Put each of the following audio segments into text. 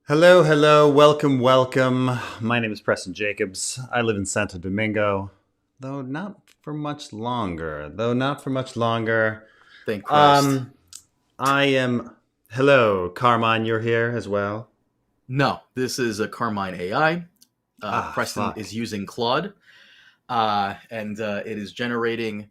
Hello, hello, welcome, welcome. My name is Preston Jacobs. I live in Santo Domingo, though not for much longer. Thank Christ. Um, I am. Hello, Carmine. You're here as well. No, this is a Carmine AI. Preston Fuck. is using Claude, and it is generating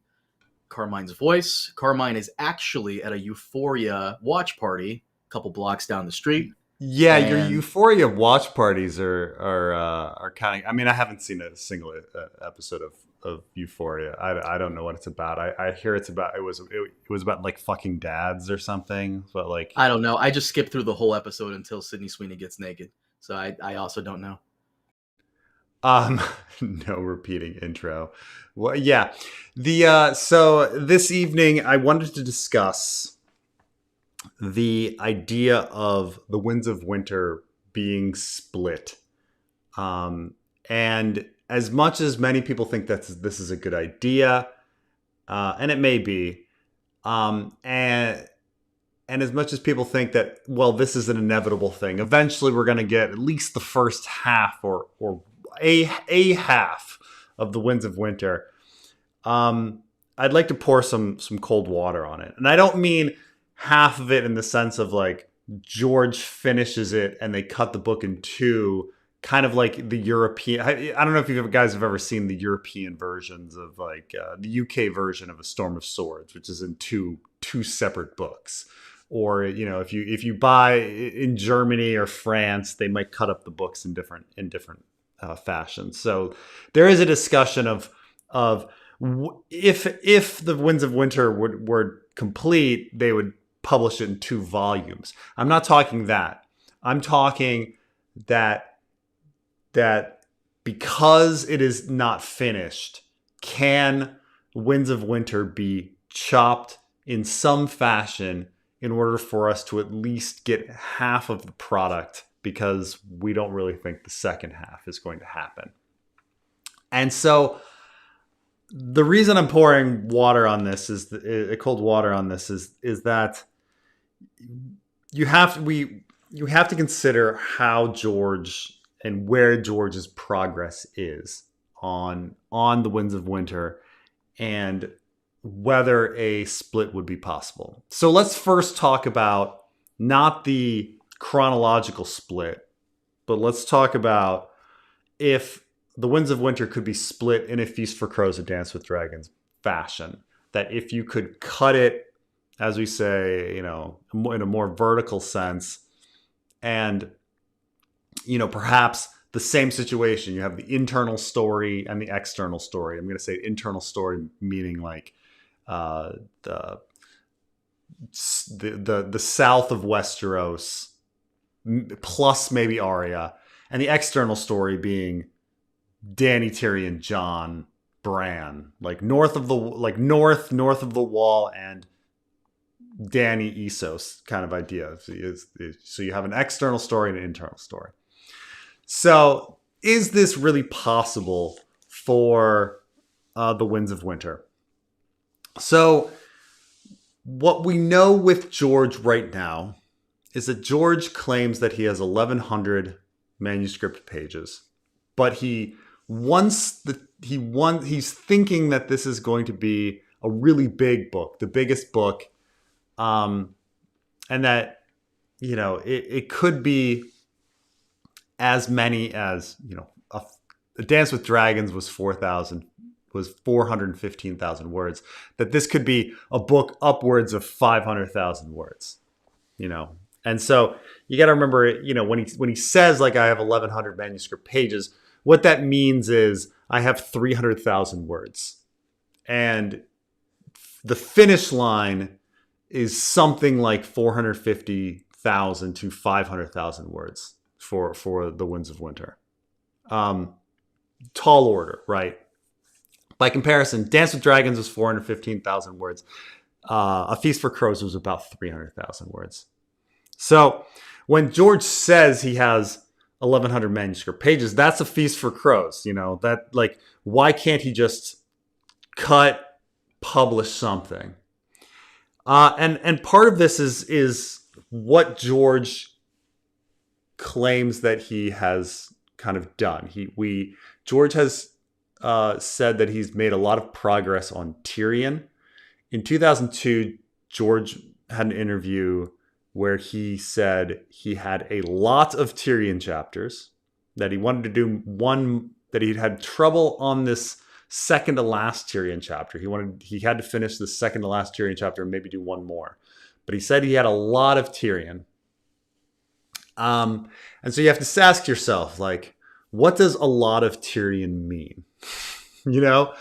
Carmine's voice. Carmine is actually at a Euphoria watch party a couple blocks down the street, Yeah, your and Euphoria watch parties are kind of. I mean, I haven't seen a single episode of Euphoria. I don't know what it's about. I hear it was about like fucking dads or something. But like I don't know. I just skipped through the whole episode until Sydney Sweeney gets naked, so I also don't know. Um, no repeating intro. Well, yeah. So this evening I wanted to discuss the idea of the Winds of Winter being split. And as much as many people think that this is a good idea, and it may be, and as much as people think that, well, this is an inevitable thing, eventually we're going to get at least the first half or a half of the Winds of Winter. I'd like to pour some cold water on it, and I don't mean half of it in the sense of like George finishes it and they cut the book in two, kind of like the European. I don't know if you guys have ever seen the European versions of like the UK version of A Storm of Swords, which is in two separate books. Or if you buy in Germany or France, they might cut up the books in different fashion. So there is a discussion of if the Winds of Winter were complete, they would publish it in two volumes. I'm not talking that. I'm talking that because it is not finished, can Winds of Winter be chopped in some fashion in order for us to at least get half of the product, because we don't really think the second half is going to happen. And so the reason I'm pouring water on this is cold water on this is that you have to consider how George and where George's progress is on the Winds of Winter, and whether a split would be possible. So let's first talk about not the chronological split, but let's talk about if the Winds of Winter could be split in a Feast for Crows, a Dance with Dragons fashion. That if you could cut it, as we say, in a more vertical sense, and perhaps the same situation, you have the internal story and the external story. I'm going to say internal story meaning like the south of Westeros plus maybe Arya, and the external story being Dany, Tyrion, Jon, Bran, like north of the wall, and Dany, Essos kind of idea. So you have an external story and an internal story. So is this really possible for the Winds of Winter? So what we know with George right now is that George claims that he has 1,100 manuscript pages, but he's thinking that this is going to be a really big book, the biggest book, and that it could be as many as a Dance with Dragons was 415,000 words. That this could be a book upwards of 500,000 words. And so you got to remember, when he says like I have 1,100 manuscript pages, what that means is I have 300,000 words, and the finish line is something like 450,000 to 500,000 words for the Winds of Winter. Tall order, right? By comparison, Dance with Dragons was 415,000 words. A Feast for Crows was about 300,000 words. So when George says he has 1,100 manuscript pages, that's a Feast for Crows. That, like, why can't he just publish something? And part of this is what George claims that he has kind of done. George has said that he's made a lot of progress on Tyrion. In 2002, George had an interview where he said he had a lot of Tyrion chapters, that he wanted to do one, that he'd had trouble on this second to last Tyrion chapter. He had to finish the second to last Tyrion chapter and maybe do one more. But he said he had a lot of Tyrion. And so you have to ask yourself, like, what does a lot of Tyrion mean? You know?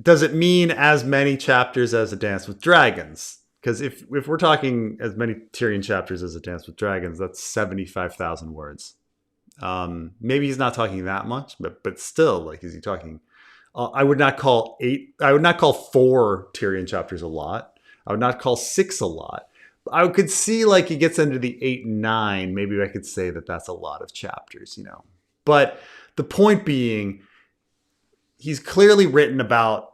Does it mean as many chapters as A Dance with Dragons? Because if we're talking as many Tyrion chapters as A Dance with Dragons, that's 75,000 words. Maybe he's not talking that much, but still, like, is he talking? I would not call 4 Tyrion chapters a lot. I would not call 6 a lot. I could see, like, he gets into the 8 and 9. Maybe I could say that that's a lot of chapters, you know. But the point being, he's clearly written about,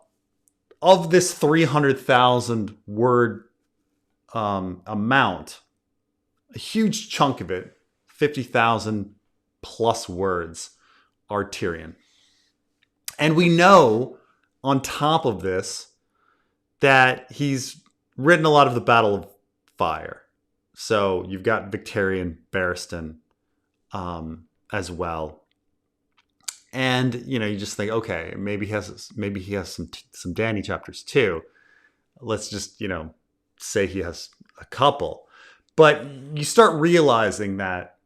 of this 300,000 word amount, a huge chunk of it, 50,000 plus words, are Tyrion. And we know, on top of this, that he's written a lot of the Battle of Fire. So you've got Victarion Barristan as well. And, you know, you just think, okay, maybe he has some Dany chapters too. Let's just, you know, say he has a couple. But you start realizing that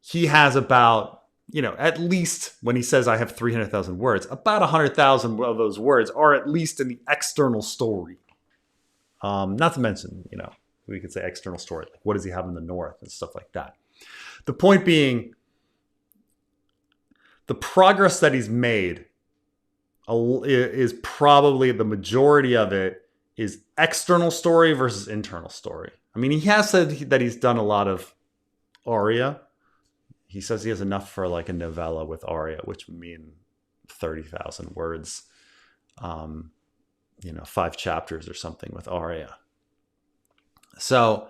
he has about, you know, at least when he says I have 300,000 words, about 100,000 of those words are at least in the external story. Not to mention, you know, we could say external story. Like, what does he have in the north and stuff like that? The point being, the progress that he's made is probably, the majority of it is external story versus internal story. I mean, he has said that he's done a lot of Arya. He says he has enough for like a novella with Arya, which would mean 30,000 words. You know, 5 chapters or something with Arya. So,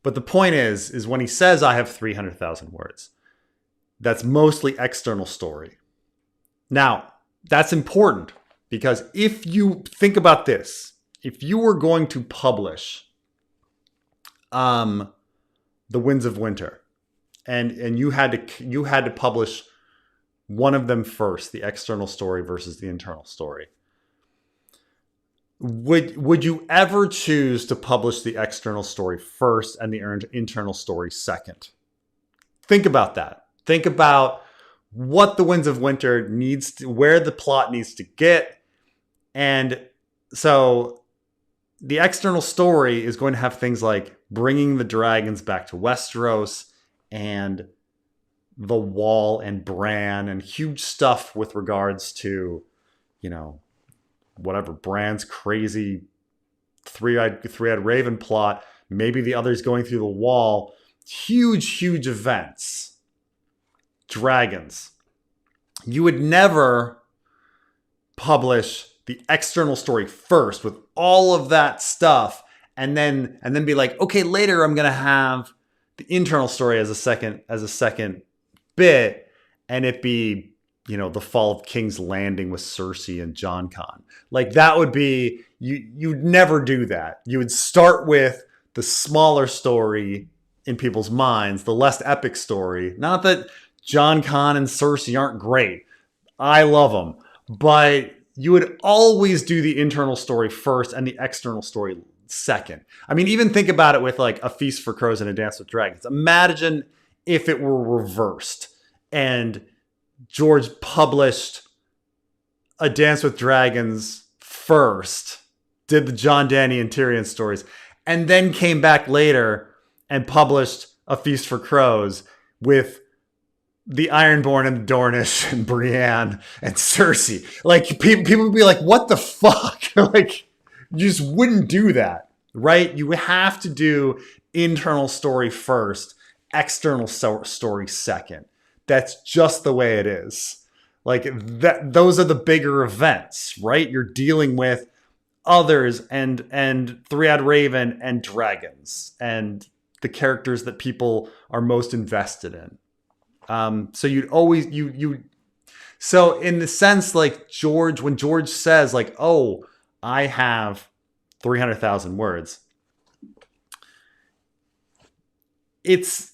but the point is when he says I have 300,000 words, that's mostly external story. Now, that's important because if you think about this, if you were going to publish The Winds of Winter, and you had to publish one of them first, the external story versus the internal story, would you ever choose to publish the external story first and the internal story second? Think about that. Think about what The Winds of Winter needs to, where the plot needs to get. And so the external story is going to have things like bringing the dragons back to Westeros and the Wall and Bran and huge stuff with regards to, you know, whatever, Bran's crazy three-eyed raven plot, maybe the others going through the Wall, huge events, dragons. You would never publish the external story first with all of that stuff and then be like, okay, later I'm going to have the internal story as a second bit, and it be, you know, the fall of King's Landing with Cersei and Jon Con. Like, that would be, you'd never do that. You would start with the smaller story in people's minds, the less epic story. Not that Jon Con and Cersei aren't great. I love them. But you would always do the internal story first and the external story second. I mean, even think about it with like A Feast for Crows and A Dance with Dragons. Imagine if it were reversed and George published A Dance with Dragons first, did the Jon, Dany, and Tyrion stories, and then came back later and published A Feast for Crows with the Ironborn and the Dornish and Brienne and Cersei. Like, people would be like, what the fuck? Like, you just wouldn't do that, right? You have to do internal story first, external story second. That's just the way it is. Like, that, those are the bigger events, right? You're dealing with others and Three-Eyed Raven and dragons and the characters that people are most invested in. So you'd always so in the sense, like when George says like, oh, I have 300,000 words, it's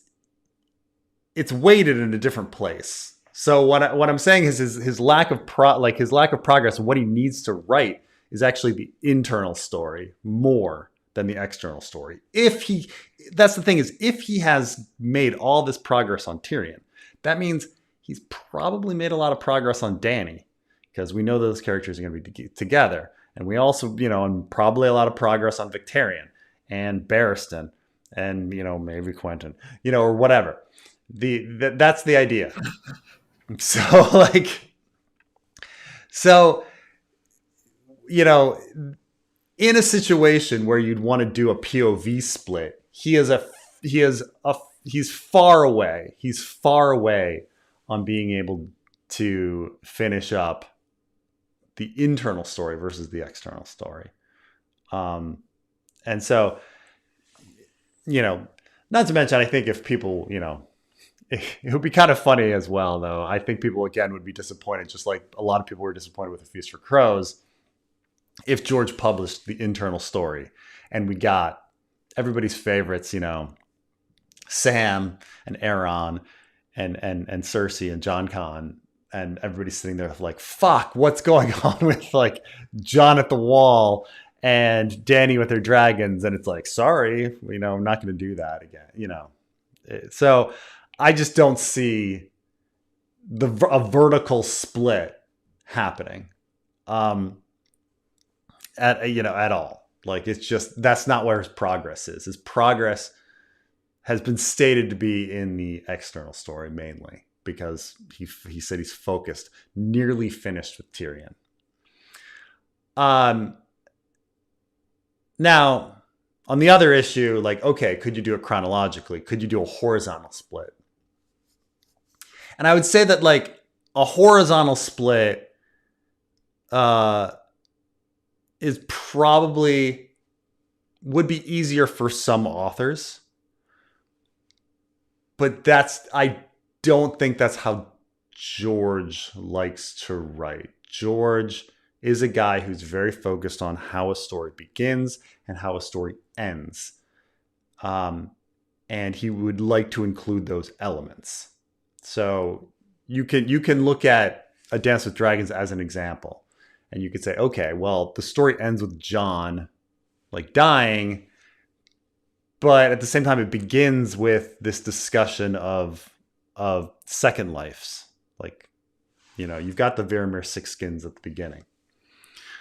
weighted in a different place. So what I'm saying is his lack of progress and what he needs to write is actually the internal story more than the external story. That's the thing, is if he has made all this progress on Tyrion, that means he's probably made a lot of progress on Dany, because we know those characters are going to be together. And we also, and probably a lot of progress on Victarion and Barristan and, maybe Quentin, or whatever. That's the idea. So, in a situation where you'd want to do a POV split, he's far away. He's far away on being able to finish up the internal story versus the external story. And so, not to mention, I think if people, it would be kind of funny as well, though. I think people, again, would be disappointed, just like a lot of people were disappointed with A Feast for Crows, if George published the internal story and we got everybody's favorites, Sam and Aaron and Cersei and Jon Con, and everybody's sitting there like, fuck, what's going on with like Jon at the Wall and Dany with their dragons? And it's like, sorry, I'm not going to do that again, So I just don't see a vertical split happening at all. Like, it's just, that's not where his progress is. His progress has been stated to be in the external story mainly, because he said he's focused, nearly finished with Tyrion. Now, on the other issue, like, okay, could you do it chronologically? Could you do a horizontal split? And I would say that like a horizontal split is probably would be easier for some authors, but I don't think that's how George likes to write. George is a guy who's very focused on how a story begins and how a story ends. And he would like to include those elements. So you can look at A Dance with Dragons as an example. And you could say, okay, well, the story ends with Jon like dying, but at the same time, it begins with this discussion of second lives. Like, you've got the Varamir Six Skins at the beginning.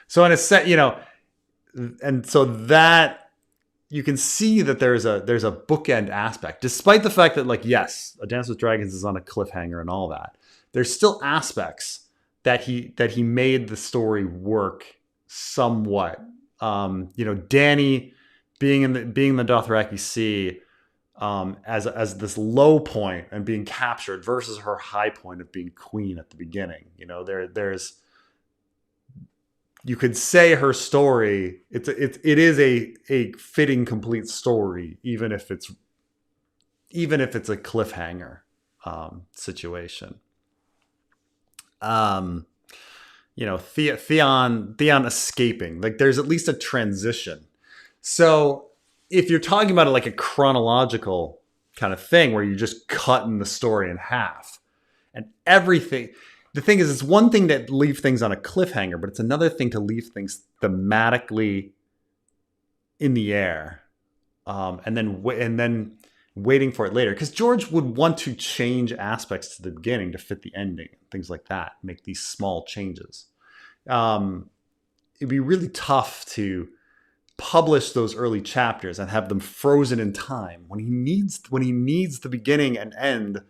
So in a set, and so that you can see that there's a bookend aspect, despite the fact that, like, yes, A Dance with Dragons is on a cliffhanger and all that. There's still aspects that he made the story work somewhat. Dany being in the Dothraki Sea as this low point and being captured versus her high point of being queen at the beginning. There's you could say her story, it is a fitting, complete story, even if it's a cliffhanger situation. Theon escaping, like, there's at least a transition. So if you're talking about it like a chronological kind of thing where you're just cutting the story in half and everything, the thing is, it's one thing to leave things on a cliffhanger, but it's another thing to leave things thematically in the air, and then waiting for it later. Because George would want to change aspects to the beginning to fit the ending, things like that, make these small changes. It'd be really tough to publish those early chapters and have them frozen in time when he needs the beginning and end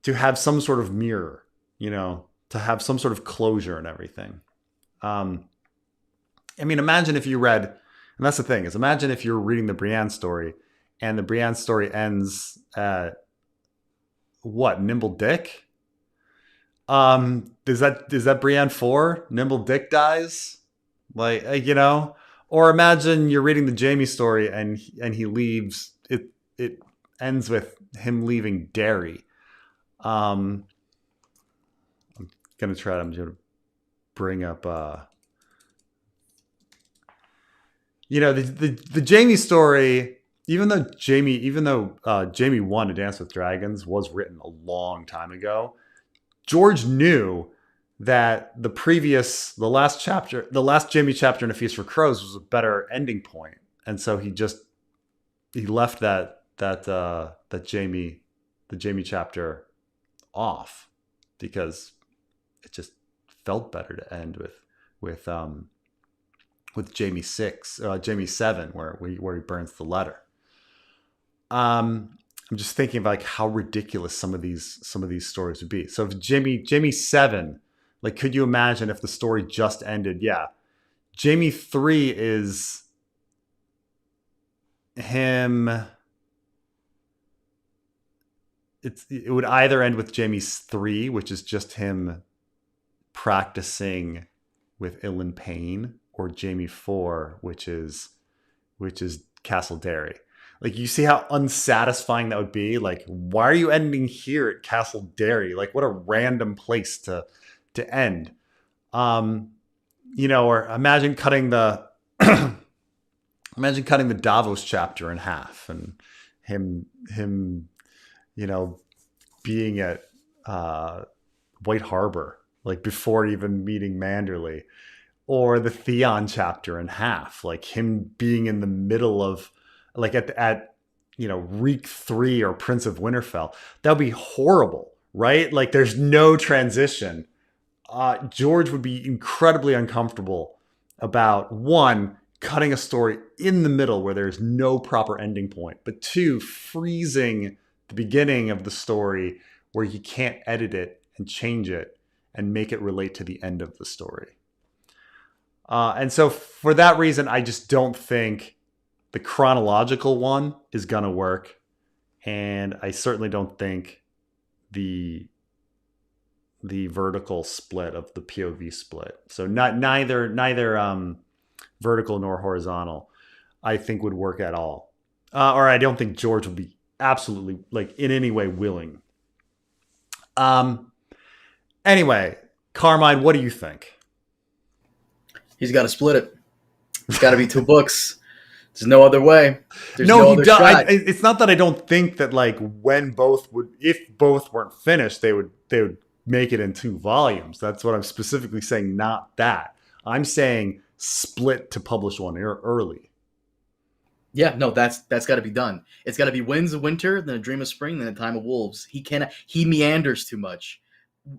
to have some sort of mirror, to have some sort of closure and everything. Imagine if you read, and that's the thing, is imagine if you're reading the Brienne story and the Brienne story ends at what, Nimble Dick? Is that Brienne 4? Nimble Dick dies? Like, or imagine you're reading the Jaime story and he leaves. it ends with him leaving Derry. I'm gonna bring up the Jaime story. Even though Jaime won A Dance with Dragons was written a long time ago, George knew that the last Jaime chapter in A Feast for Crows was a better ending point, and so he left the Jaime chapter off because it just felt better to end with Jaime 7, where he burns the letter. I'm just thinking of like how ridiculous some of these stories would be. So if Jaime 7, like, could you imagine if the story just ended? Yeah. Jaime 3 is him. It would either end with Jaime 3, which is just him practicing with Ilan Payne, or Jaime 4, which is Castle Derry. Like, you see how unsatisfying that would be? Like, why are you ending here at Castle Derry? Like, what a random place to end. Or imagine cutting the Davos chapter in half, and him being at White Harbor, like, before even meeting Manderley. Or the Theon chapter in half, like him being in the middle of, like, at Reek 3 or Prince of Winterfell. That would be horrible, right? Like, there's no transition. George would be incredibly uncomfortable about, one, cutting a story in the middle where there's no proper ending point, but two, freezing the beginning of the story where you can't edit it and change it and make it relate to the end of the story. And so for that reason, I just don't think the chronological one is going to work. And I certainly don't think the vertical split of the POV split. So neither vertical nor horizontal, I think, would work at all. Or I don't think George would be absolutely, like, in any way willing. Anyway, Carmine, what do you think? He's got to split it. It's got to be 2 books. There's no other way. There's no other shot. It's not that I don't think that, like, if both weren't finished, they would make it in 2 volumes. That's what I'm specifically saying. Not that. I'm saying split to publish one early. Yeah, no, that's got to be done. It's got to be Winds of Winter, then A Dream of Spring, then A Time of Wolves. He meanders too much.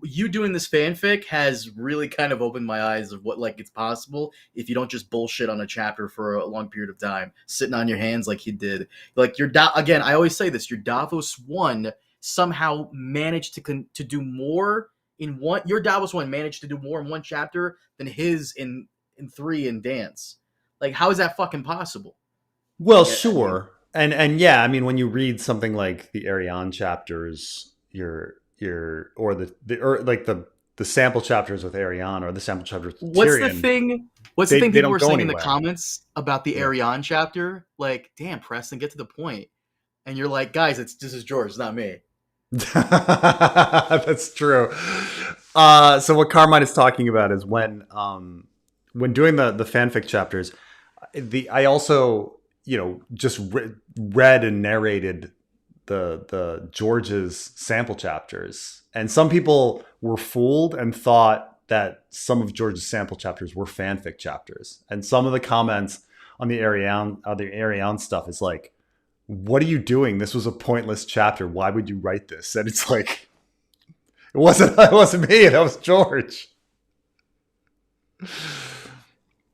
You doing this fanfic has really kind of opened my eyes of what, like, it's possible if you don't just bullshit on a chapter for a long period of time, sitting on your hands like he did. Like, again, I always say this: your Davos 1 somehow managed to do more in one. Your Davos 1 managed to do more in one chapter than his in 3 in Dance. Like, how is that fucking possible? Well, sure, and yeah, I mean, when you read something like the Arianne chapters, or the sample chapters with Arianne, or the sample chapters with Tyrion. What's the thing people were saying in the comments about the Arianne chapter? Like, damn, Preston, get to the point. And you're like, guys, this is George, it's not me. That's true. So what Carmine is talking about is when doing the fanfic chapters, I also just read and narrated the George's sample chapters, and some people were fooled and thought that some of George's sample chapters were fanfic chapters. And some of the comments on the Arianne stuff is like, what are you doing? This was a pointless chapter. Why would you write this? And it's like, it wasn't me. That was George.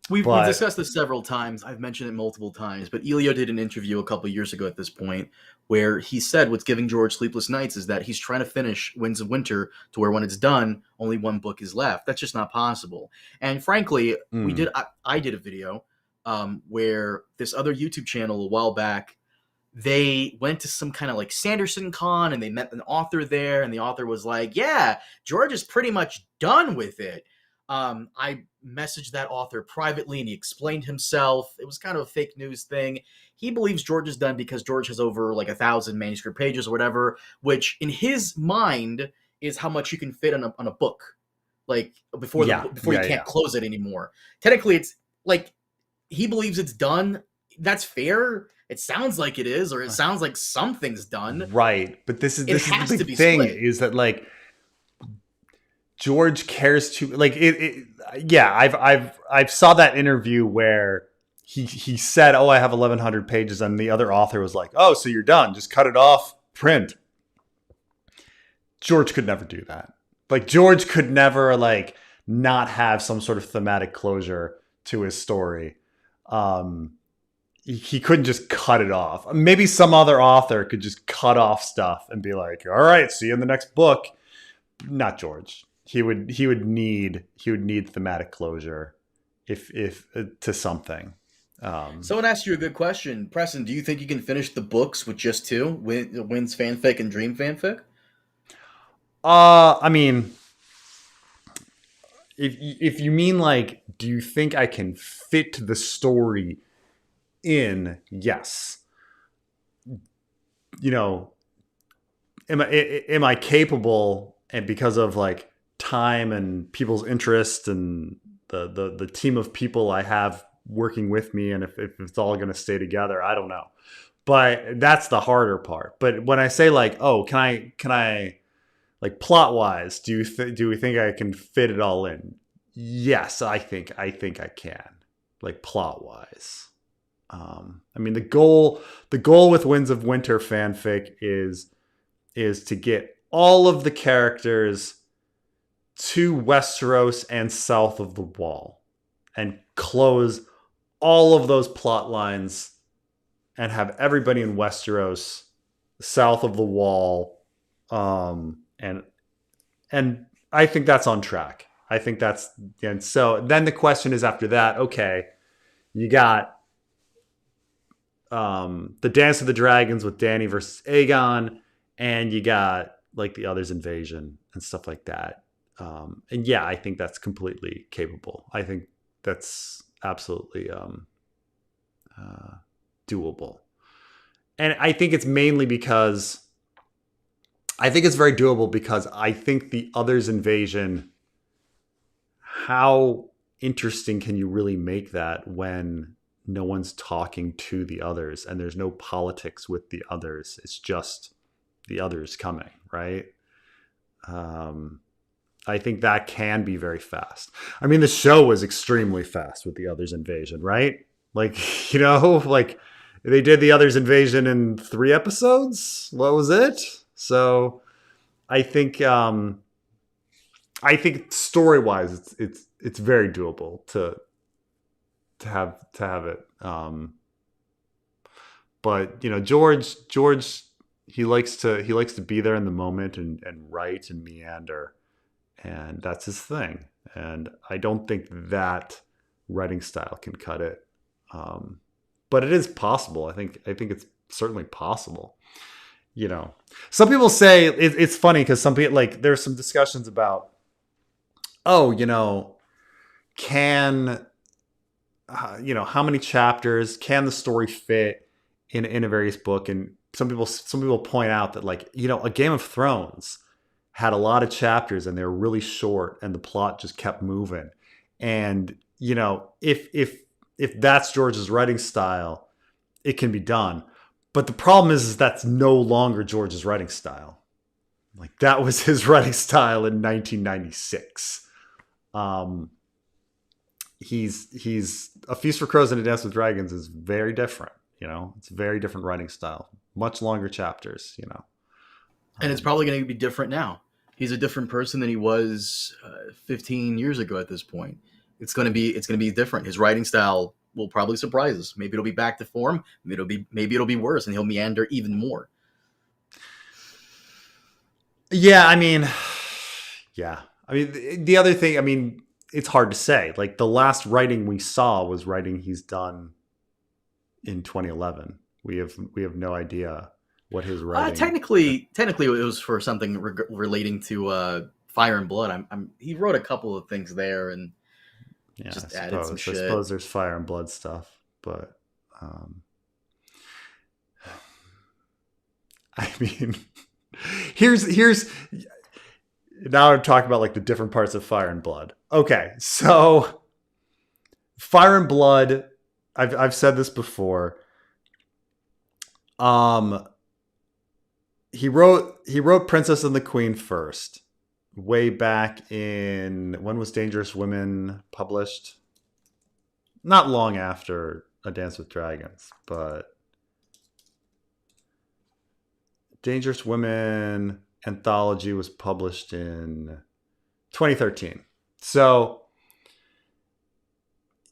We've discussed this several times. I've mentioned it multiple times, but Elio did an interview a couple years ago at this point where he said what's giving George sleepless nights is that he's trying to finish Winds of Winter to where when it's done, only 1 book is left. That's just not possible. And frankly, I did a video where this other YouTube channel a while back, they went to some kind of like Sanderson Con and they met an author there, and the author was like, yeah, George is pretty much done with it. I messaged that author privately, and he explained himself. It was kind of a fake news thing. He believes George is done because George has over like 1,000 manuscript pages or whatever, which in his mind is how much you can fit on a book, like before you can't close it anymore. Technically, it's like he believes it's done. That's fair. It sounds like it is, or it sounds like something's done. Right, but this is the to big be thing split. is that like George cares to like it. Yeah, I've saw that interview where he said, "Oh, I have 1,100 pages," and the other author was like, "Oh, so you're done? Just cut it off, print." George could never do that. Like George could never like not have some sort of thematic closure to his story. He couldn't just cut it off. Maybe some other author could just cut off stuff and be like, "All right, see you in the next book." Not George. He would need thematic closure if to something. Someone asked you a good question, Preston. Do you think you can finish the books with just two, Wins fanfic and Dream fanfic? I mean, if you mean like, do you think I can fit the story in? Yes. You know, am I capable? And because of like time and people's interest and the team of people I have working with me, and if it's all going to stay together, I don't know. But that's the harder part. But when I say like, oh, can I like plot wise, do we think I can fit it all in? Yes, I think I can. Like plot wise. I mean, the goal with Winds of Winter fanfic is to get all of the characters to Westeros and south of the Wall, and close all of those plot lines, and have everybody in Westeros south of the Wall. And I think that's on track. I think that's, and so then the question is after that, okay, you got the Dance of the Dragons with Dany versus Aegon, and you got like the Others invasion and stuff like that. And yeah, I think that's completely capable. I think that's absolutely doable. And I think it's mainly because I think it's very doable because I think the Others invasion, how interesting can you really make that when no one's talking to the others and there's no politics with the others? It's just the others coming, right? I think that can be very fast. I mean, the show was extremely fast with the Others invasion, right? Like, you know, like they did the Others invasion in 3 episodes. What was it? So I think story-wise, it's very doable to have it. But you know, George, he likes to be there in the moment and write and meander, and that's his thing. And I don't think that writing style can cut it. But it is possible. I think it's certainly possible. You know, some people say it's funny because some people, like, there's some discussions about, oh, you know, can you know, how many chapters can the story fit in a various book? And some people point out that, like, you know, a Game of Thrones had a lot of chapters and they were really short and the plot just kept moving. And, you know, if that's George's writing style, it can be done. But the problem is that's no longer George's writing style. Like, that was his writing style in 1996. He's A Feast for Crows and A Dance with Dragons is very different. You know, it's a very different writing style, much longer chapters, you know. And it's probably going to be different now. He's a different person than he was 15 years ago at this point. It's going to be different. His writing style will probably surprise us. Maybe it'll be back to form. Maybe it'll be worse and he'll meander even more. Yeah, I mean, the other thing, I mean, it's hard to say. Like, the last writing we saw was writing he's done in 2011. We have no idea what his writing. Technically, it was for something relating to Fire and Blood, he wrote a couple of things there and Yeah, just I added some shit. suppose there's Fire and Blood stuff, but I mean, here's now I'm talking about like the different parts of Fire and Blood. Okay, so Fire and Blood, I've said this before. He wrote Princess and the Queen first, way back in, when was Dangerous Women published? Not long after A Dance with Dragons, but Dangerous Women anthology was published in 2013. So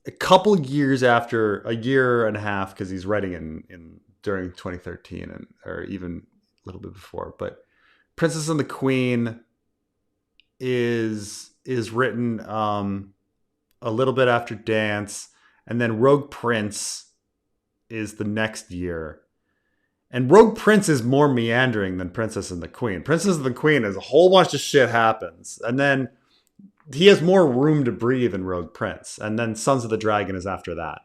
a couple years after, a year and a half, because he's writing in during 2013 or even a little bit before. But Princess and the Queen is written a little bit after Dance, and then Rogue Prince is the next year. And Rogue Prince is more meandering than Princess and the Queen. Princess and the Queen is a whole bunch of shit happens. And then he has more room to breathe in Rogue Prince. And then Sons of the Dragon is after that.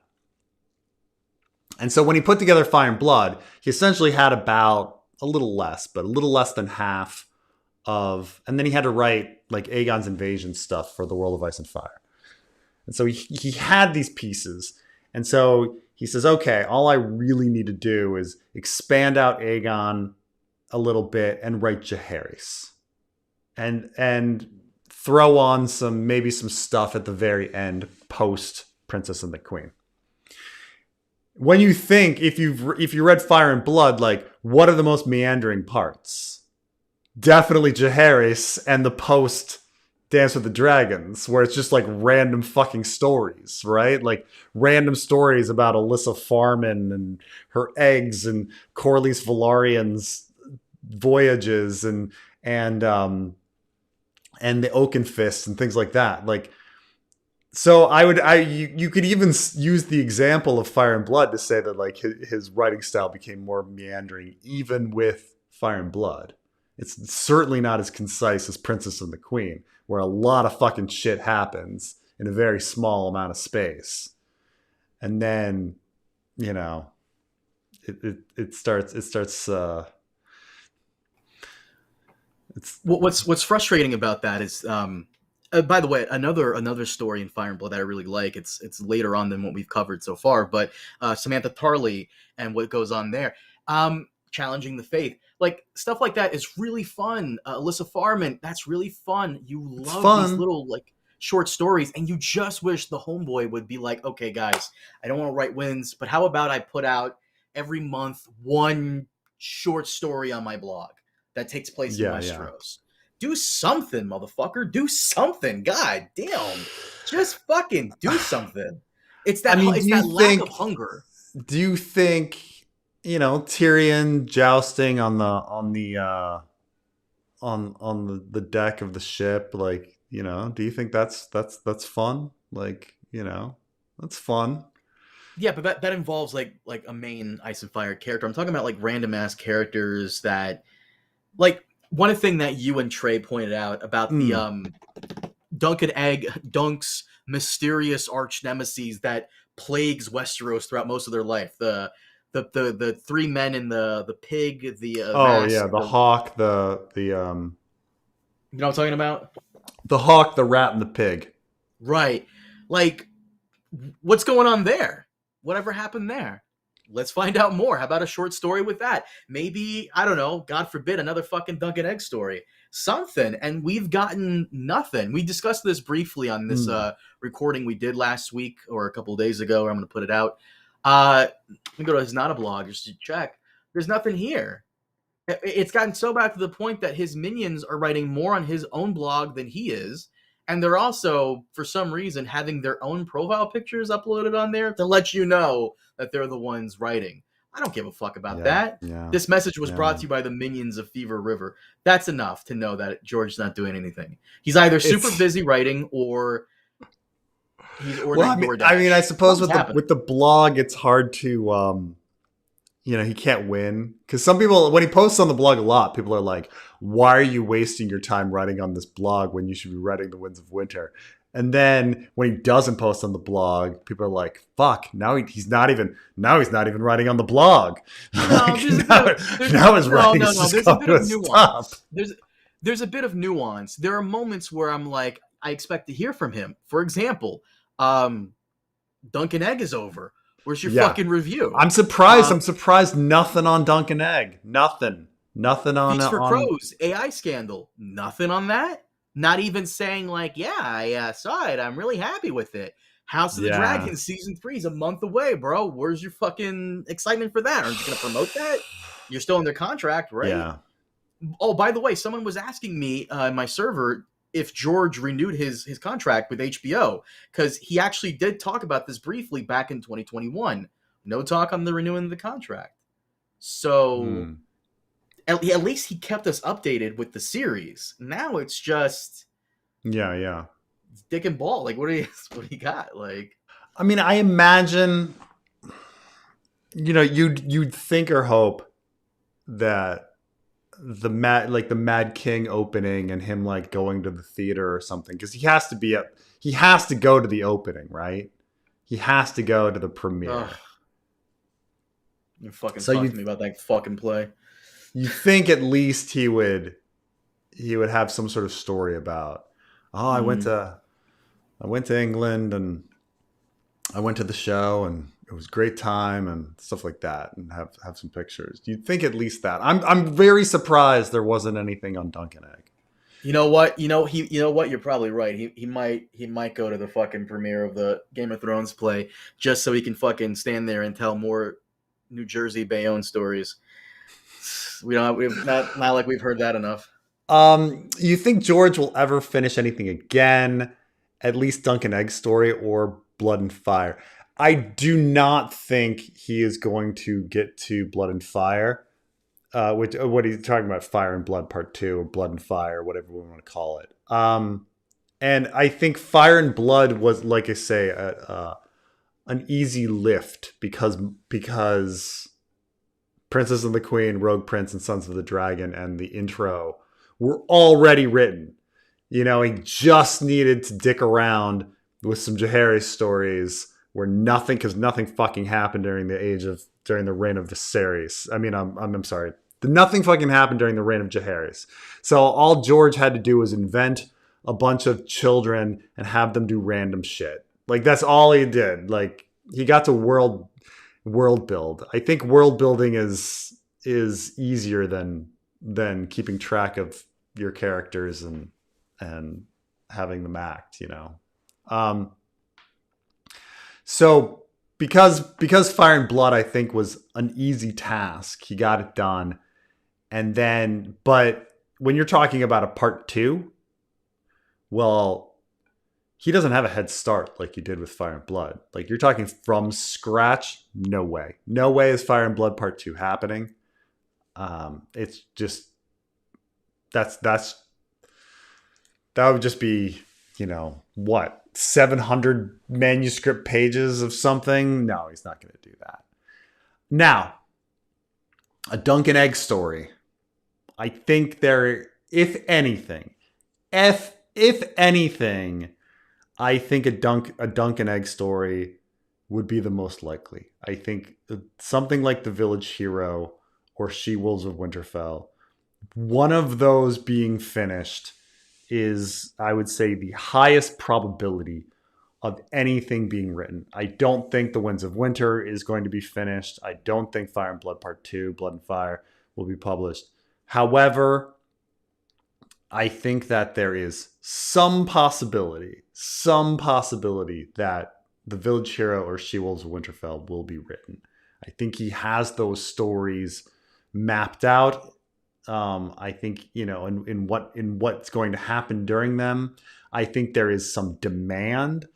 And so when he put together Fire and Blood, he essentially had about a little less than half of... And then he had to write like Aegon's invasion stuff for the World of Ice and Fire. And so he had these pieces. And so he says, okay, all I really need to do is expand out Aegon a little bit and write Jaehaerys. And throw on maybe some stuff at the very end post Princess and the Queen. When you think, if you read Fire and Blood, like, what are the most meandering parts? Definitely Jaehaerys and the post Dance with the Dragons, where it's just like random fucking stories, right? Like random stories about Alyssa Farman and her eggs and Corlys Velarion's voyages and the Oakenfist and things like that. Like, so you could even use the example of Fire and Blood to say that like his writing style became more meandering even with Fire and Blood. It's certainly not as concise as Princess and the Queen, where a lot of fucking shit happens in a very small amount of space. And then, you know, it starts what's frustrating about that is by the way, another story in Fire and Blood that I really like. It's later on than what we've covered so far, but Samantha Tarly and what goes on there. Challenging the faith, like stuff like that is really fun. Alyssa Farman, that's really fun. You love these little like short stories, and you just wish the homeboy would be like, okay guys, I don't want to write wins, but how about I put out every month one short story on my blog that takes place in Westeros. Do something, motherfucker. Do something. God damn. Just fucking do something. It's that, lack of hunger. Do you think, you know, Tyrion jousting on the deck of the ship, like, you know, do you think that's fun? Like, you know, that's fun. Yeah, but that involves like a main Ice and Fire character. I'm talking about like random ass characters that, like, one thing that you and Trey pointed out about the Dunk's mysterious arch nemesis that plagues Westeros throughout most of their life. The three men in the pig, the mask, the hawk, the you know what I'm talking about? The hawk, the rat, and the pig. Right. Like, what's going on there? Whatever happened there? Let's find out more. How about a short story with that? Maybe, I don't know, God forbid, another fucking Dunk and Egg story. Something. And we've gotten nothing. We discussed this briefly on this recording we did last week or a couple of days ago. I'm going to put it out. Let me go to his Not a Blog just to check. There's nothing here. It's gotten so bad to the point that his minions are writing more on his own blog than he is. And they're also, for some reason, having their own profile pictures uploaded on there to let you know that they're the ones writing. I don't give a fuck about that. Yeah. This message was brought to you by the minions of Fever River. That's enough to know that George's not doing anything. He's either super busy writing or he's ordering DoorDash. I mean, I suppose with the blog, it's hard to, he can't win. Because some people, when he posts on the blog a lot, people are like, why are you wasting your time writing on this blog when you should be writing The Winds of Winter? And then when he doesn't post on the blog, people are like, fuck, now he's not even writing on the blog. No, Now his writing's no. just There's a going bit to of a nuance. stop. There's a bit of nuance. There are moments where I'm like, I expect to hear from him. For example, Duncan Egg is over. Where's your fucking review? I'm surprised. I'm surprised nothing on Duncan Egg. Nothing on Feast for on Crows, AI scandal. Nothing on that. Not even saying like, yeah, I saw it. I'm really happy with it. House of the Dragon season 3 is a month away, bro. Where's your fucking excitement for that? Aren't you going to promote that? You're still under contract, right? Yeah. Oh, by the way, someone was asking me in my server if George renewed his contract with HBO, because he actually did talk about this briefly back in 2021. No talk on the renewing of the contract. So at least he kept us updated with the series. Now it's just it's dick and ball. Like, what do you got? Like, I mean, I imagine, you'd think or hope that the Mad King opening and him like going to the theater or something, because he has to go to the opening, right? He has to go to the premiere. Ugh. You're fucking talking to me about that fucking play. You think at least he would have some sort of story about, I went to England and I went to the show and it was a great time and stuff like that, and have some pictures. You'd think at least that. I'm very surprised there wasn't anything on Duncan Egg. You know what? You're probably right. He might go to the fucking premiere of the Game of Thrones play just so he can fucking stand there and tell more New Jersey Bayonne stories. We've not like we've heard that enough. You think George will ever finish anything again? At least Duncan Egg's story or Blood and Fire? I do not think he is going to get to Blood and Fire. What he's talking about, Fire and Blood Part 2 or Blood and Fire, whatever we want to call it. And I think Fire and Blood was, like I say, an easy lift because Princess and the Queen, Rogue Prince, and Sons of the Dragon and the intro were already written. He just needed to dick around with some Jaehaerys stories where nothing fucking happened during the reign of Viserys. I mean, I'm sorry. Nothing fucking happened during the reign of Jaehaerys. So all George had to do was invent a bunch of children and have them do random shit. Like, that's all he did. Like, he got to world build. I think world building is easier than keeping track of your characters and having them act, So because Fire and Blood, I think, was an easy task, he got it done. And then, but when you're talking about a part 2, well, he doesn't have a head start like he did with Fire and Blood. Like, you're talking from scratch. No way. No way is Fire and Blood Part 2 happening. It's just, that would just be, 700 manuscript pages of something? No, he's not going to do that. Now, a Duncan Egg story. I think if anything, I think a Duncan Egg story would be the most likely. I think something like The Village Hero or She-Wolves of Winterfell, one of those being finished is, I would say, the highest probability of anything being written. I don't think The Winds of Winter is going to be finished. I don't think Fire and Blood Part 2, Blood and Fire, will be published. However, I think that there is some possibility that The Village Hero or She-Wolves of Winterfell will be written. I think he has those stories mapped out. I think, in what's going to happen during them. I think there is some demand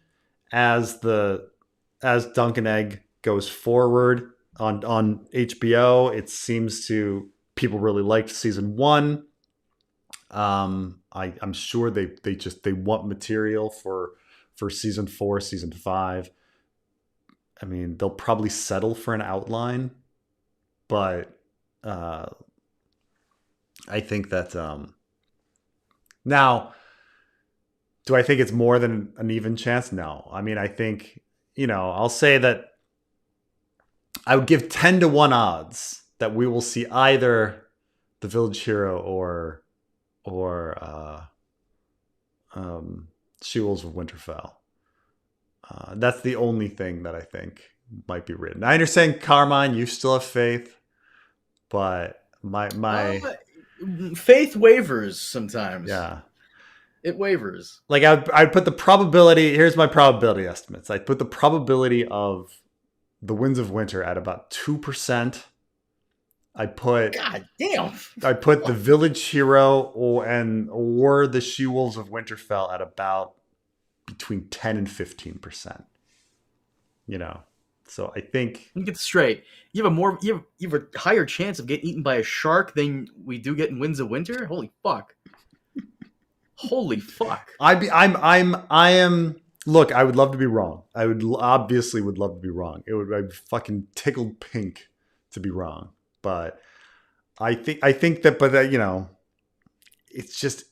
as Duncan Egg goes forward on HBO. It seems to, people really liked season 1. I'm sure they want material for season 4, season 5. I mean, they'll probably settle for an outline, but I think that now, do I think it's more than an even chance? No. I mean, I think, I'll say that I would give 10-1 odds that we will see either the village hero or She-Wolves of Winterfell. That's the only thing that I think might be written. I understand, Carmine, you still have faith, but my faith wavers sometimes. Yeah. It wavers. Like I'd put the probability. Here's my probability estimates. I'd put the probability of the Winds of Winter at about 2%. God damn. I put the Village Hero or the She-Wolves of Winterfell at about between 10 and 15%. So I think, let me get this straight. You have a higher chance of getting eaten by a shark than we do getting Winds of Winter. Holy fuck. Holy fuck. I am. Look, I would love to be wrong. I would love to be wrong. I'd be fucking tickled pink to be wrong. But I think that, it's just,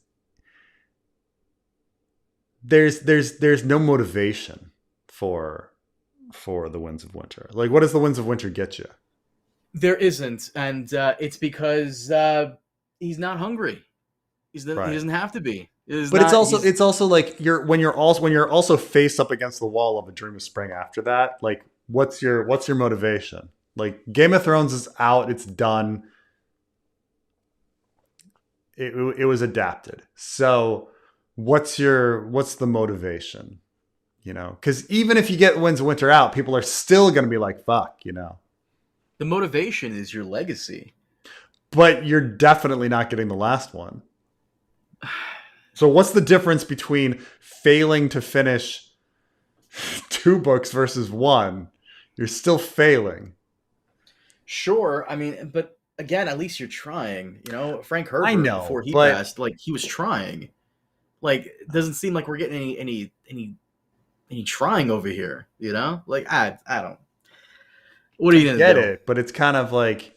there's no motivation for the Winds of Winter. Like, what does the Winds of Winter get you? There isn't, and it's because he's not hungry. Right. He doesn't have to be. It's also like when you're also faced up against the wall of A Dream of Spring after that. Like, what's your motivation? Like, Game of Thrones is out. It's done. It was adapted. So what's the motivation? Because even if you get Winds of Winter out, people are still going to be like, fuck, The motivation is your legacy. But you're definitely not getting the last one. So what's the difference between failing to finish 2 books versus 1? You're still failing. Sure. I mean, but again, at least you're trying. Frank Herbert, before he passed, like, he was trying. Like, it doesn't seem like we're getting any trying over here. Like, I don't. What are you gonna get do? It? But it's kind of like,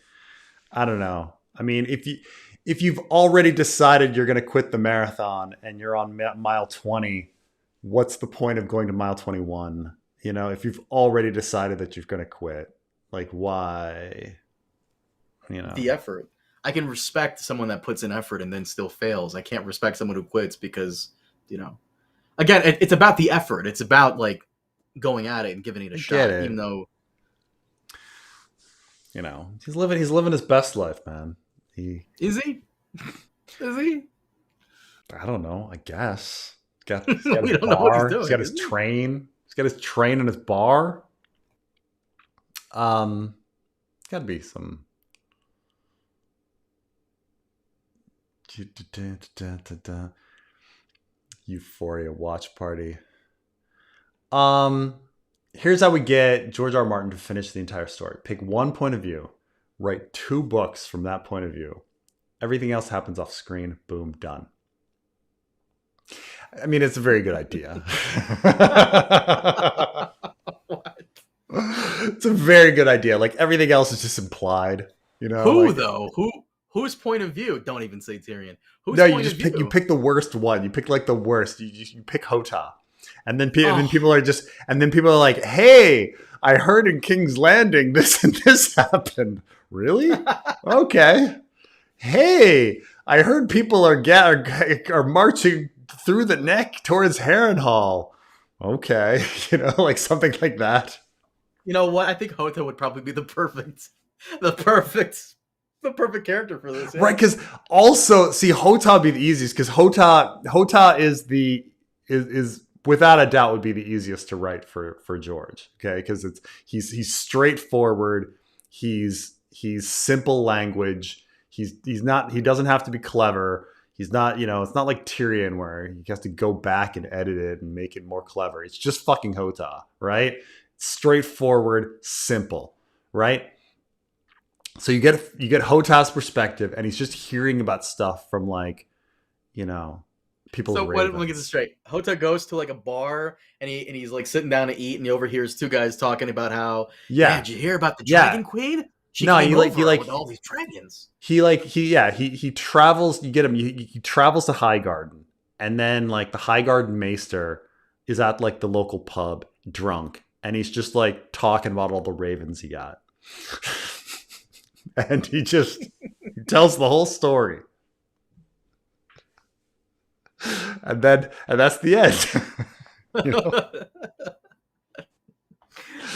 I don't know. I mean, if you've already decided you're going to quit the marathon and you're on mile 20, what's the point of going to mile 21? If you've already decided that you're going to quit, like, why? The effort. I can respect someone that puts in effort and then still fails. I can't respect someone who quits because, again, it's about the effort. It's about, like, going at it and giving it a shot, even though, he's living his best life, man. Is he? Is he? I don't know. I guess. He's got we his don't bar. know what he's doing. He's got his train. He's got his train and his bar. Got to be some. Euphoria watch party. Here's how we get George R. Martin to finish the entire story. Pick one point of view. Write 2 books from that point of view. Everything else happens off screen. Boom, done. I mean, it's a very good idea. What? It's a very good idea. Like, everything else is just implied. Who, though? Whose point of view? Don't even say Tyrion. You pick the worst one. You pick, like, the worst. You pick Hota. And then people are like, hey, I heard in King's Landing this and this happened. Really? Okay. Hey, I heard people are marching through the neck towards Harrenhal. Okay. Like, something like that. You know what? I think Hota would probably be the perfect character for this. Yeah. Right, because also, see, Hota would be the easiest, because Hota is without a doubt would be the easiest to write for George. Okay, because he's straightforward. He's simple language. He doesn't have to be clever. He's not, it's not like Tyrion where he has to go back and edit it and make it more clever. It's just fucking Hota, right? Straightforward, simple, right? So you get Hota's perspective, and he's just hearing about stuff from, like, people's So ravens. let me get this straight. Hota goes to, like, a bar and he's like sitting down to eat, and he overhears 2 guys talking about how, did you hear about the Dragon Queen? She No, came he over like with all these dragons. he travels. You get him. He travels to Highgarden, and then like the Highgarden Maester is at like the local pub, drunk, and he's just like talking about all the ravens he got, and he tells the whole story, and that's the end. You know?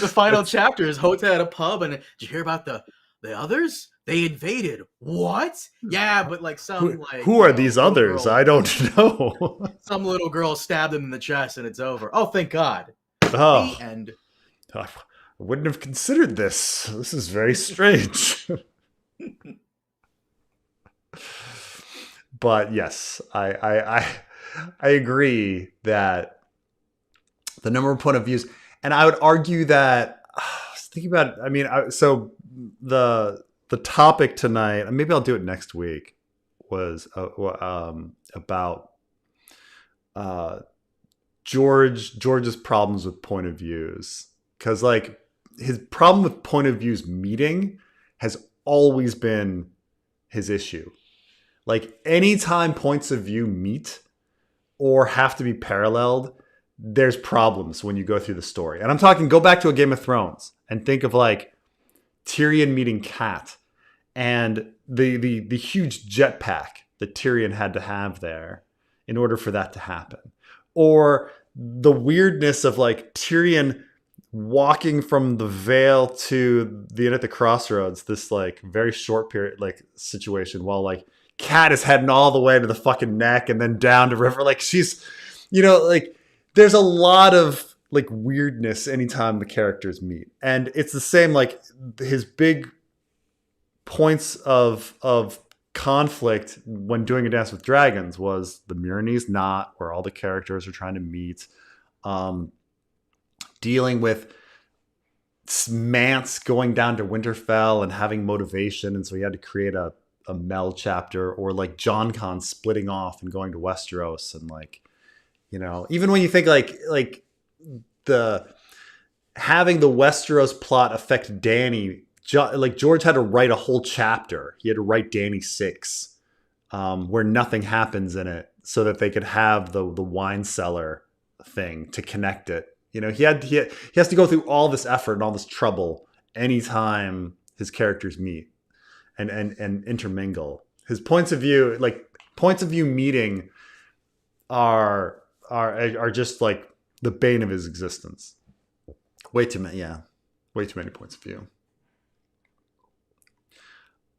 The final chapter is Hota at a pub, and did you hear about the others? They invaded. What? Yeah, but like some Who are these others? girl, I don't know. some little girl stabbed him in the chest, and it's over. Oh, thank God. Oh, The end. I wouldn't have considered this. This is very strange. But yes, I agree that the number of point of views, and I would argue that I was thinking about. I mean, so the topic tonight, and maybe I'll do it next week, was about George's problems with point of views, because like his problem with point of views meeting has always been his issue. Like anytime points of view meet or have to be paralleled, there's problems when you go through the story. And I'm talking, go back to a Game of Thrones and think of like Tyrion meeting Cat and the huge jetpack that Tyrion had to have there in order for that to happen. Or the weirdness of like Tyrion walking from the Vale to the inn at the crossroads, this like very short period like situation, while like Cat is heading all the way to the fucking neck and then down to river. Like she's, you know, like there's a lot of like weirdness anytime the characters meet. And it's the same, like his big points of conflict when doing A Dance with Dragons was the Meereenese Knot, where all the characters are trying to meet, dealing with Mance going down to Winterfell and having motivation, and so he had to create a Mel chapter, or like John Con splitting off and going to Westeros, and like, you know, even when you think like the having the Westeros plot affect Dany, like George had to write a whole chapter. He had to write Dany 6, where nothing happens in it, so that they could have the wine cellar thing to connect it. You know, he has to go through all this effort and all this trouble anytime his characters meet and intermingle. His points of view meeting are just like the bane of his existence. Way too many points of view.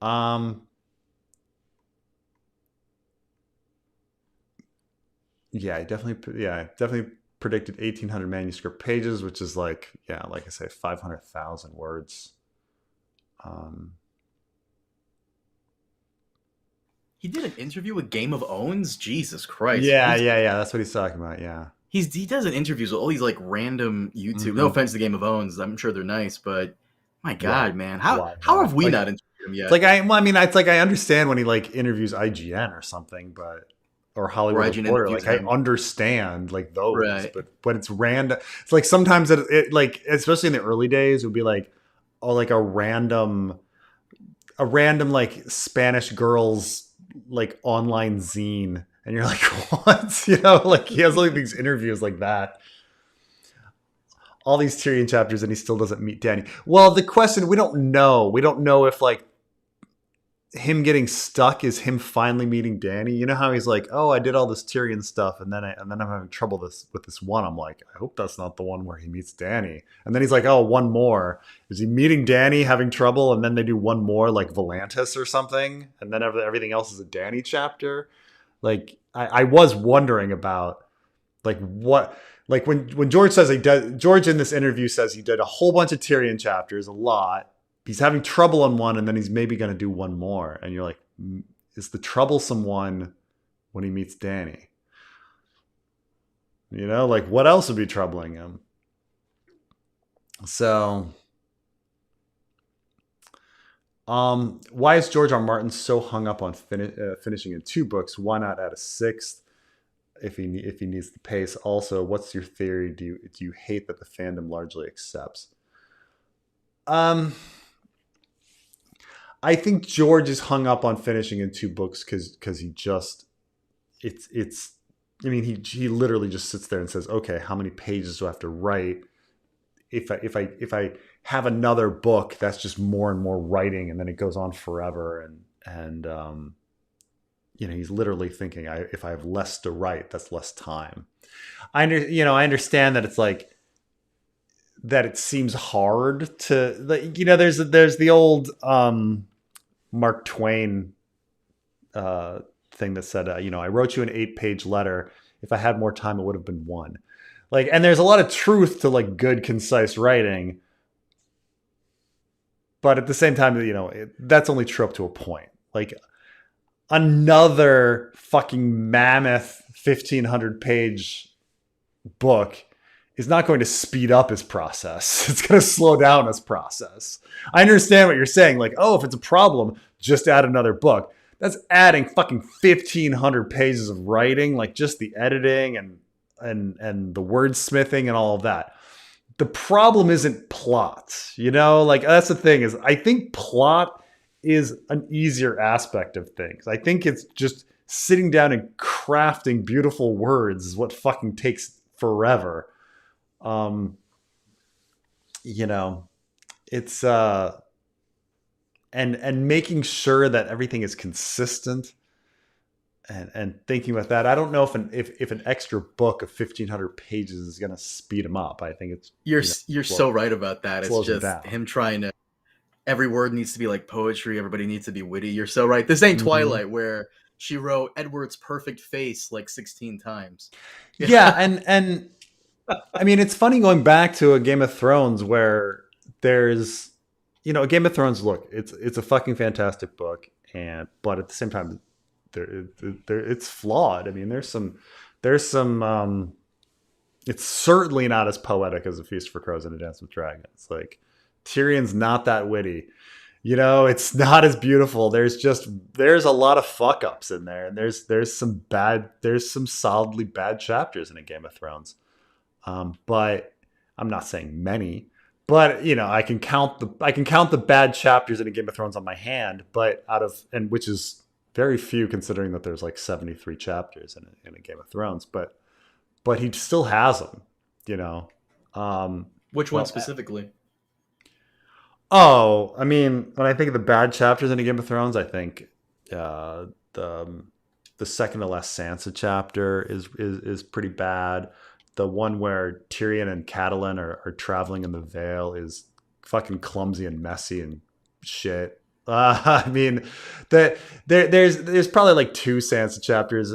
I definitely predicted 1,800 manuscript pages, which is like I say, 500,000 words. He did an interview with Game of Owns. Jesus Christ. Yeah. That's what he's talking about. Yeah. He does interviews with all these like random YouTube. Mm-hmm. No offense to Game of Owns, I'm sure they're nice, but my God, man, how have we not interviewed him yet? Like it's like I understand when he like interviews IGN or something, or Hollywood Reporter. Like I understand like those, right. but it's random. It's like sometimes it like, especially in the early days, it would be like, oh, like a random like Spanish girls like online zine, and you're like, what? You know, like he has like these interviews like that, all these Tyrion chapters, and he still doesn't meet Dany. Well, the question, we don't know if like him getting stuck is him finally meeting Dany. You know how he's like, oh, I did all this Tyrion stuff, and then I'm having trouble with this one. I'm like, I hope that's not the one where he meets Dany. And then he's like, oh, one more. Is he meeting Dany, having trouble, and then they do one more, like Volantis or something, and then everything else is a Dany chapter? Like, I was wondering about like what, like when George says George in this interview says he did a whole bunch of Tyrion chapters, a lot. He's having trouble on one, and then he's maybe going to do one more. And you're like, is the troublesome one when he meets Dany? You know, like what else would be troubling him? So, why is George R. Martin so hung up on finishing in 2 books? Why not add a 6th if he needs the pace? Also, what's your theory? Do you hate that the fandom largely accepts? I think George is hung up on finishing in 2 books because he just it's. I mean, he literally just sits there and says, "Okay, how many pages do I have to write? If I have another book, that's just more and more writing, and then it goes on forever." And he's literally thinking, if I have less to write, that's less time. I understand that it's like that. It seems hard to there's the old Mark Twain thing that said, I wrote you an 8-page letter. If I had more time, it would have been 1. Like, and there's a lot of truth to like good, concise writing, but at the same time, that's only true up to a point. Like, another fucking mammoth 1,500-page book is not going to speed up his process. It's going to slow down his process. I understand what you're saying. Like, oh, if it's a problem, just add another book. That's adding fucking 1,500 pages of writing, like just the editing and the wordsmithing and all of that. The problem isn't plot, like that's the thing is I think plot is an easier aspect of things. I think it's just sitting down and crafting beautiful words is what fucking takes forever. It's and making sure that everything is consistent and thinking about that. I don't know if an extra book of 1,500 pages is going to speed him up. I think it's you're so right about that. It's just him trying to. Every word needs to be like poetry. Everybody needs to be witty. You're so right. This ain't Twilight where she wrote Edward's perfect face like 16 times. Yeah, and I mean it's funny going back to a Game of Thrones where there's a Game of Thrones. Look, it's a fucking fantastic book, but at the same time, it's flawed. I mean, there's some. It's certainly not as poetic as A Feast for Crows and A Dance with Dragons. Like Tyrion's not that witty. It's not as beautiful. There's a lot of fuck ups in there, and there's some solidly bad chapters in A Game of Thrones. But I'm not saying many. But I can count the bad chapters in A Game of Thrones on my hand, but which is very few considering that there's like 73 chapters in A Game of Thrones. But he still has them, Which one specifically? Oh, I mean, when I think of the bad chapters in A Game of Thrones, I think the second to last Sansa chapter is pretty bad. The one where Tyrion and Catelyn are traveling in the Vale is fucking clumsy and messy and shit. I mean, there's probably like 2 Sansa chapters.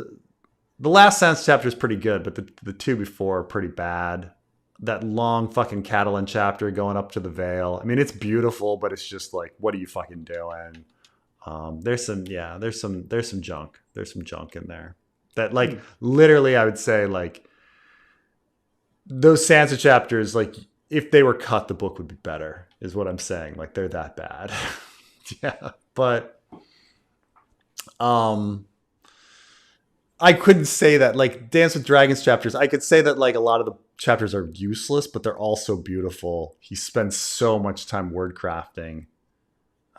The last Sansa chapter is pretty good, but the 2 before are pretty bad. That long fucking Catelyn chapter going up to the Vale. I mean, it's beautiful, but it's just like, what are you fucking doing? There's some junk. There's some junk in there that like literally I would say like those Sansa chapters, like if they were cut, the book would be better is what I'm saying. Like they're that bad. Yeah. But, I couldn't say that like Dance with Dragons chapters. I could say that like a lot of the chapters are useless, but they're also beautiful. He spends so much time word crafting,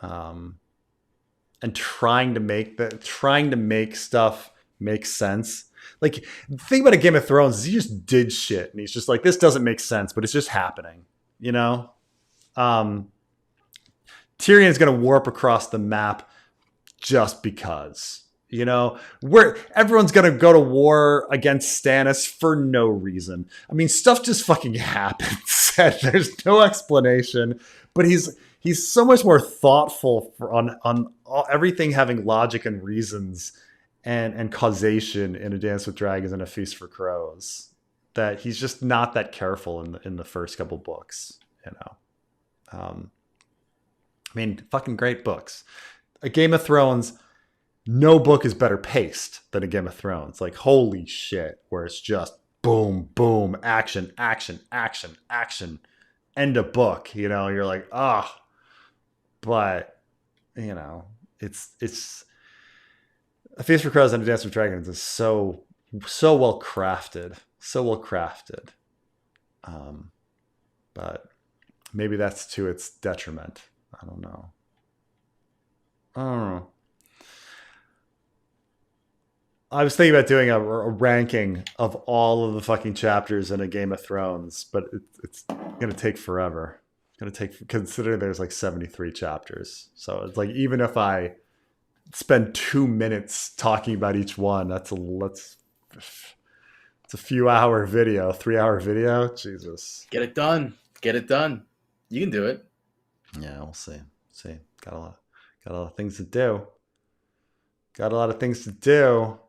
and trying to make stuff make sense. Like the thing about A Game of Thrones is he just did shit, and he's just like, this doesn't make sense, but it's just happening. Tyrion's gonna warp across the map just because. Everyone's going to go to war against Stannis for no reason. I mean, stuff just fucking happens. There's no explanation, but he's so much more thoughtful on everything having logic and reasons and causation in A Dance with Dragons and A Feast for Crows that he's just not that careful in the first couple books, I mean, fucking great books. A Game of Thrones, no book is better paced than A Game of Thrones. Like, holy shit, where it's just boom, boom, action, action, action, action, end of book. You're like, but it's A Feast for Crows and A Dance with Dragons is so well crafted, but maybe that's to its detriment. I don't know. I don't know. I was thinking about doing a ranking of all of the fucking chapters in a Game of Thrones, but it's going to take forever. It's going to take, consider there's like 73 chapters. So it's like, even if I spend 2 minutes talking about each one, it's a few hour video, 3 hour video. Jesus. Get it done. Get it done. You can do it. Yeah, we'll see. Got a lot of things to do. Got a lot of things to do.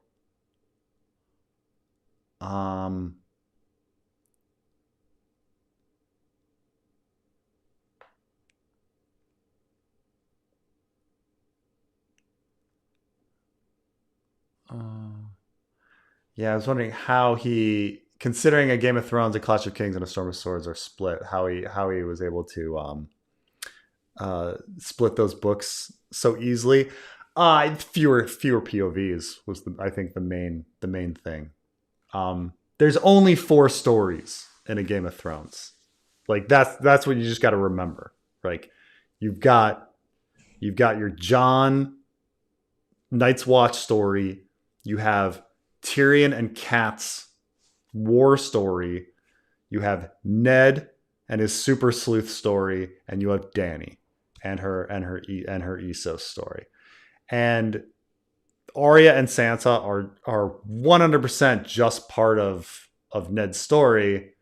Yeah, I was wondering how he, considering a Game of Thrones, a Clash of Kings, and a Storm of Swords are split, how he was able to split those books so easily. Fewer POVs was I think the main thing. There's only 4 stories in a Game of Thrones. Like that's what you just got to remember. Like you've got your Jon Night's Watch story. You have Tyrion and Kat's war story. You have Ned and his super sleuth story, and you have Dany and her Essos story. And Arya and Sansa are 100% just part of Ned's story,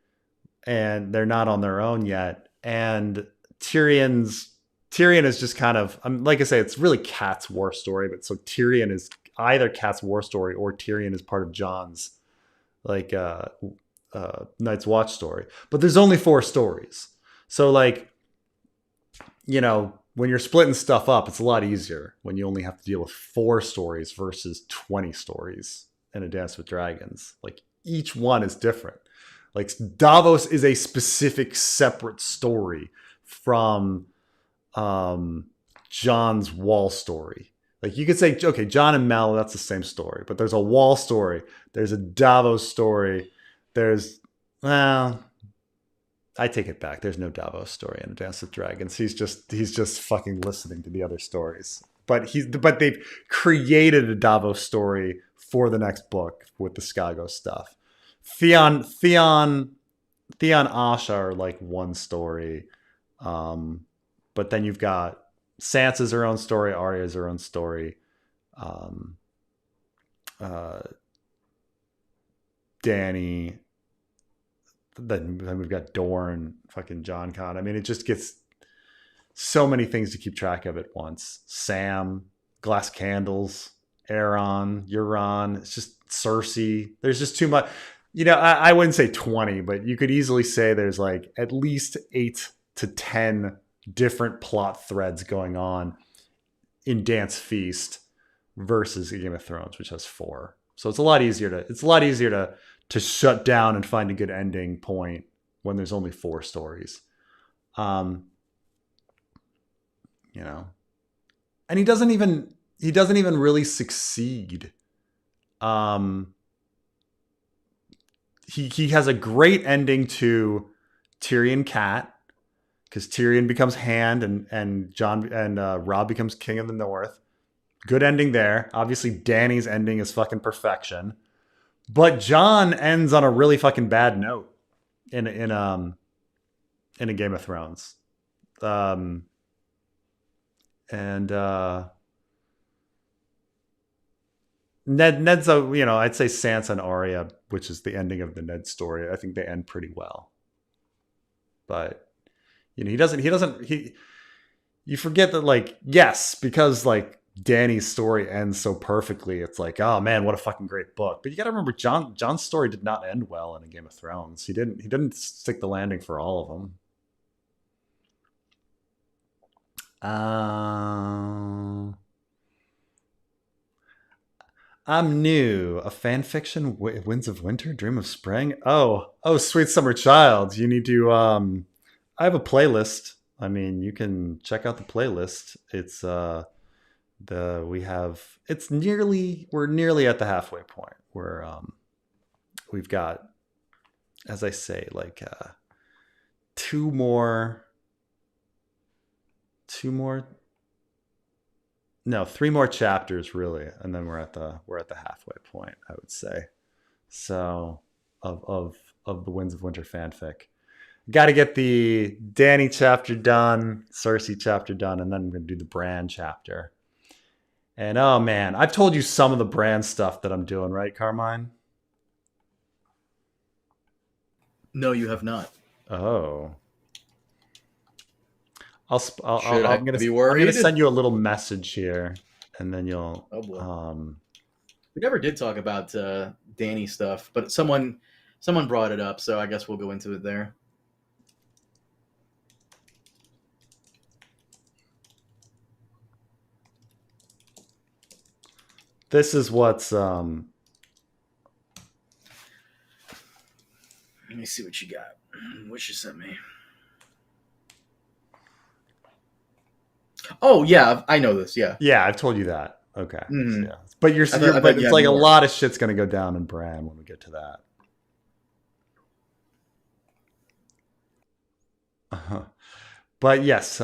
and they're not on their own yet. And Tyrion is just kind of, like I say, it's really Kat's war story, but so Tyrion is either Kat's war story or Tyrion is part of Jon's like Night's Watch story. But there's only 4 stories, so like, you know, when you're splitting stuff up, it's a lot easier when you only have to deal with 4 stories versus 20 stories in A Dance with Dragons. Like each one is different. Like Davos is a specific separate story from Jon's Wall story. Like you could say, okay, Jon and Mel, that's the same story, but there's a Wall story, there's a Davos story, there's, well, I take it back. There's no Davos story in A Dance with Dragons. He's just fucking listening to the other stories. But they've created a Davos story for the next book with the Skago stuff. Theon Asha are like one story. But then you've got Sansa's her own story, Arya's her own story. Dany. Then we've got Dorne, fucking John Con. I mean, it just gets so many things to keep track of at once. Sam, Glass Candles, Aeron, Euron. It's just Cersei. There's just too much. You know, I wouldn't say 20, but you could easily say there's like at least 8 to 10 different plot threads going on in Dance Feast versus a Game of Thrones, which has 4. So it's a lot easier to shut down and find a good ending point when there's only 4 stories. You know, and he doesn't even really succeed. He has a great ending to Tyrion Cat, because Tyrion becomes Hand and Jon and Robb becomes King of the North. Good ending there. Obviously, Dany's ending is fucking perfection. But Jon ends on a really fucking bad note in a Game of Thrones. Ned's a, you know, I'd say Sansa and Arya, which is the ending of the Ned story. I think they end pretty well. But you know, you forget that, like, yes, because like Dany's story ends so perfectly, it's like, oh man, what a fucking great book. But you got to remember, Jon's story did not end well in a Game of Thrones. He didn't stick the landing for all of them. I'm new. A fan fiction, Winds of Winter, Dream of Spring. Oh, sweet summer child. You need to. I have a playlist. I mean, you can check out the playlist. It's we're nearly at the halfway point where we've got, as I say, like 2 more No, 3 more chapters really, and then we're at the halfway point, I would say. So of the Winds of Winter fanfic. Got to get the Dany chapter done, Cersei chapter done, and then I'm going to do the Bran chapter. And oh man, I've told you some of the Bran stuff that I'm doing, right, Carmine? No, you have not. Oh. Should I I'm gonna be worried? I'm gonna send you a little message here, and then you'll. Oh boy. We never did talk about Dany stuff, but someone brought it up, so I guess we'll go into it there. This is what's Let me see what you got. What you sent me. Oh yeah, I know this. Yeah. Yeah, I've told you that. Okay. Mhm. Yeah. But I thought but you it's had like a more. lot of shit's gonna go down in Bran when we get to that. Uh-huh. But yes,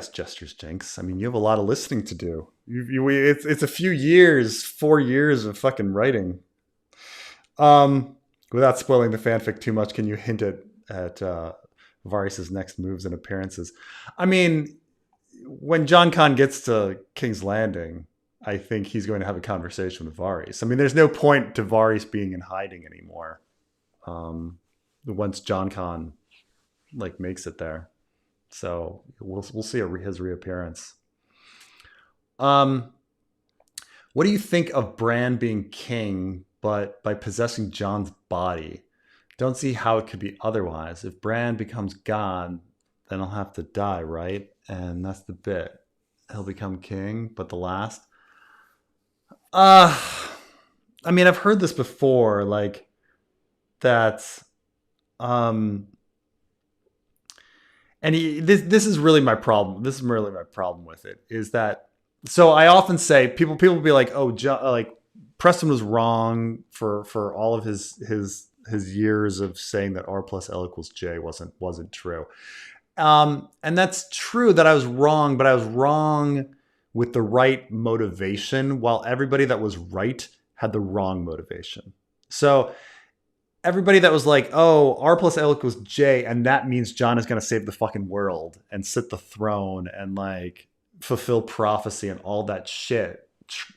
Jester's Jinx. I mean, you have a lot of listening to do. It's a few years, 4 years of fucking writing. Without spoiling the fanfic too much, can you hint at Varys' next moves and appearances? I mean, when Jon Con gets to King's Landing, I think he's going to have a conversation with Varys. I mean, there's no point to Varys being in hiding anymore. Once Jon Con like makes it there, so we'll see his reappearance. What do you think of Bran being king, but by possessing Jon's body? Don't see how it could be otherwise. If Bran becomes God, then he'll have to die, right? And that's the bit. He'll become king, but the last. I mean, I've heard this before, like that. This is really my problem. This is really my problem with it is that. So I often say people will be like, oh, like Preston was wrong for all of his years of saying that R+L=J wasn't true. And that's true that I was wrong, but I was wrong with the right motivation, while everybody that was right had the wrong motivation. So everybody that was like, oh, R+L=J, and that means Jon is going to save the fucking world and sit the throne and like fulfill prophecy and all that shit,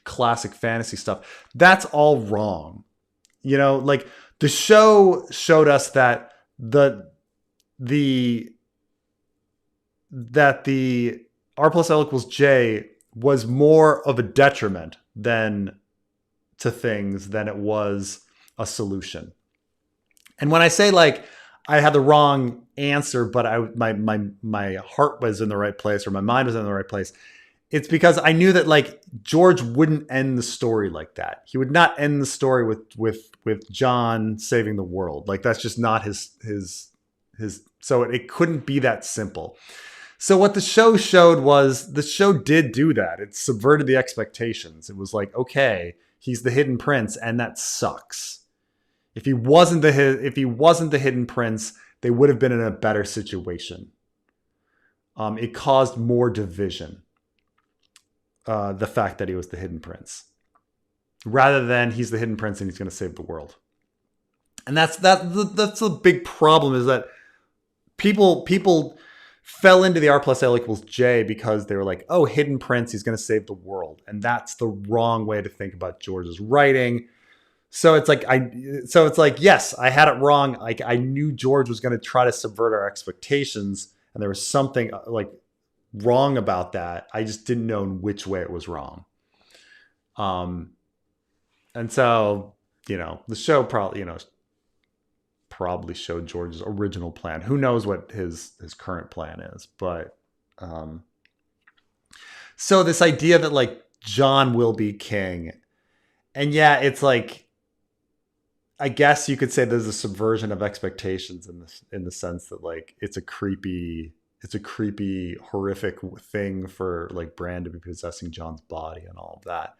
classic fantasy stuff. That's all wrong. You know, like the show showed us that the R+L=J was more of a detriment to things than it was a solution. And when I say like I had the wrong answer, but my heart was in the right place or my mind was in the right place, it's because I knew that like George wouldn't end the story like that. He would not end the story with Jon saving the world. Like that's just not his. So it couldn't be that simple. So what the show showed was the show did do that. It subverted the expectations. It was like, okay, he's the hidden prince, and that sucks. If he wasn't the hidden prince, they would have been in a better situation. It caused more division. The fact that he was the hidden prince, rather than he's the hidden prince and he's going to save the world. And that's the big problem, is that people fell into the R+L=J because they were like, oh, hidden prince, he's going to save the world. And that's the wrong way to think about George's writing. So it's like, yes, I had it wrong. Like I knew George was going to try to subvert our expectations, and there was something like wrong about that. I just didn't know in which way it was wrong. And so, the show probably showed George's original plan. Who knows what his current plan is, but so this idea that like Jon will be king, and yeah, it's like, I guess you could say there's a subversion of expectations in the sense that like it's a creepy, horrific thing for like Bran to be possessing Jon's body and all of that.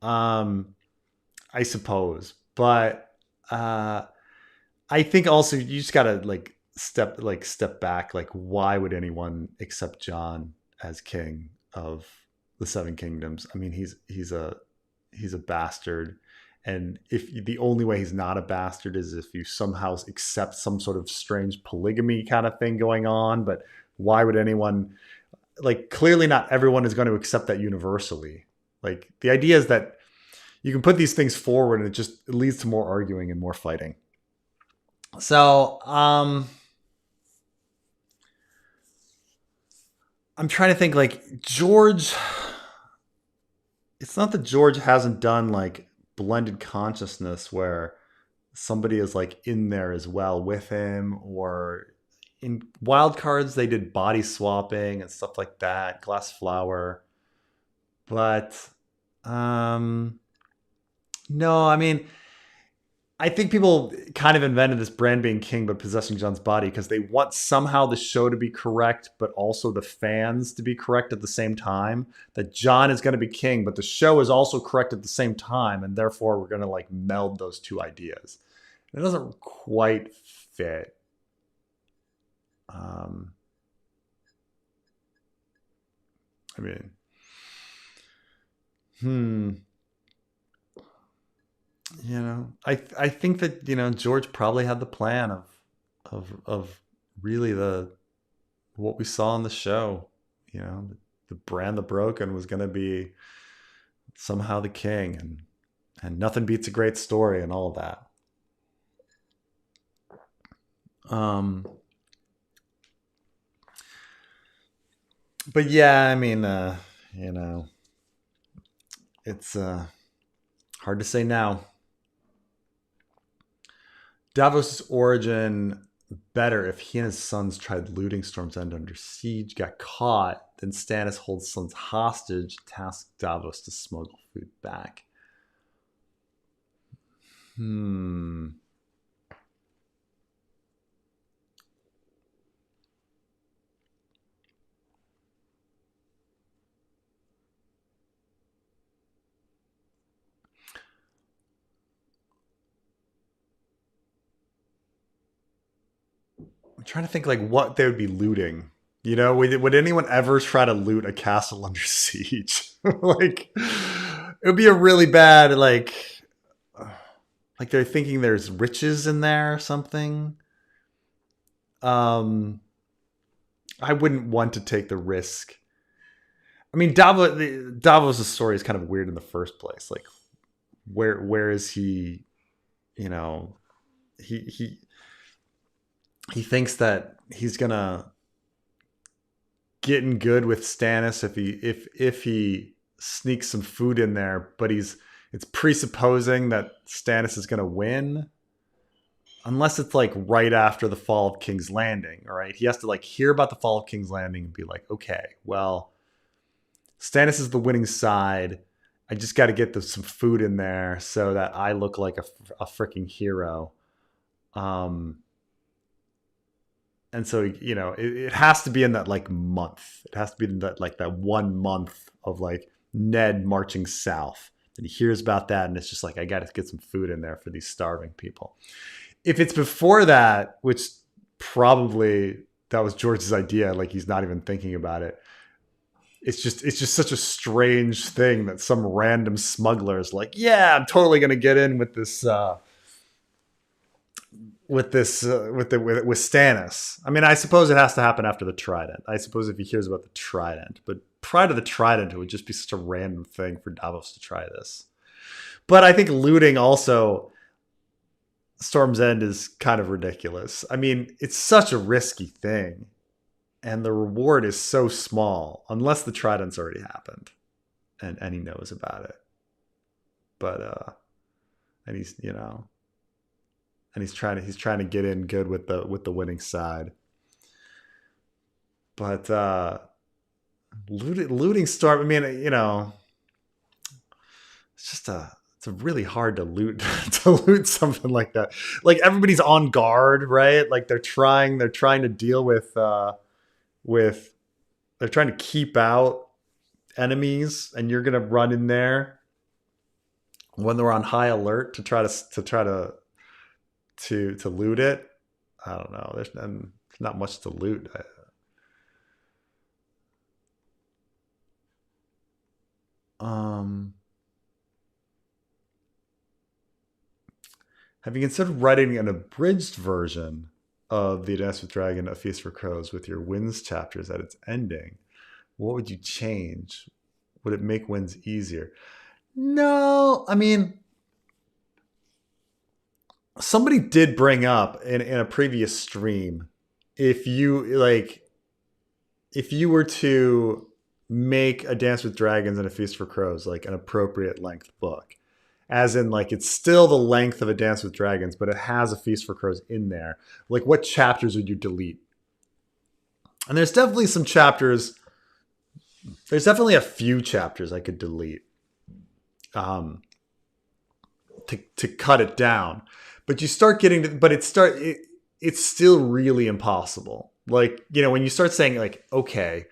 I suppose, but I think also you just gotta like step back. Like, why would anyone accept Jon as king of the Seven Kingdoms. I mean, he's a bastard, and if the only way he's not a bastard is if you somehow accept some sort of strange polygamy kind of thing going on. But why would anyone, like, clearly not everyone is going to accept that universally. Like, the idea is that you can put these things forward and it leads to more arguing and more fighting. So, I'm trying to think, like, George, it's not that George hasn't done like blended consciousness where somebody is like in there as well with him, or in wild cards they did body swapping and stuff like that, glass flower. But no, I mean, I think people kind of invented this Bran being king but possessing Jon's body because they want somehow the show to be correct, but also the fans to be correct at the same time. That Jon is going to be king, but the show is also correct at the same time, and therefore we're going to like meld those two ideas. It doesn't quite fit. I mean, you know, I think that, you know, George probably had the plan of really what we saw on the show. You know, the Bran the Broken was going to be somehow the king, and nothing beats a great story and all of that. But yeah, I mean, you know, it's hard to say now. Davos' origin better if he and his sons tried looting Storm's End under siege, got caught, then Stannis holds sons hostage, tasked Davos to smuggle food back. I'm trying to think like what they would be looting. You know, would anyone ever try to loot a castle under siege? Like, it would be a really bad, like they're thinking there's riches in there or something. I wouldn't want to take the risk. I mean, Davos' story is kind of weird in the first place. Like, where is he? You know, he thinks that he's gonna get in good with Stannis if he sneaks some food in there, but it's presupposing that Stannis is gonna win, unless it's like right after the fall of King's Landing. All right, he has to like hear about the fall of King's Landing and be like, okay, well, Stannis is the winning side. I just got to get some food in there so that I look like a freaking hero. And so, you know, it has to be in that like month. It has to be in that like that 1 month of like Ned marching south. And he hears about that, and it's just like, I got to get some food in there for these starving people. If it's before that, which probably that was George's idea, like he's not even thinking about it. It's just such a strange thing that some random smuggler is like, yeah, I'm totally gonna get in with this. With Stannis. I mean, I suppose it has to happen after the Trident. I suppose if he hears about the Trident, but prior to the Trident, it would just be such a random thing for Davos to try this. But I think looting also Storm's End is kind of ridiculous. I mean, it's such a risky thing, and the reward is so small unless the Trident's already happened, and he knows about it. But and he's, you know. And he's trying to get in good with the winning side. But looting Storm, I mean, you know, it's really hard to loot something like that. Like, everybody's on guard, right? Like they're trying to deal with they're trying to keep out enemies, and you're gonna run in there when they're on high alert to try to loot it. I don't know. There's not much to loot. Um, have you considered writing an abridged version of The Dance with Dragon: A Feast for Crows with your Winds chapters at its ending? What would you change? Would it make Winds easier? No, I mean, somebody did bring up in a previous stream, if you were to make A Dance with Dragons and A Feast for Crows like an appropriate length book, as in like it's still the length of A Dance with Dragons, but it has A Feast for Crows in there, like what chapters would you delete? And there's definitely some chapters. There's definitely a few chapters I could delete to cut it down. But you start getting to, but it's still really impossible. Like, you know, when you start saying like, okay,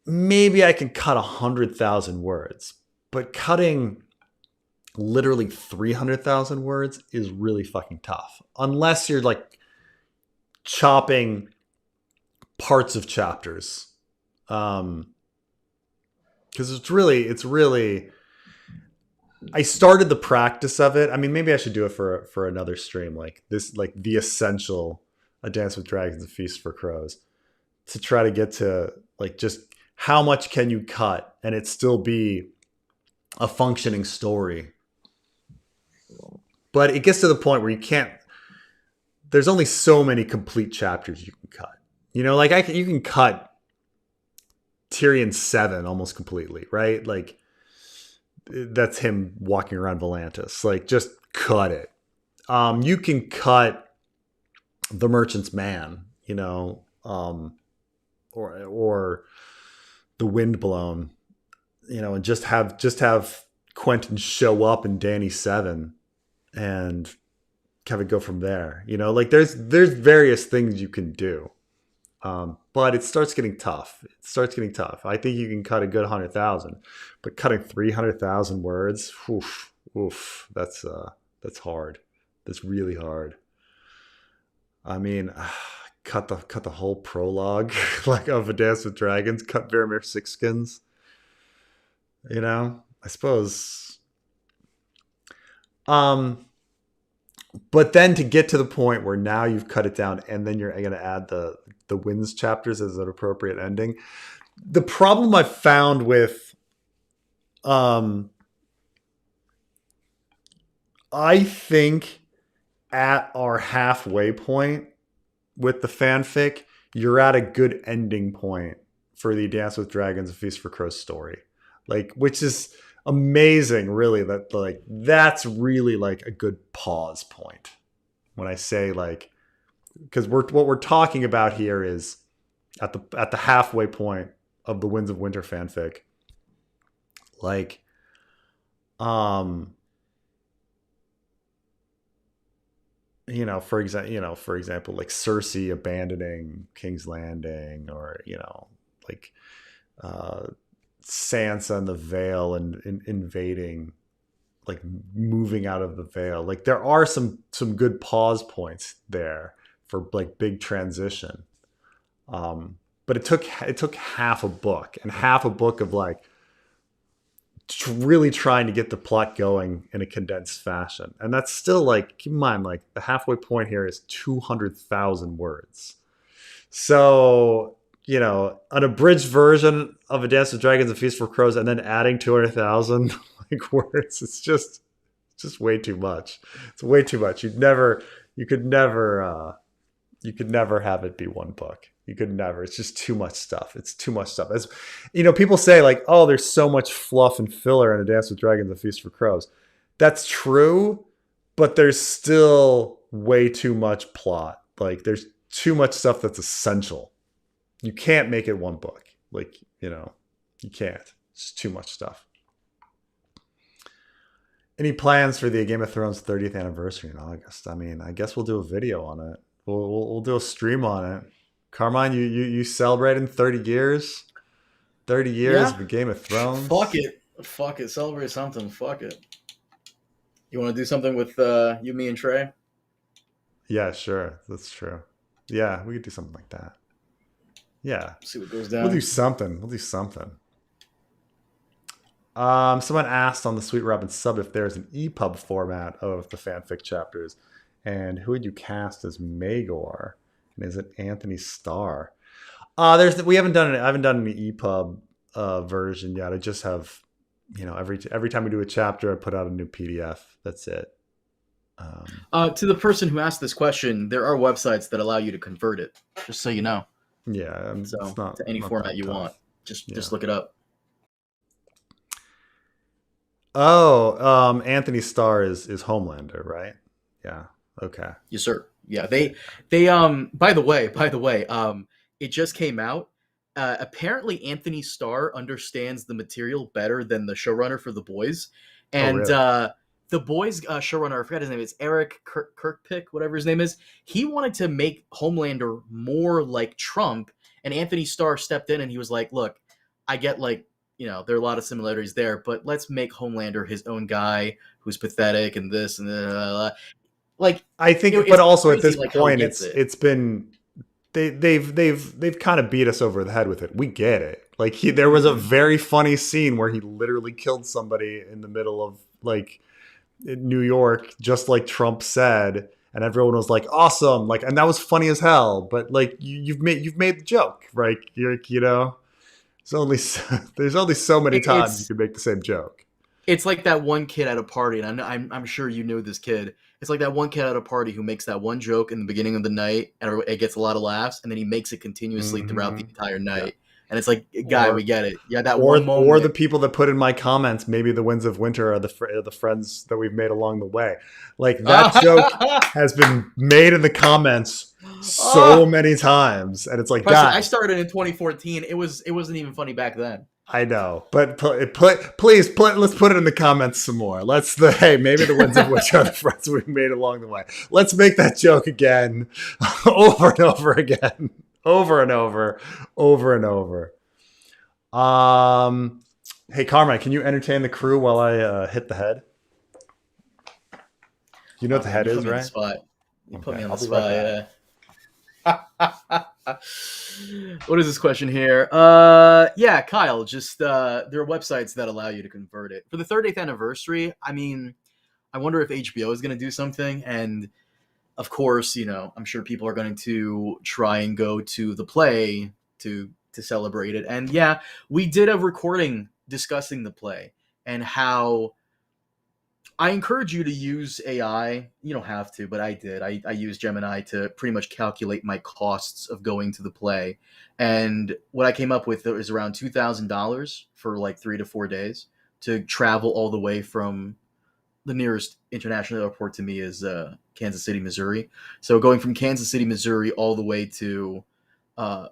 maybe I can cut 100,000 words, but cutting literally 300,000 words is really fucking tough. Unless you're like chopping parts of chapters. Because it's really, I started the practice of it. I mean, maybe I should do it for another stream, like this, like the essential A Dance with Dragons, A Feast for Crows, to try to get to like just how much can you cut and it still be a functioning story. But it gets to the point where you can't. There's only so many complete chapters you can cut. You know, like you can cut Tyrion 7 almost completely, right? Like that's him walking around Volantis. Like just cut it. You can cut The Merchant's Man, you know, or The Windblown, you know, and just have Quentin show up in Dany 7 and have it go from there. You know, like there's various things you can do. But it starts getting tough. I think you can cut a good 100,000, but cutting 300,000 words, oof, that's hard. That's really hard. I mean, cut the whole prologue like of A Dance with Dragons, cut Varamir Sixskins. You know, I suppose. But then to get to the point where now you've cut it down and then you're going to add the Winds chapters as an appropriate ending. The problem I've found with, I think at our halfway point with the fanfic, you're at a good ending point for the Dance with Dragons, A Feast for Crows story. Like, which is amazing, really, that like that's really like a good pause point. When I say like, because what we're talking about here is at the halfway point of the Winds of Winter fanfic. Like, for example, like Cersei abandoning King's Landing, or like Sansa and the Vale and invading, like moving out of the Vale. Like there are some good pause points there for like big transition. But it took half a book of like really trying to get the plot going in a condensed fashion. And that's still like, keep in mind, like the halfway point here is 200,000 words. So, an abridged version of A Dance with Dragons, A Feast for Crows, and then adding 200,000 like words, it's just way too much. It's way too much. You could never have it be one book. You could never. It's just too much stuff. It's too much stuff. As people say like, oh, there's so much fluff and filler in A Dance with Dragons, A Feast for Crows. That's true, but there's still way too much plot. Like there's too much stuff that's essential. You can't make it one book. Like, you can't. It's just too much stuff. Any plans for the Game of Thrones 30th anniversary in August? I mean, I guess we'll do a video on it. We'll do a stream on it. Carmine, you celebrating 30 years? 30 years of Game of Thrones? Fuck it. Celebrate something. Fuck it. You want to do something with you, me, and Trey? Yeah, sure. That's true. Yeah, we could do something like that. Yeah. See what goes down. We'll do something. Someone asked on the Sweet Robin sub if there's an EPUB format of the fanfic chapters, and who would you cast as Maegor? And is it Anthony Starr? We haven't done it. I haven't done any EPUB version yet. I just have, every time we do a chapter, I put out a new PDF. That's it. To the person who asked this question, there are websites that allow you to convert it. Just so you know. Yeah. So it's not, to any not format that you tough. want, just look it up. Oh, Anthony Starr is Homelander, right? Yeah. Okay. Yes, sir. Yeah, they by the way, it just came out. Apparently Anthony Starr understands the material better than the showrunner for The Boys. And really? The Boys showrunner, I forgot his name, it's Eric Kirkpick, whatever his name is. He wanted to make Homelander more like Trump, and Anthony Starr stepped in and he was like, "Look, I get there are a lot of similarities there, but let's make Homelander his own guy who's pathetic and this and like." I think, It's but also at crazy, this how he point, gets it. it's been they've kind of beat us over the head with it. We get it. Like there was a very funny scene where he literally killed somebody in the middle of in New York, just like Trump said, and everyone was like, "Awesome!" And that was funny as hell. But you've made the joke, right? There's only so many times you can make the same joke. It's like that one kid at a party, and I'm sure you know this kid. It's like that one kid at a party who makes that one joke in the beginning of the night, and it gets a lot of laughs, and then he makes it continuously throughout the entire night. Yeah. And it's like, guy, we get it. Yeah, that one moment. Or the people that put in my comments, maybe the Winds of Winter are the friends that we've made along the way. That joke has been made in the comments so many times, and it's like, guys, I started in 2014. It wasn't even funny back then. I know, but please, let's put it in the comments some more. Hey, maybe the Winds of Winter are the friends we've made along the way. Let's make that joke again, over and over again. Over and over and over. Hey, Carmine, can you entertain the crew while I hit the head? You know what the head is, right? You put me on the spot. What is this question here? Yeah, Kyle. Just there are websites that allow you to convert it for the 30th anniversary. I mean, I wonder if HBO is going to do something, and of course, I'm sure people are going to try and go to the play to celebrate it. And yeah, we did a recording discussing the play and how I encourage you to use AI. You don't have to, but I did. I used Gemini to pretty much calculate my costs of going to the play. And what I came up with is around $2,000 for 3 to 4 days to travel all the way from the nearest international airport to me is Kansas City, Missouri. So going from Kansas City, Missouri, all the way to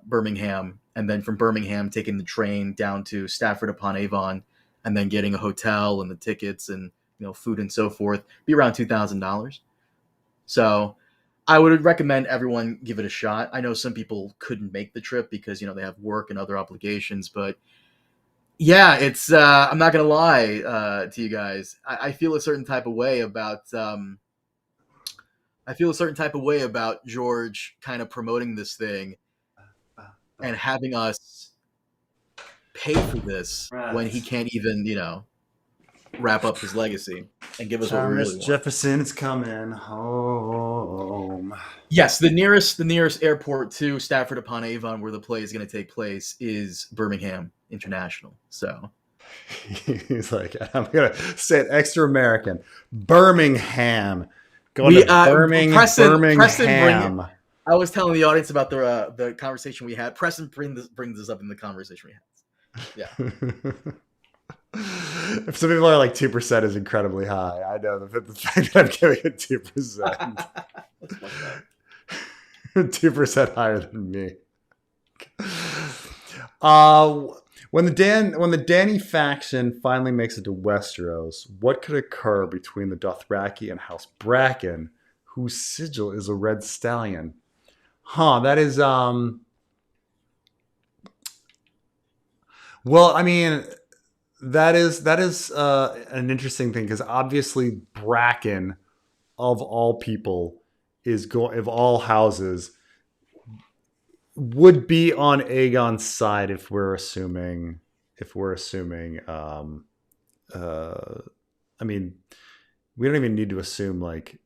Birmingham, and then from Birmingham taking the train down to Stafford upon Avon, and then getting a hotel and the tickets and food and so forth, be around $2,000. So I would recommend everyone give it a shot. I know some people couldn't make the trip because they have work and other obligations, but yeah, it's I'm not gonna lie to you guys. I feel a certain type of way about George kind of promoting this thing and having us pay for this when he can't even wrap up his legacy and give us what we really want. Jefferson is coming home. Yes, the nearest airport to Stafford upon Avon, where the play is going to take place, is Birmingham International. So he's like, I'm gonna say it extra American. Birmingham. Going to Birmingham. I was telling the audience about the conversation we had. Preston brings this up in the conversation we had. Yeah. If some people are 2% is incredibly high, I know the fact that I'm giving it 2%. 2% higher than me. When the Dany faction finally makes it to Westeros, what could occur between the Dothraki and House Bracken, whose sigil is a red stallion? That is well, I mean, that is an interesting thing, because obviously Bracken, of all people, of all houses, would be on Aegon's side if we're assuming I mean, we don't even need to assume like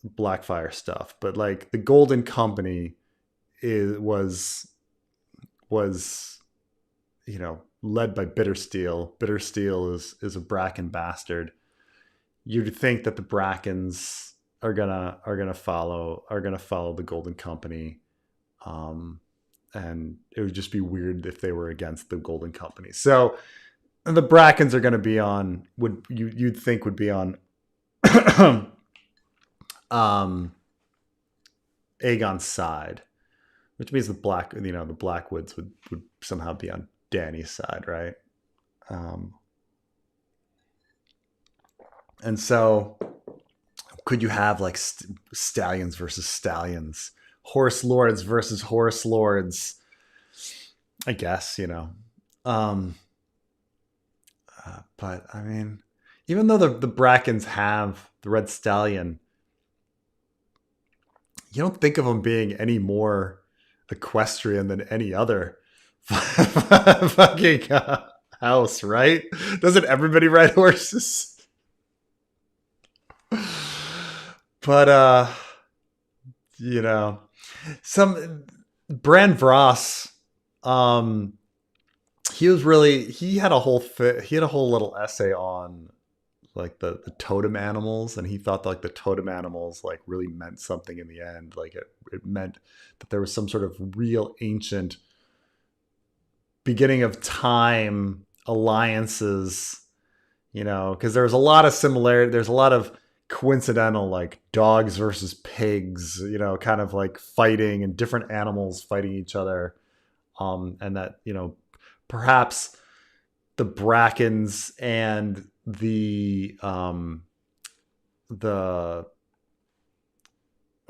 Blackfire stuff, but like the Golden Company was led by Bittersteel. Bittersteel is a Bracken bastard. You'd think that the Brackens are gonna follow the Golden Company, and it would just be weird if they were against the Golden Company. So the Brackens are going to be on you'd think would be on Aegon's side, which means the Blackwoods would somehow be on Dany's side, right? And so could you have like stallions versus stallions, horse lords versus horse lords? I guess, but I mean, even though the Brackens have the Red Stallion, you don't think of them being any more equestrian than any other fucking house, right? Doesn't everybody ride horses? But some Bran Voss, he had a whole little essay on like the totem animals, and he thought like the totem animals like really meant something in the end. Like it meant that there was some sort of real ancient beginning of time alliances, because there's a lot of similarity. There's a lot of coincidental like dogs versus pigs, kind of like fighting, and different animals fighting each other. And that, perhaps the Brackens and the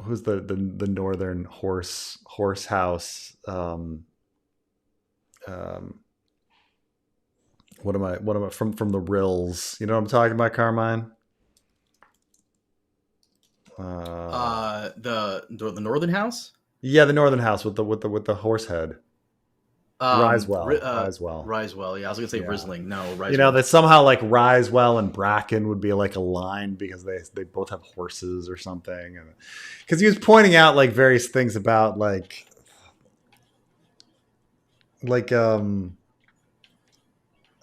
who's the northern horse house, what am I from the Rills? You know what I'm talking about, Carmine? The Northern House. Yeah, the Northern House with the horse head. Risewell. Risewell. Yeah, I was gonna say Rizzling. No, Risewell. That somehow like Risewell and Bracken would be like aligned because they both have horses or something. Because he was pointing out like various things about like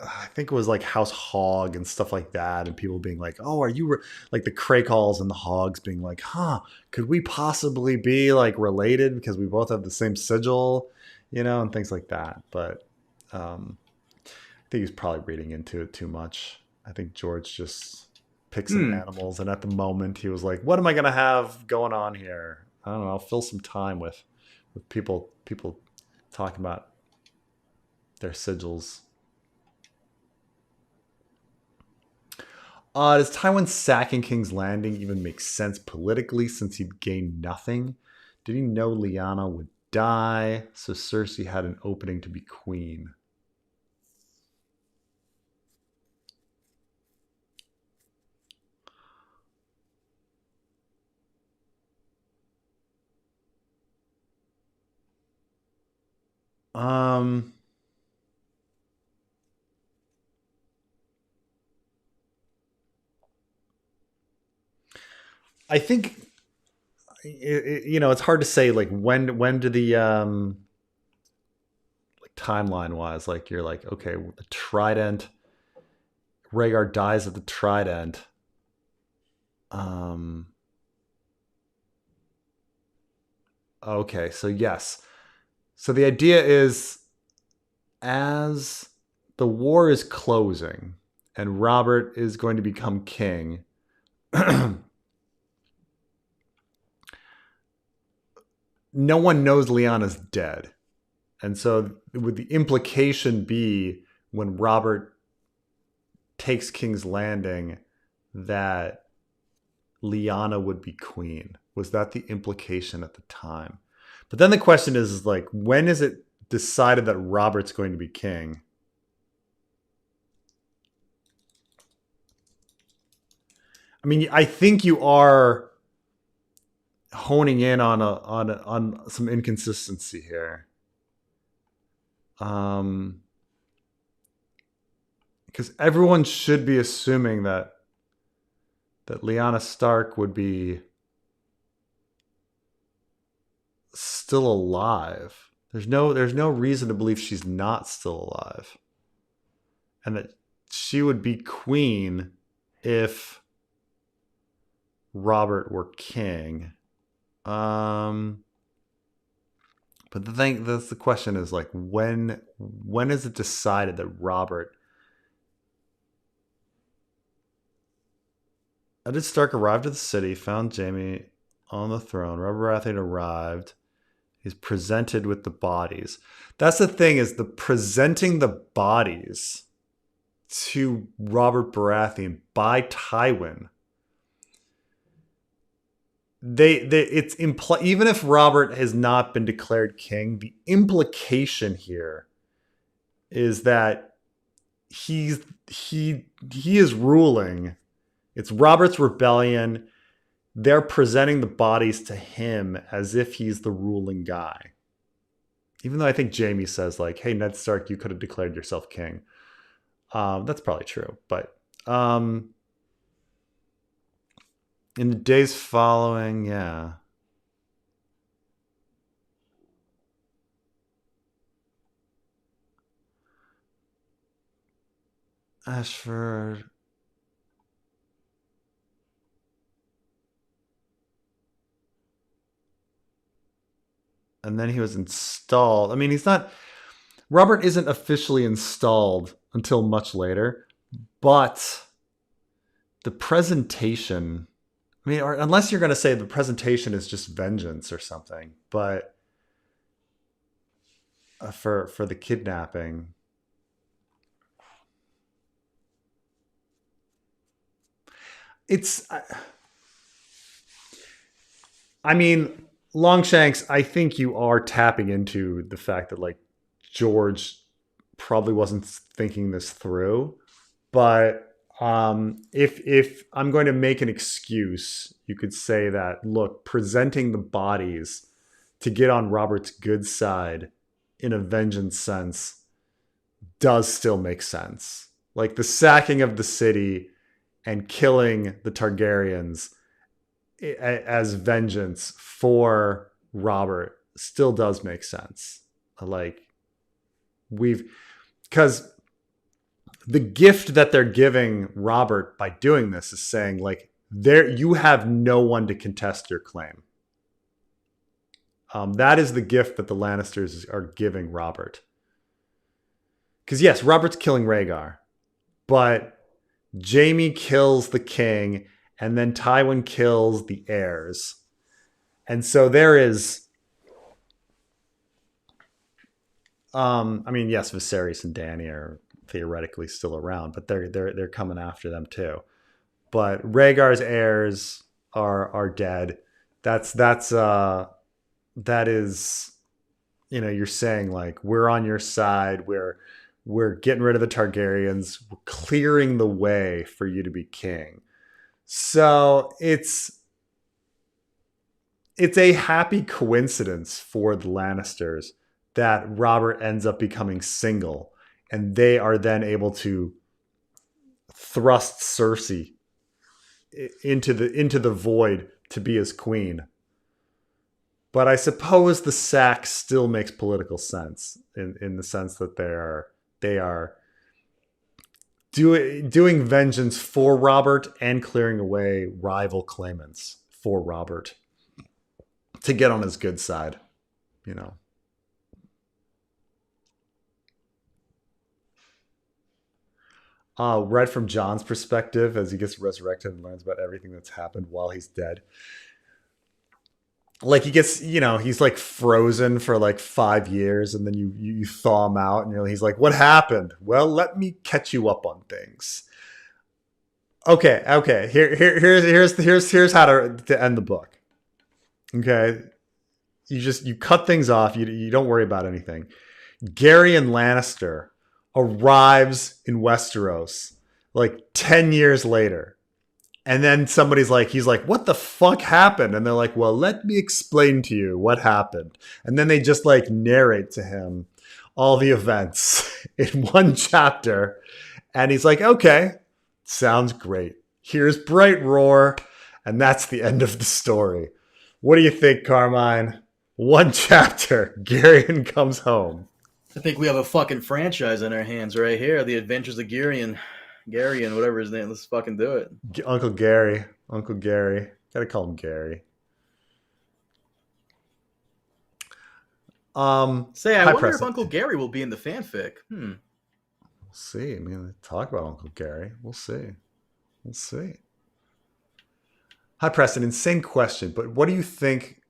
I think it was like House Hog and stuff like that, and people being like, "Oh, are you like the Crackalls and the Hogs being like, huh? Could we possibly be like related because we both have the same sigil?" And things like that. But I think he's probably reading into it too much. I think George just picked some animals, and at the moment he was like, "What am I gonna have going on here? I don't know. I'll fill some time with people talking about their sigils." Does Tywin sacking King's Landing even make sense politically since he'd gained nothing? Did he know Lyanna would die, so Cersei had an opening to be queen? I think it's hard to say like when do the like timeline wise, like you're like, okay, the Trident, Rhaegar dies at the Trident. Okay, so yes. So the idea is as the war is closing and Robert is going to become king, no one knows Lyanna's dead. And so would the implication be when Robert takes King's Landing that Lyanna would be queen? Was that the implication at the time? But then the question is like, when is it decided that Robert's going to be king? I mean, I think you are honing in on some inconsistency here. because everyone should be assuming that Lyanna Stark would be still alive. There's no reason to believe she's not still alive. And that she would be queen if Robert were king. But the question is like, when is it decided that Robert... Eddard Stark arrived at the city, found Jaime on the throne. Robert Baratheon arrived. He's presented with the bodies. That's the thing, is the presenting the bodies to Robert Baratheon by Tywin. Even if Robert has not been declared king, the implication here is that he is ruling. It's Robert's rebellion. They're presenting the bodies to him as if he's the ruling guy. Even though I think Jaime says like, hey, Ned Stark, you could have declared yourself king. That's probably true. But in the days following, yeah. Ashford... And then he was installed. I mean, Robert isn't officially installed until much later, but the presentation, I mean, or unless you're going to say the presentation is just vengeance or something, but for the kidnapping, I mean, Longshanks, I think you are tapping into the fact that like George probably wasn't thinking this through. But if I'm going to make an excuse, you could say that, look, presenting the bodies to get on Robert's good side in a vengeance sense does still make sense. Like the sacking of the city and killing the Targaryens as vengeance for Robert still does make sense. Like because the gift that they're giving Robert by doing this is saying like, you have no one to contest your claim. That is the gift that the Lannisters are giving Robert. Because yes, Robert's killing Rhaegar, but Jaime kills the king, and then Tywin kills the heirs. And so there is... I mean, yes, Viserys and Dany are theoretically still around, but they're coming after them too. But Rhaegar's heirs are dead. That is, you're saying like, we're on your side. We're getting rid of the Targaryens. We're clearing the way for you to be king. So it's a happy coincidence for the Lannisters that Robert ends up becoming single, and they are then able to thrust Cersei into the void to be his queen. But I suppose the sack still makes political sense in the sense that they are doing vengeance for Robert and clearing away rival claimants for Robert to get on his good side, Right from Jon's perspective, as he gets resurrected and learns about everything that's happened while he's dead. Like he gets, he's like frozen for like 5 years, and then you thaw him out, and he's like, "What happened?" "Well, let me catch you up on things." Okay. Here's how to end the book. Okay, you cut things off. You don't worry about anything. Garyon Lannister arrives in Westeros like 10 years later. And then he's like, "What the fuck happened?" And they're like, "Well, let me explain to you what happened." And then they just like narrate to him all the events in one chapter. And he's like, okay, sounds great. Here's Bright Roar. And that's the end of the story. What do you think, Carmine? One chapter, Garion comes home. I think we have a fucking franchise in our hands right here. The Adventures of Garion, whatever his name. Let's fucking do it. Uncle Gary. Gotta call him Gary. I wonder Preston. if Uncle Gary will be in the fanfic. We'll see. I mean, talk about Uncle Gary. We'll see. Hi, Preston. Insane question, but what do you think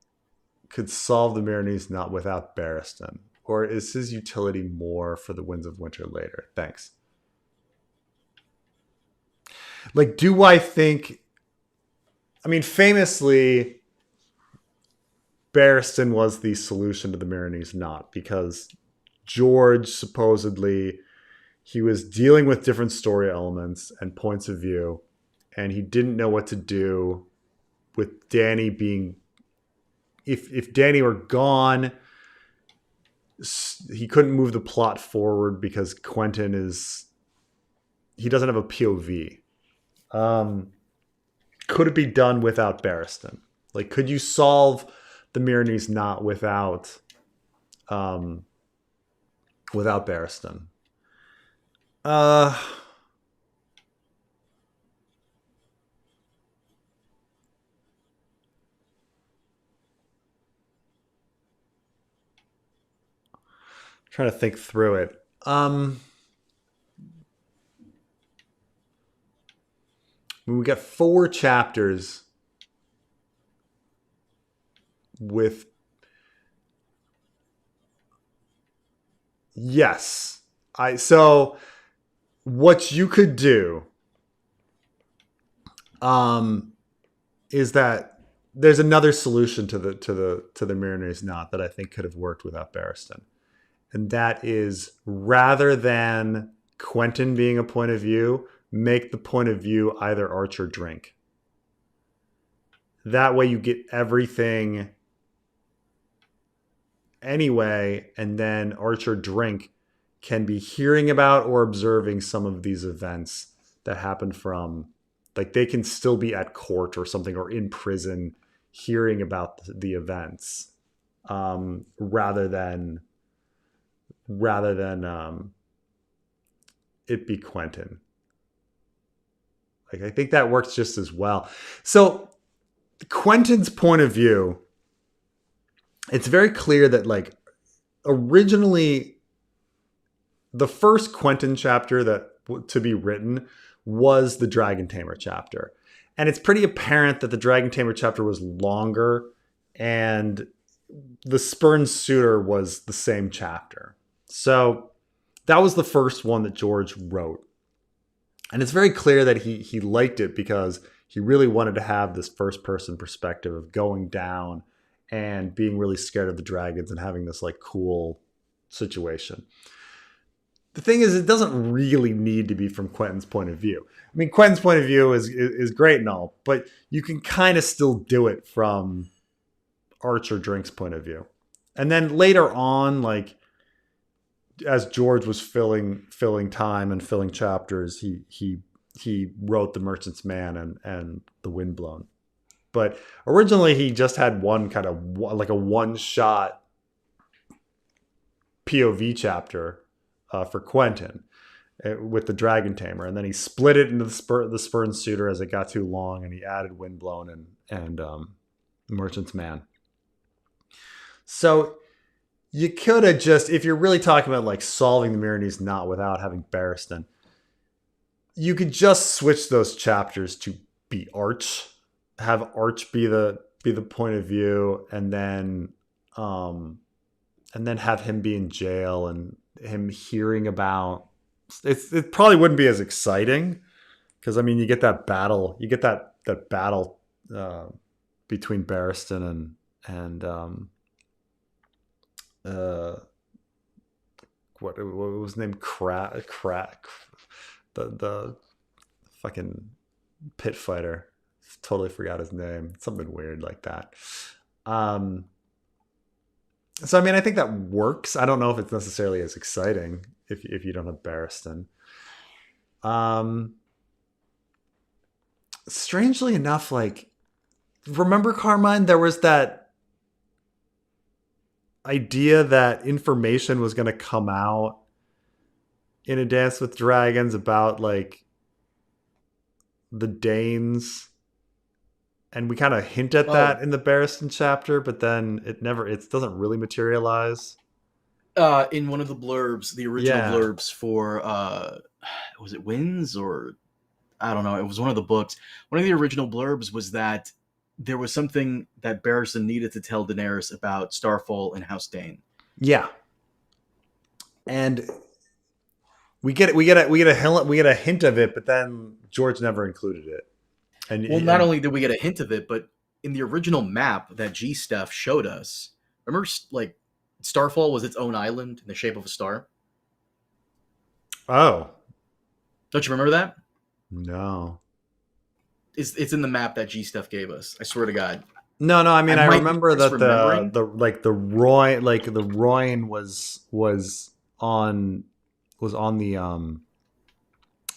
could solve the Meereenese Knot without Barristan? Or is his utility more for the Winds of Winter later? Thanks. Like, do I think... I mean, famously, Barristan was the solution to the Meereenese Knot because George supposedly... he was dealing with different story elements and points of view, and he didn't know what to do with Dany being... If Dany were gone... he couldn't move the plot forward because Quentin he doesn't have a POV. Could it be done without Barristan? Like, could you solve the Meereenese Knot without Barristan? Trying to think through it. We got 4 chapters with... Yes. So what you could do is that there's another solution to the Meereenese Knot that I think could have worked without Barristan. And that is, rather than Quentin being a point of view, make the point of view either Arch or Drink. That way you get everything anyway, and then Arch or Drink can be hearing about or observing some of these events that happen from... Like, they can still be at court or something, or in prison, hearing about the events, rather than it be Quentin. Like, I think that works just as well. So Quentin's point of view, it's very clear that, like, originally the first Quentin chapter that to be written was the Dragon Tamer chapter. And it's pretty apparent that the Dragon Tamer chapter was longer and the Spurned Suitor was the same chapter. So that was the first one that George wrote. And it's very clear that he liked it because he really wanted to have this first person perspective of going down and being really scared of the dragons and having this, like, cool situation. The thing is, it doesn't really need to be from Quentin's point of view. I mean, Quentin's point of view is great and all, but you can kind of still do it from Arch or Drink's point of view. And then later on, like, as George was filling time and filling chapters, he wrote The Merchant's Man and The Windblown. But originally he just had one kind of like a one-shot POV chapter for Quentin with the Dragon Tamer, and then he split it into the Spurned Suitor as it got too long, and he added Windblown and Merchant's Man. So you could have just, if you're really talking about, like, solving the Meereenese Knot without having Barristan, you could just switch those chapters to be Arch, have Arch be the point of view, and then have him be in jail and him hearing about... It probably wouldn't be as exciting because, I mean, you get that battle between Barristan and what was his name? Crack. The fucking pit fighter. Totally forgot his name. Something weird like that. So, I mean, I think that works. I don't know if it's necessarily as exciting if you don't have Barristan. Um, strangely enough, like, remember Carmine? There was that idea that information was going to come out in A Dance with Dragons about like the Danes, and we kind of hint at Oh, that in the Barristan chapter, but then it doesn't really materialize. in one of the blurbs, the original Yeah. blurbs for was it Winds or I don't know. It was one of the books. One of the original blurbs was that there was something that Barristan needed to tell Daenerys about Starfall and House Dane. Yeah. And we get a hint of it, but then George never included it. Well, not only did we get a hint of it, but in the original map that G Stuff showed us, remember, like, Starfall was its own island in the shape of a star. Oh Don't you remember that? no, It's in the map that G Stuff gave us. I swear to God. no. I mean, I might be remember that misremembering. the Royne was on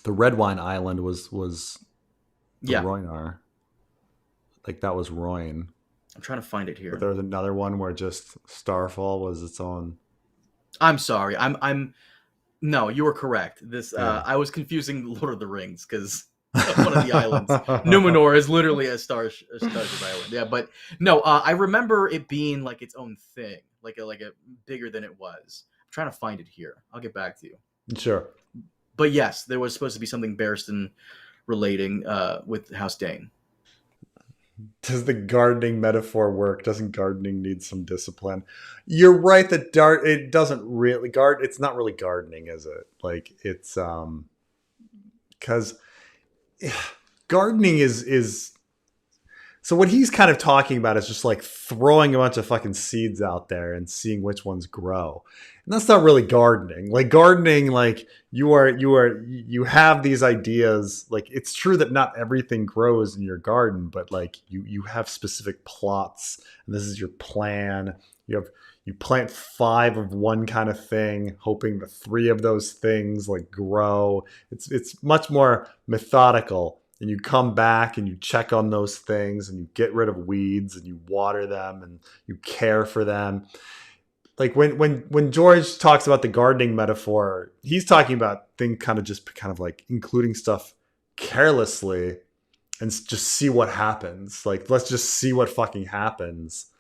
the Red Wine Island was the Yeah, Roynar. Like that was Royne. I'm trying to find it But here. there was another one where just Starfall was its own. I'm sorry. I'm. No, you were correct. This Yeah. I was confusing Lord of the Rings because one of the islands, Numenor, is literally a starship island. Yeah, but no, I remember it being like its own thing, like a bigger than it was. I'm trying to find it here. I'll get back to you. Sure. But yes, there was supposed to be something Barristan relating with House Dane. Does the gardening metaphor work? Doesn't gardening need some discipline? You're right that it doesn't really it's not really gardening, is it? Like it's because gardening is so what he's kind of talking about is just like throwing a bunch of fucking seeds out there and seeing which ones grow. And that's not really gardening. Like gardening, like you have these ideas. Like it's true that not everything grows in your garden, but like you have specific plots and this is your plan. You plant 5 of one kind of thing, hoping that 3 of those things like grow. It's much more methodical. And you come back and you check on those things and you get rid of weeds and you water them and you care for them. Like when George talks about the gardening metaphor, he's talking about things kind of like including stuff carelessly and just see what happens. Like let's just see what fucking happens.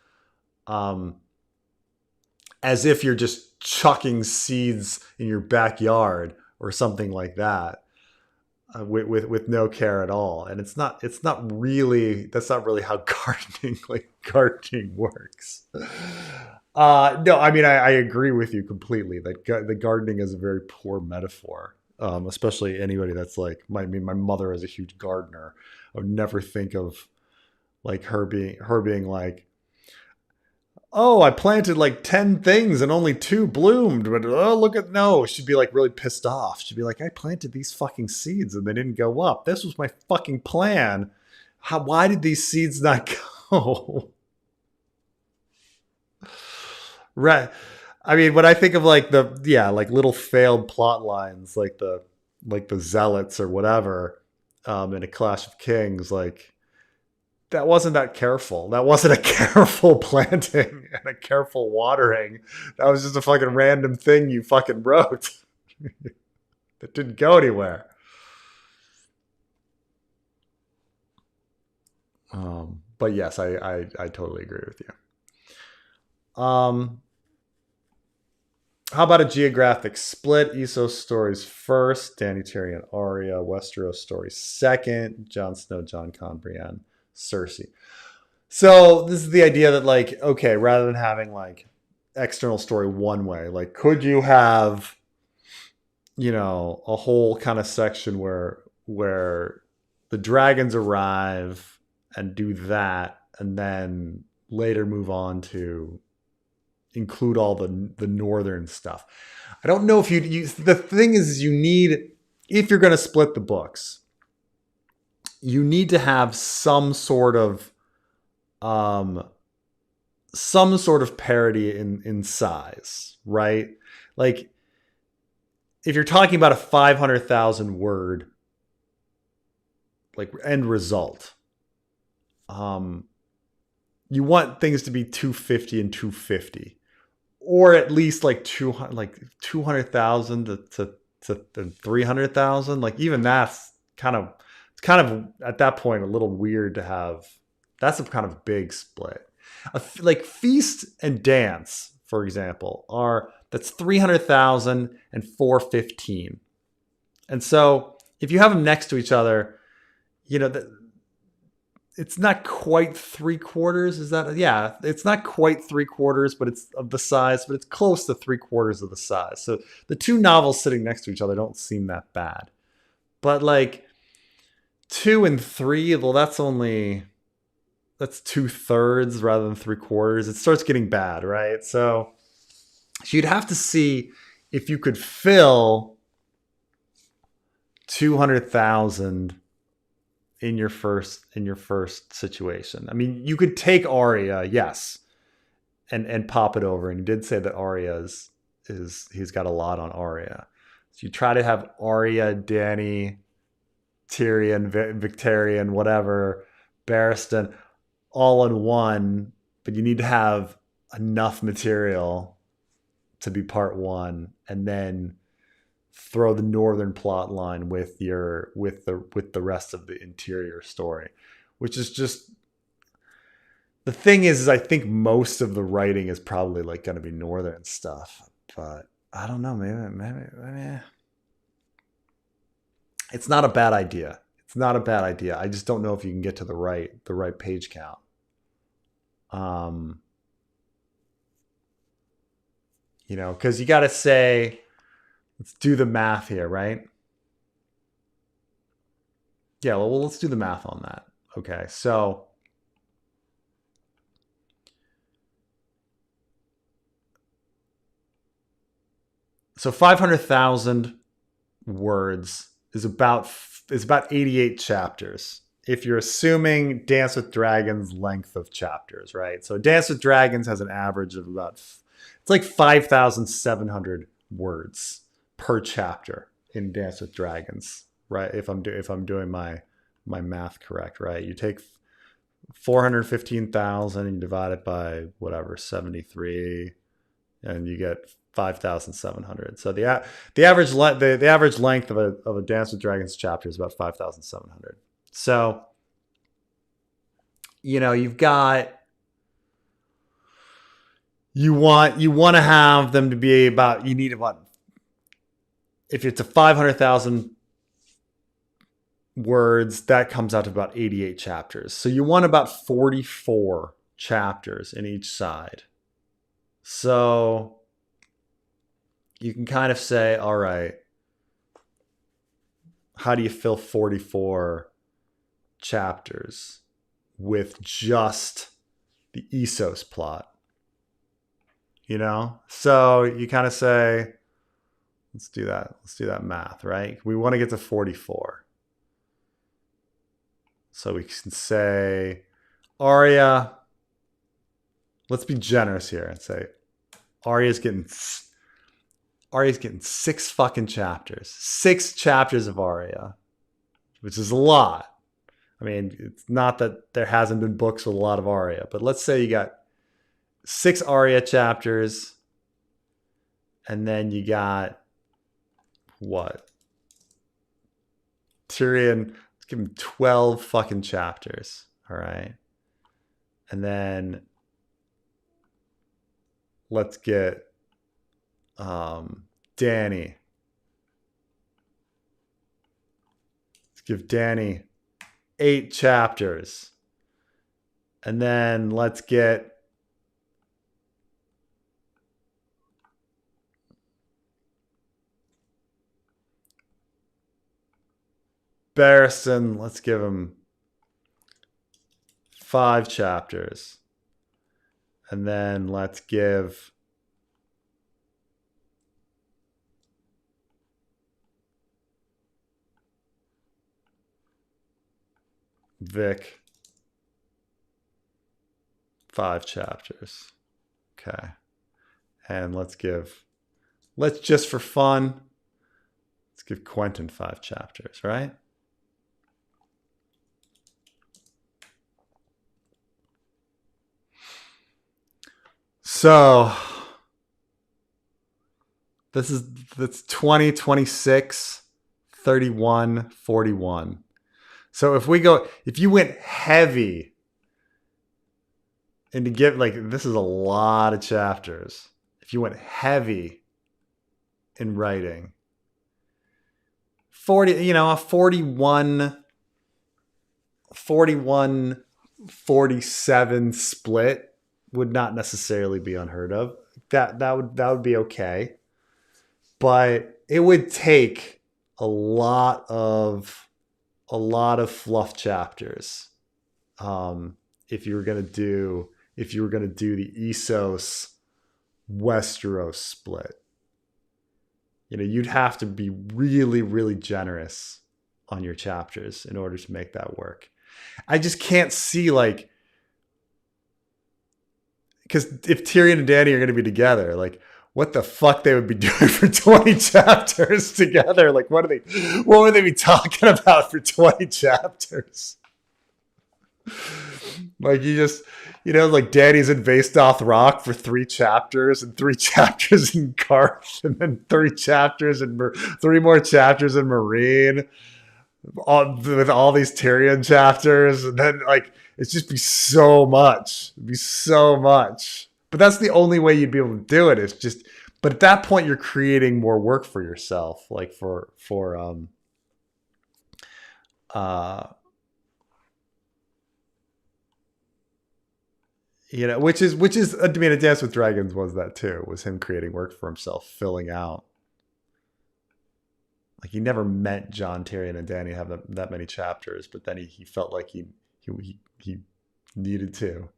As if you're just chucking seeds in your backyard or something like that. With no care at all, and that's not really how gardening works. No, I mean I agree with you completely that the gardening is a very poor metaphor, especially anybody that's like my mother is a huge gardener. I would never think of like her being like, oh, I planted like 10 things and only 2 bloomed. But no, she'd be like really pissed off. She'd be like, I planted these fucking seeds and they didn't go up. This was my fucking plan. Why did these seeds not go? Right. I mean, when I think of like like little failed plot lines, like the zealots or whatever, in A Clash of Kings, like, that wasn't that careful. That wasn't a careful planting and a careful watering. That was just a fucking random thing you fucking wrote that didn't go anywhere. But yes, I totally agree with you. How about a geographic split? Essos stories first, Dany, Tyrion, Arya. Westeros stories second, Jon Snow, Jon Con, Brienne, Cersei. So this is the idea that like, okay, rather than having like external story one way, like could you have, a whole kind of section where the dragons arrive and do that, and then later move on to include all the northern stuff. I don't know if the thing is you need, if you're going to split the books, you need to have some sort of parity in size, right? Like if you're talking about a 500,000 word like end result, you want things to be 250 and 250, or at least like 200,000 to 300,000. Like even that's kind of at that point a little weird to have. That's a kind of big split. Like Feast and Dance, for example, that's 300,000 and 415. And so if you have them next to each other, you know, it's not quite 3/4. Is that? Yeah, it's not quite 3/4, but it's of the size, but it's close to 3/4 of the size. So the two novels sitting next to each other don't seem that bad. But like 2 and 3, well, that's 2/3 rather than 3/4. It starts getting bad, right? So you'd have to see if you could fill 200,000 in your first situation. I mean, you could take Arya, yes, and pop it over. And you did say that Arya is he's got a lot on Arya. So you try to have Arya, Dany, Tyrion, Victarion, whatever, Barristan, all in one, but you need to have enough material to be part one, and then throw the northern plot line with the rest of the interior story, which is just the thing is I think most of the writing is probably like going to be northern stuff, but I don't know, maybe it's not a bad idea. It's not a bad idea. I just don't know if you can get to the right page count. You know, because you got to say, let's do the math here, right? Yeah, well, let's do the math on that. Okay, so so 500,000 words is about 88 chapters. If you're assuming Dance with Dragons length of chapters, right? So Dance with Dragons has an average of about, it's like 5,700 words per chapter in Dance with Dragons, right? If I'm doing my math correct, right? You take 415,000 and you divide it by whatever 73, and you get 5,700. So the average length of a Dance with Dragons chapter is about 5,700. So, you know, you want to have them to be about, you need about, if it's a 500,000 words, that comes out to about 88 chapters. So you want about 44 chapters in each side. So you can kind of say, all right, how do you fill 44 chapters with just the Essos plot? You know? So you kind of say, let's do that math, right? We want to get to 44. So we can say Arya, let's be generous here and say Arya's getting 6 fucking chapters. 6 chapters of Arya, which is a lot. I mean, it's not that there hasn't been books with a lot of Arya, but let's say you got 6 Arya chapters, and then you got what? Tyrion, let's give him 12 fucking chapters, all right? And then let's get Dany. Let's give Dany 8 chapters. And then let's get Barristan, let's give him 5 chapters. And then let's give Vic 5 chapters. Okay. And let's just for fun, give Quentin 5 chapters, right? So that's 20, 26, 31, 41. So if you went heavy and to get this is a lot of chapters. If you went heavy in writing, 40, a 41, 47 split would not necessarily be unheard of. That would be okay. But it would take a lot of fluff chapters if you were gonna do the Essos Westeros split. You'd have to be really, really generous on your chapters in order to make that work. I just can't see because if Tyrion and Dany are going to be together, what the fuck they would be doing for 20 chapters together? What would they be talking about for 20 chapters? Dany's in Vastoth Rock for 3 chapters and 3 chapters in Karth and then 3 more chapters in Meereen with all these Tyrion chapters. And then it's just be so much. It'd be so much. But that's the only way you'd be able to do it. But at that point you're creating more work for yourself, which is A Dance with Dragons was that too. Was him creating work for himself, filling out. He never meant Jon, Tyrion, and Dany have that many chapters, but then he felt like he needed to.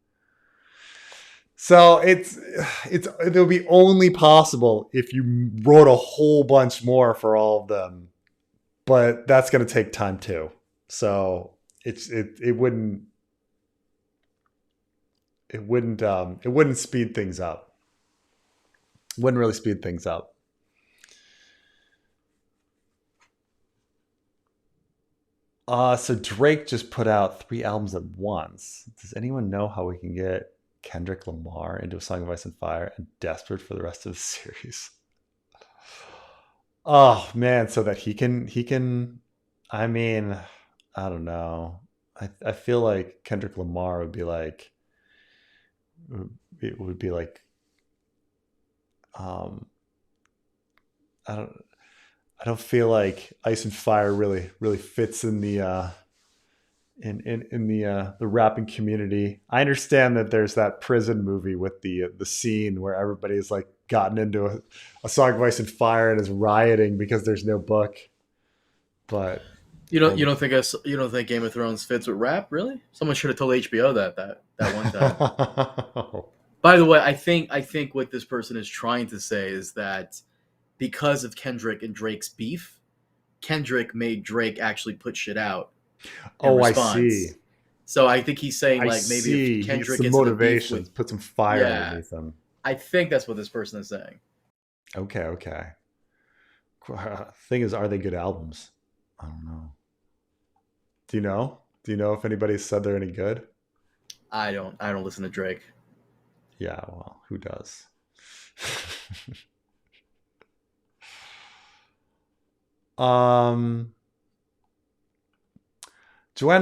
So it'll be only possible if you wrote a whole bunch more for all of them, but that's going to take time too. So it wouldn't speed things up. Wouldn't really speed things up. So Drake just put out 3 albums at once. Does anyone know how we can get Kendrick Lamar into A Song of Ice and Fire and desperate for the rest of the series? Oh man, so that he can I mean, I don't know. I feel like Kendrick Lamar would be I don't feel like Ice and Fire really fits in the the rapping community. I understand that there's that prison movie with the scene where everybody's gotten into a Song of Ice and Fire and is rioting because there's no book. But you don't think Game of Thrones fits with rap, really? Someone should have told HBO that one time. By the way, I think what this person is trying to say is that because of Kendrick and Drake's beef, Kendrick made Drake actually put shit out. I see. So I think he's saying maybe if Kendrick gets motivation, put some fire underneath him. I think that's what this person is saying. Okay. Thing is, are they good albums? I don't know. Do you know? Do you know if anybody said they're any good? I don't listen to Drake. Yeah, well, who does? Joanna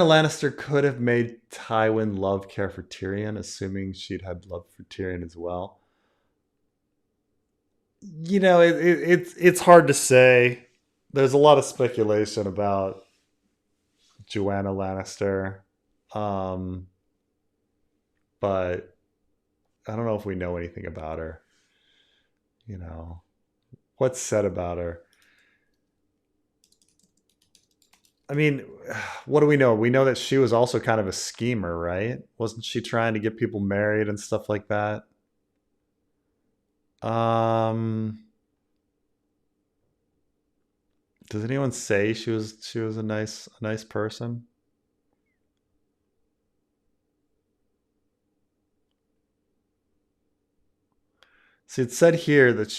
Lannister could have made Tywin love care for Tyrion, assuming she'd had love for Tyrion as well. It's hard to say. There's a lot of speculation about Joanna Lannister, but I don't know if we know anything about her. What's said about her. I mean, what do we know? We know that she was also kind of a schemer, right? Wasn't she trying to get people married and stuff like that? Does anyone say she was a nice person? See, it said here that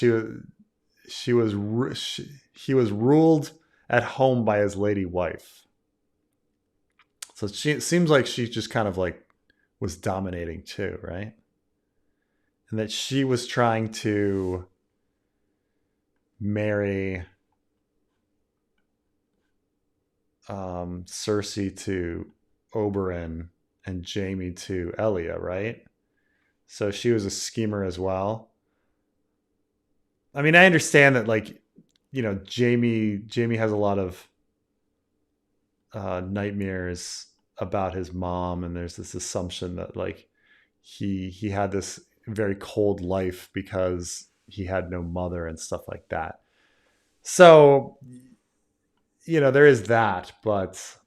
he was ruled at home by his lady wife. So it seems like she just kind of like was dominating too, right? And that she was trying to marry Cersei to Oberyn and Jaime to Elia, right? So she was a schemer as well. I mean, I understand that, like, you know, Jaime has a lot of nightmares about his mom, and there's this assumption that like he had this very cold life because he had no mother and stuff like that. So, you know, there is that, but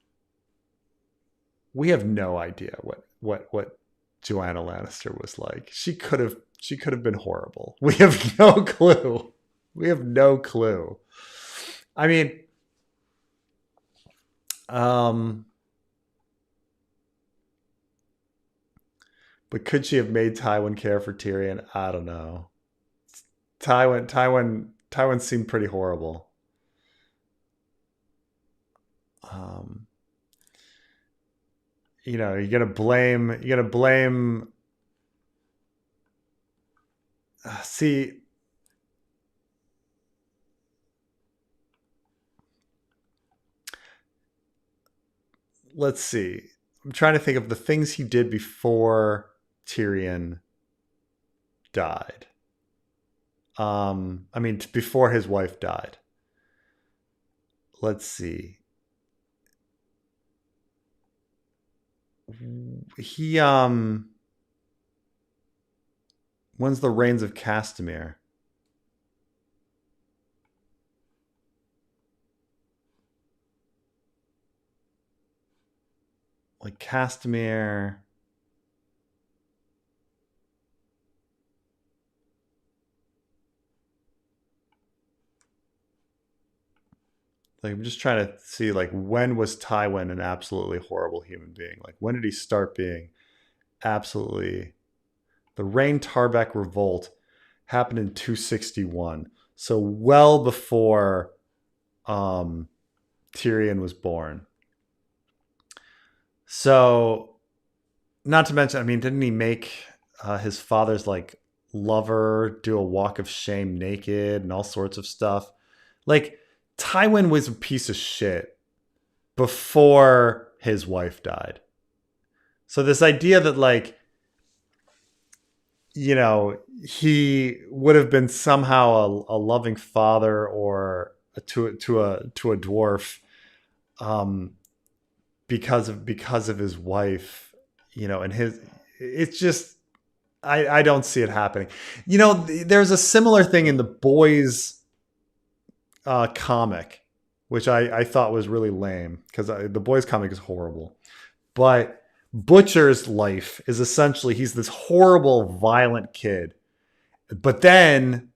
we have no idea what Joanna Lannister was like. She could have been horrible. We have no clue. We have no clue. I mean, but could she have made Tywin care for Tyrion? I don't know. Tywin seemed pretty horrible. You know, you're gonna blame. See, let's see. I'm trying to think of the things he did before Tyrion died. I mean, before his wife died. Let's see. He when's the Reigns of Castamere? Like Castamere. Like, I'm just trying to see, like, when was Tywin an absolutely horrible human being? Like, when did he start being absolutely... The Rain Tarbeck Revolt happened in 261. So well before Tyrion was born. So, not to mention, I mean, didn't he make his father's, like, lover do a walk of shame naked and all sorts of stuff? Like... Tywin was a piece of shit before his wife died. So this idea that, like, you know, he would have been somehow a loving father or to a dwarf because of his wife, you know, and it's just I don't see it happening. You know, there's a similar thing in the Boys comic, which I thought was really lame because the Boys comic is horrible. But Butcher's life is essentially he's this horrible, violent kid. But then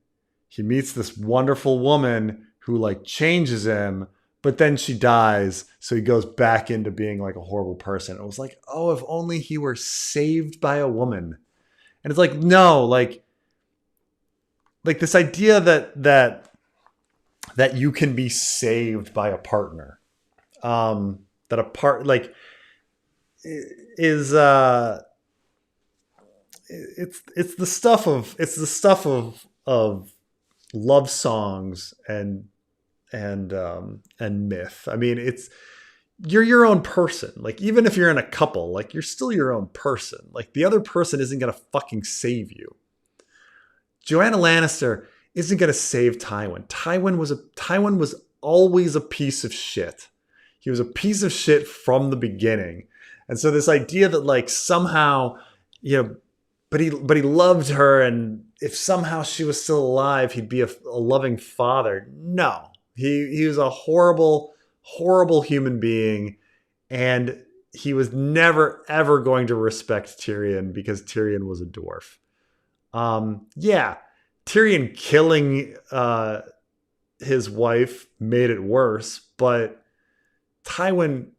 he meets this wonderful woman who like changes him, but then she dies. So he goes back into being like a horrible person. It was like, oh, if only he were saved by a woman. And it's like, no, like this idea that you can be saved by a partner, that a part like is it's the stuff of love songs and myth. I mean, you're your own person. Like, even if you're in a couple, like, you're still your own person. Like, the other person isn't gonna fucking save you. Joanna Lannister isn't going to save Tywin. Tywin was always a piece of shit. He was a piece of shit from the beginning. And so this idea that like somehow, you know, but he loved her, and if somehow she was still alive, he'd be a loving father. No. He was a horrible, horrible human being, and he was never ever going to respect Tyrion because Tyrion was a dwarf. Yeah. Tyrion killing his wife made it worse, but Tywin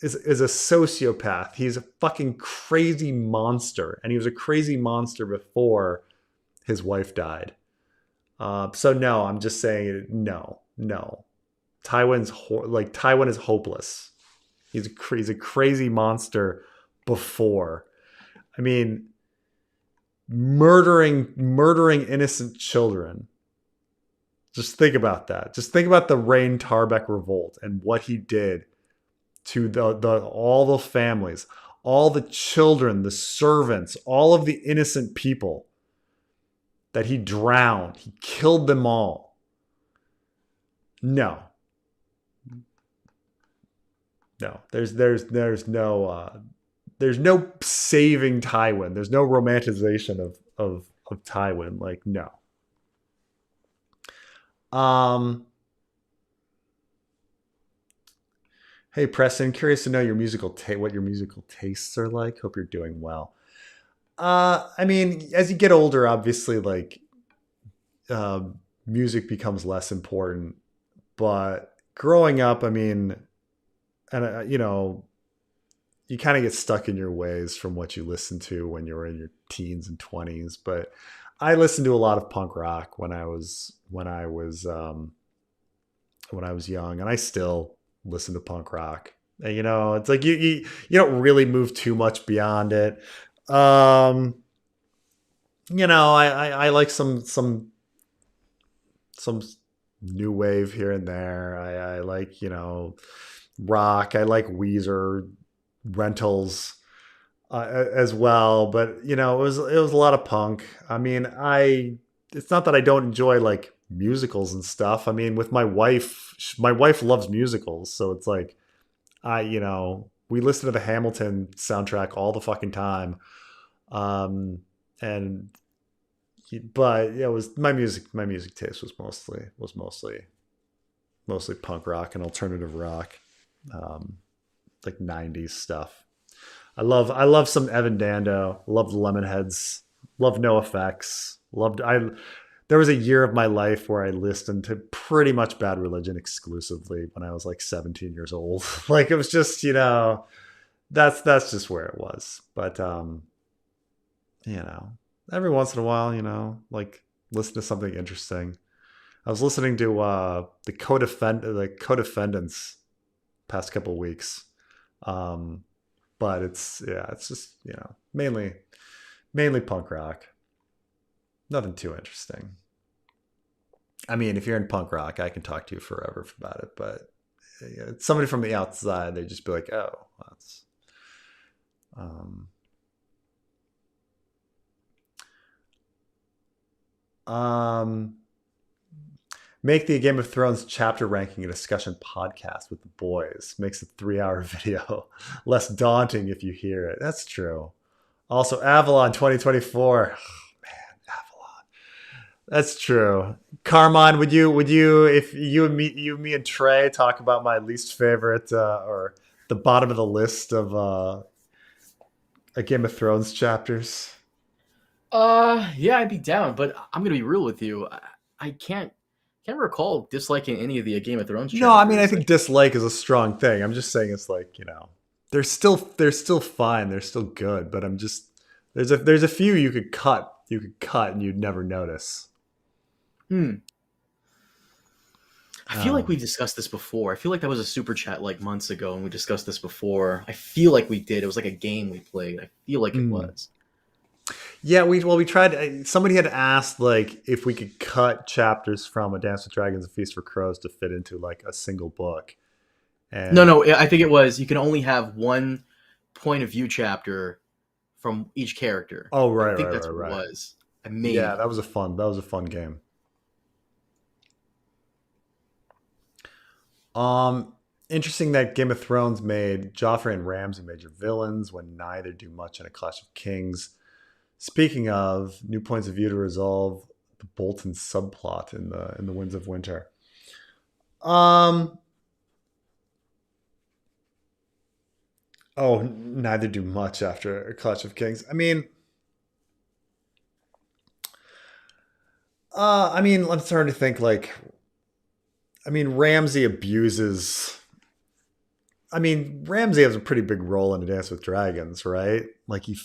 is a sociopath. He's a fucking crazy monster, and he was a crazy monster before his wife died. So no, I'm just saying no. Tywin is hopeless. He's a crazy monster before. I mean, murdering innocent children. Just think about that. Just think about the Rain Tarbeck revolt and what he did to all the families, all the children, the servants, all of the innocent people that he drowned. He killed them all. No. There's no saving Tywin. There's no romanticization of Tywin. Like, no. Hey Preston, curious to know what your musical tastes are like. Hope you're doing well. I mean, as you get older, obviously, like, music becomes less important. But growing up, I mean, and you kind of get stuck in your ways from what you listen to when you were in your teens and 20s. But I listened to a lot of punk rock when I was young, and I still listen to punk rock. And, it's like you don't really move too much beyond it. I like some new wave here and there. I like, rock. I like Weezer, Rentals as well. But, it was a lot of punk. I mean, it's not that I don't enjoy like musicals and stuff. I mean, with my wife loves musicals. So it's like, we listen to the Hamilton soundtrack all the fucking time. But it was my music taste was mostly punk rock and alternative rock, like 90s stuff. I love some Evan Dando, love the Lemonheads, love NoFX, there was a year of my life where I listened to pretty much Bad Religion exclusively when I was like 17 years old. Like, it was just, that's just where it was. But, every once in a while, like, listen to something interesting. I was listening to the Co-Defendants past couple of weeks. But it's just, mainly punk rock. Nothing too interesting. I mean, if you're in punk rock, I can talk to you forever about it. But somebody from the outside, they'd just be like, oh, that's... Make the Game of Thrones chapter ranking a discussion podcast with the boys. Makes a 3-hour video less daunting if you hear it. That's true. Also, Avalon 2024. That's true. Carmine, would you, if you and me and Trey talk about my least favorite or the bottom of the list of a Game of Thrones chapters? Yeah, I'd be down, but I'm gonna be real with you. I can't recall disliking any of the Game of Thrones chapters. No, I mean, I think dislike is a strong thing. I'm just saying it's like, they're still fine. They're still good, but I'm just there's a few you could cut and you'd never notice. I feel like we've discussed this before. I feel like that was a super chat like months ago, and we discussed this before. I feel like we did. It was like a game we played. I feel like it was. Yeah, we tried. Somebody had asked like if we could cut chapters from A Dance with Dragons and Feast for Crows to fit into like a single book. And No, I think it was you can only have one point of view chapter from each character. Oh, right, I think right, that's right, what right. it was. Yeah, that was a fun game. Interesting that Game of Thrones made Joffrey and Ramsay major villains when neither do much in A Clash of Kings. Speaking of new points of view to resolve the Bolton subplot in the Winds of Winter. Neither do much after A Clash of Kings. I mean, I'm starting to think like, Ramsay abuses. Ramsay has a pretty big role in A Dance with Dragons, right? Like he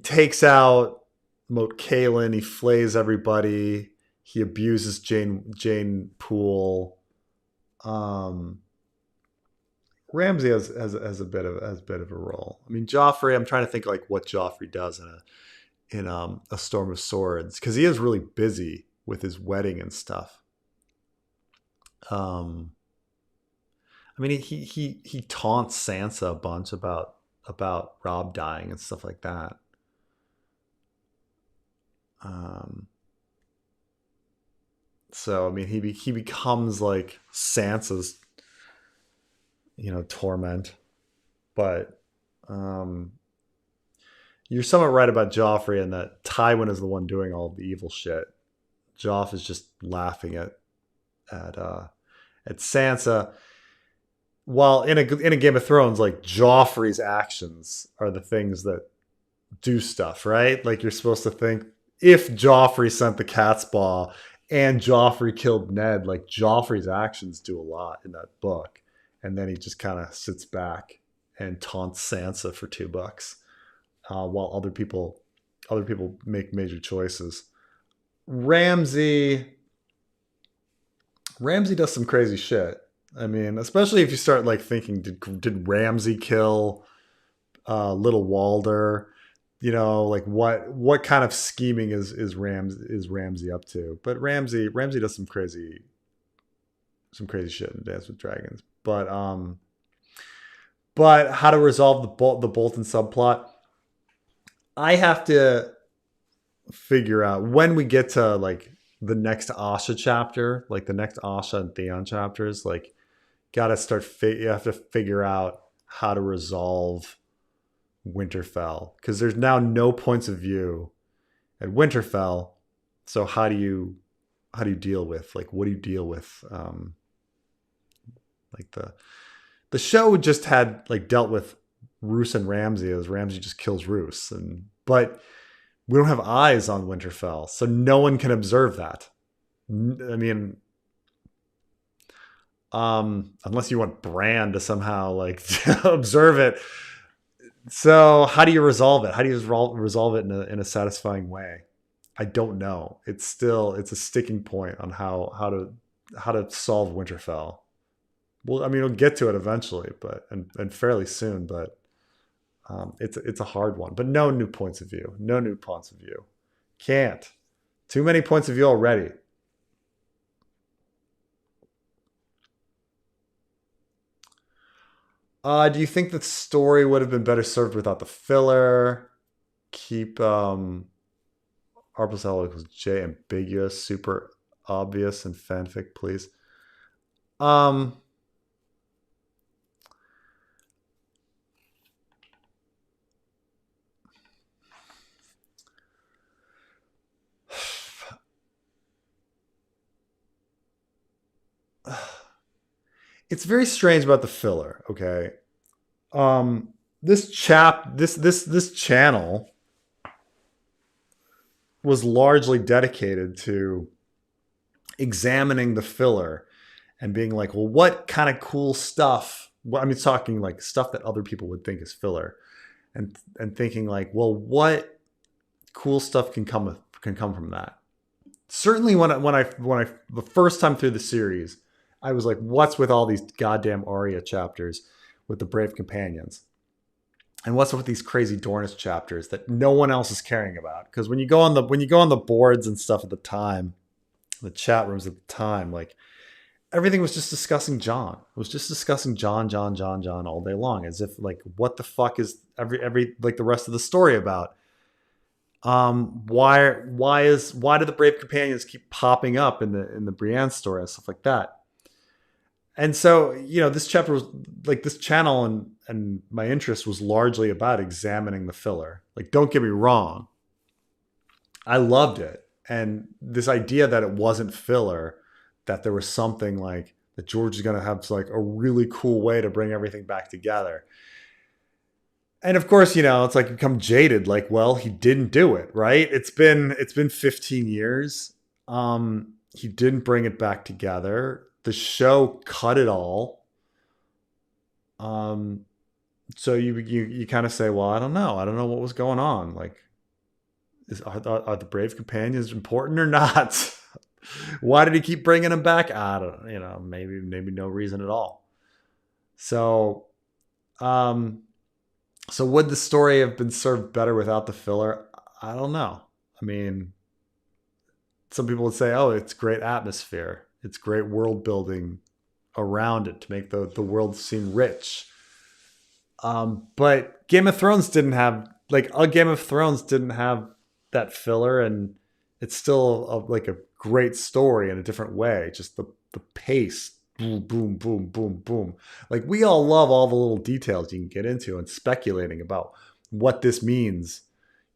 takes out Moat Cailin, he flays everybody, he abuses Jane Poole. Ramsay has a bit of a role. I mean, Joffrey. I'm trying to think like what Joffrey does in a Storm of Swords, because he is really busy with his wedding and stuff. I mean, he taunts Sansa a bunch about Robb dying and stuff like that. So I mean, he becomes like Sansa's, torment. But you're somewhat right about Joffrey in that Tywin is the one doing all of the evil shit. Joff is just laughing at Sansa. While in a Game of Thrones, like Joffrey's actions are the things that do stuff, right? Like you're supposed to think if Joffrey sent the cat's paw and Joffrey killed Ned, like Joffrey's actions do a lot in that book. And then he just kind of sits back and taunts Sansa for $2, while other people make major choices. Ramsay does some crazy shit. I mean, especially if you start like thinking, did Ramsay kill Little Walder? Like what kind of scheming is Ramsay up to? But Ramsay does some crazy shit in Dance with Dragons. But how to resolve the Bolton subplot? I have to figure out when we get to like the next Asha chapter, like the next Asha and Theon chapters, like you have to figure out how to resolve Winterfell, because there's now no points of view at Winterfell. So how do you deal with, like, what do you deal with? Like the show just had like dealt with Roose and Ramsay as Ramsay just kills Roose, but we don't have eyes on Winterfell, so no one can observe that. I mean, unless you want Bran to somehow like observe it. So how do you resolve it? How do you resolve it in a satisfying way? I don't know. It's a sticking point on how to solve Winterfell. Well, I mean, we'll get to it eventually, but and fairly soon, but it's a hard one. But no new points of view. Can't. Too many points of view already. Do you think the story would have been better served without the filler? Keep R+L J ambiguous, super obvious, and fanfic, please. It's very strange about the filler. Okay. This channel was largely dedicated to examining the filler and being like, well, what kind of cool stuff? Well, I mean, talking like stuff that other people would think is filler, and thinking like, well, what cool stuff can come from that? Certainly, when I the first time through the series, I was like, what's with all these goddamn Arya chapters with the Brave Companions? And what's with these crazy Dornish chapters that no one else is caring about? Because when you go on the boards and stuff at the time, the chat rooms at the time, like everything was just discussing Jon. It was just discussing Jon all day long, as if like, what the fuck is every like the rest of the story about? Why do the Brave Companions keep popping up in the Brienne story and stuff like that? And so, this chapter was like, this channel and my interest was largely about examining the filler. Like, don't get me wrong, I loved it. And this idea that it wasn't filler, that there was something like that George is going to have like a really cool way to bring everything back together. And of course, it's like you become jaded. Like, well, he didn't do it, right? It's been 15 years. He didn't bring it back together. The show cut it all. So you kind of say, well, I don't know what was going on. Like, are the Brave Companions important or not? Why did he keep bringing him back? I don't know. Maybe no reason at all. So, so would the story have been served better without the filler? I don't know. I mean, some people would say, oh, it's great atmosphere. It's great world building around it to make the world seem rich. But Game of Thrones didn't have that filler, and it's still a great story in a different way. Just the pace, boom, boom, boom, boom, boom. Like, we all love all the little details you can get into and speculating about what this means.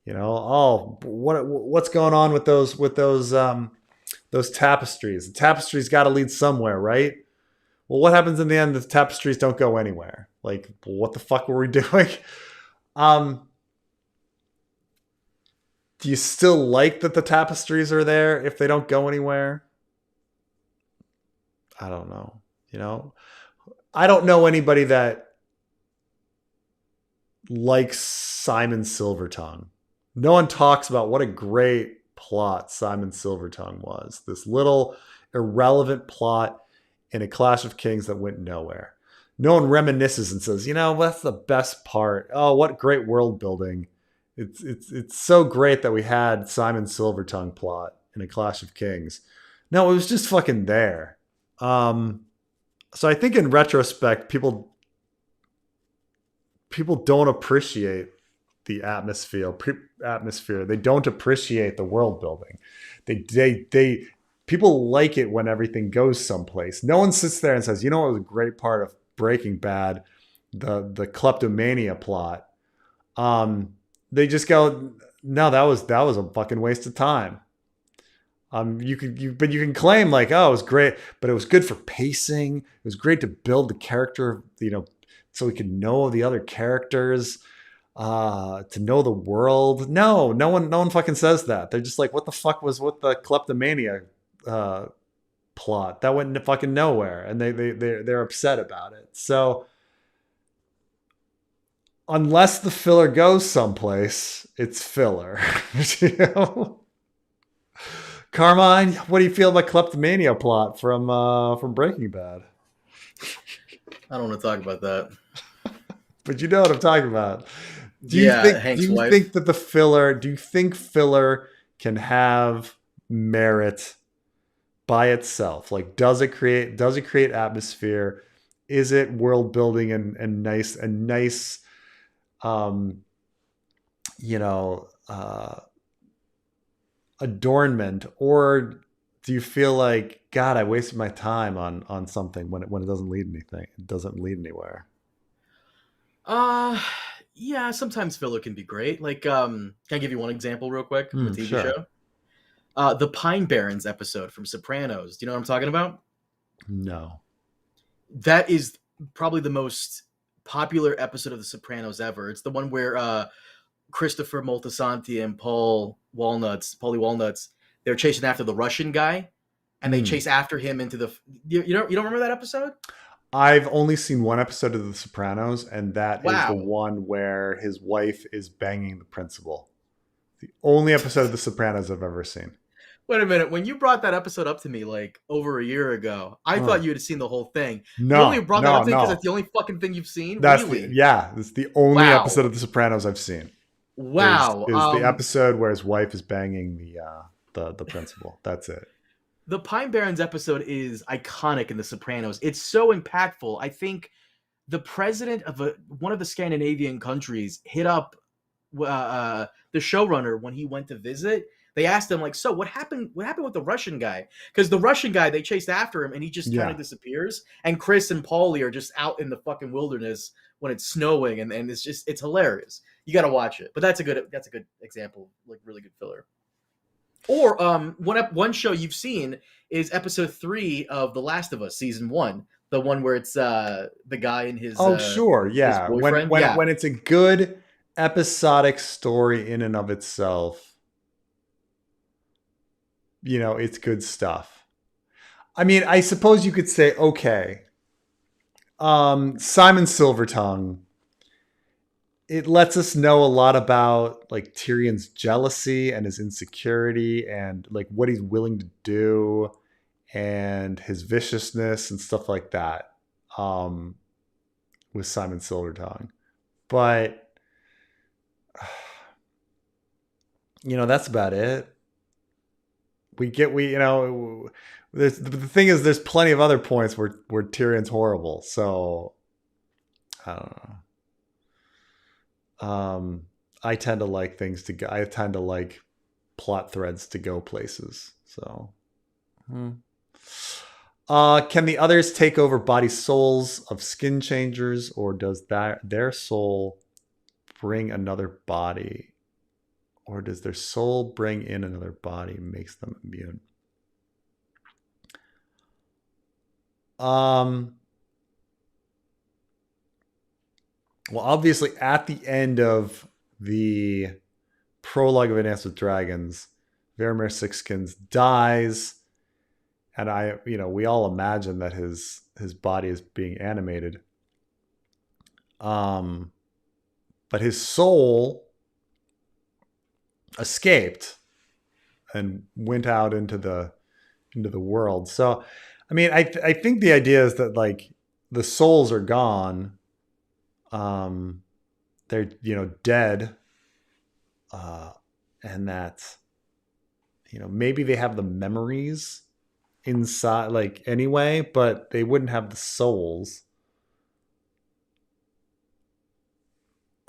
What's going on with those tapestries? The tapestries got to lead somewhere, right? Well, what happens in the end? The tapestries don't go anywhere. Like, what the fuck were we doing? Do you still like that the tapestries are there if they don't go anywhere? I don't know. I don't know anybody that likes Simon Silvertongue. No one talks about what a great plot Simon Silvertongue was. This little irrelevant plot in a Clash of Kings that went nowhere. No one reminisces and says, that's the best part. Oh, what great world building. It's so great that we had Simon Silvertongue plot in a Clash of Kings. No, it was just fucking there. So I think in retrospect, people don't appreciate the atmosphere. They don't appreciate the world building. People like it when everything goes someplace. No one sits there and says, what was a great part of Breaking Bad, the kleptomania plot. They just go, no, that was a fucking waste of time. You can claim like, oh, it was great, but it was good for pacing. It was great to build the character, so we could know the other characters, to know the world. No one fucking says that. They're just like, what the fuck was with the kleptomania plot? That went fucking nowhere, and they're upset about it. So unless the filler goes someplace, it's filler. Carmine, what do you feel about kleptomania plot from Breaking Bad? I don't want to talk about that. But you know what I'm talking about. Do you think that do you think filler can have merit by itself? Like, does it create atmosphere? Is it world building and nice adornment, or do you feel like, God, I wasted my time on something when it doesn't lead anything? It doesn't lead anywhere. Yeah, sometimes filler can be great. Like, can I give you one example real quick from a TV show? The Pine Barrens episode from Sopranos. Do you know what I'm talking about? No. That is probably the most popular episode of The Sopranos ever. It's the one where Christopher Moltisanti and Paulie Walnuts, they're chasing after the Russian guy, and they chase after him into the. You don't remember that episode? I've only seen one episode of The Sopranos, and that is the one where his wife is banging the principal. The only episode of The Sopranos I've ever seen. Wait a minute. When you brought that episode up to me like over a year ago, I thought you had seen the whole thing. No, you only brought that up to me because it's the only fucking thing you've seen? That's the only episode of The Sopranos I've seen. Wow. Is the episode where his wife is banging the principal. That's it. The Pine Barrens episode is iconic in The Sopranos. It's so impactful. I think the president of one of the Scandinavian countries hit up the showrunner when he went to visit. They asked him, like, so what happened with the Russian guy? Because the Russian guy, they chased after him and he just kind of disappears. And Chris and Paulie are just out in the fucking wilderness when it's snowing, and it's hilarious. You got to watch it. But that's a good example, like really good filler. Or one show you've seen is episode 3 of The Last of Us season 1, the one where it's the guy and his sure, yeah. His boyfriend. When it's a good episodic story in and of itself, it's good stuff. I mean, I suppose you could say, okay, Simon Silvertongue it lets us know a lot about like Tyrion's jealousy and his insecurity and like what he's willing to do and his viciousness and stuff like that with Simon Silvertongue. But that's about it. There's, the thing is, there's plenty of other points where Tyrion's horrible. So I don't know. I tend to like I tend to like plot threads to go places. So, can the others take over body souls of skin changers, or does their soul bring another body? Or does their soul bring in another body and makes them immune? Well, obviously, at the end of the prologue of A Dance with Dragons, Varamir Sixskins dies, and we all imagine that his body is being animated. But his soul escaped and went out into the world. So, I mean, I think the idea is that like the souls are gone. They're dead, and that maybe they have the memories inside, like anyway, but they wouldn't have the souls.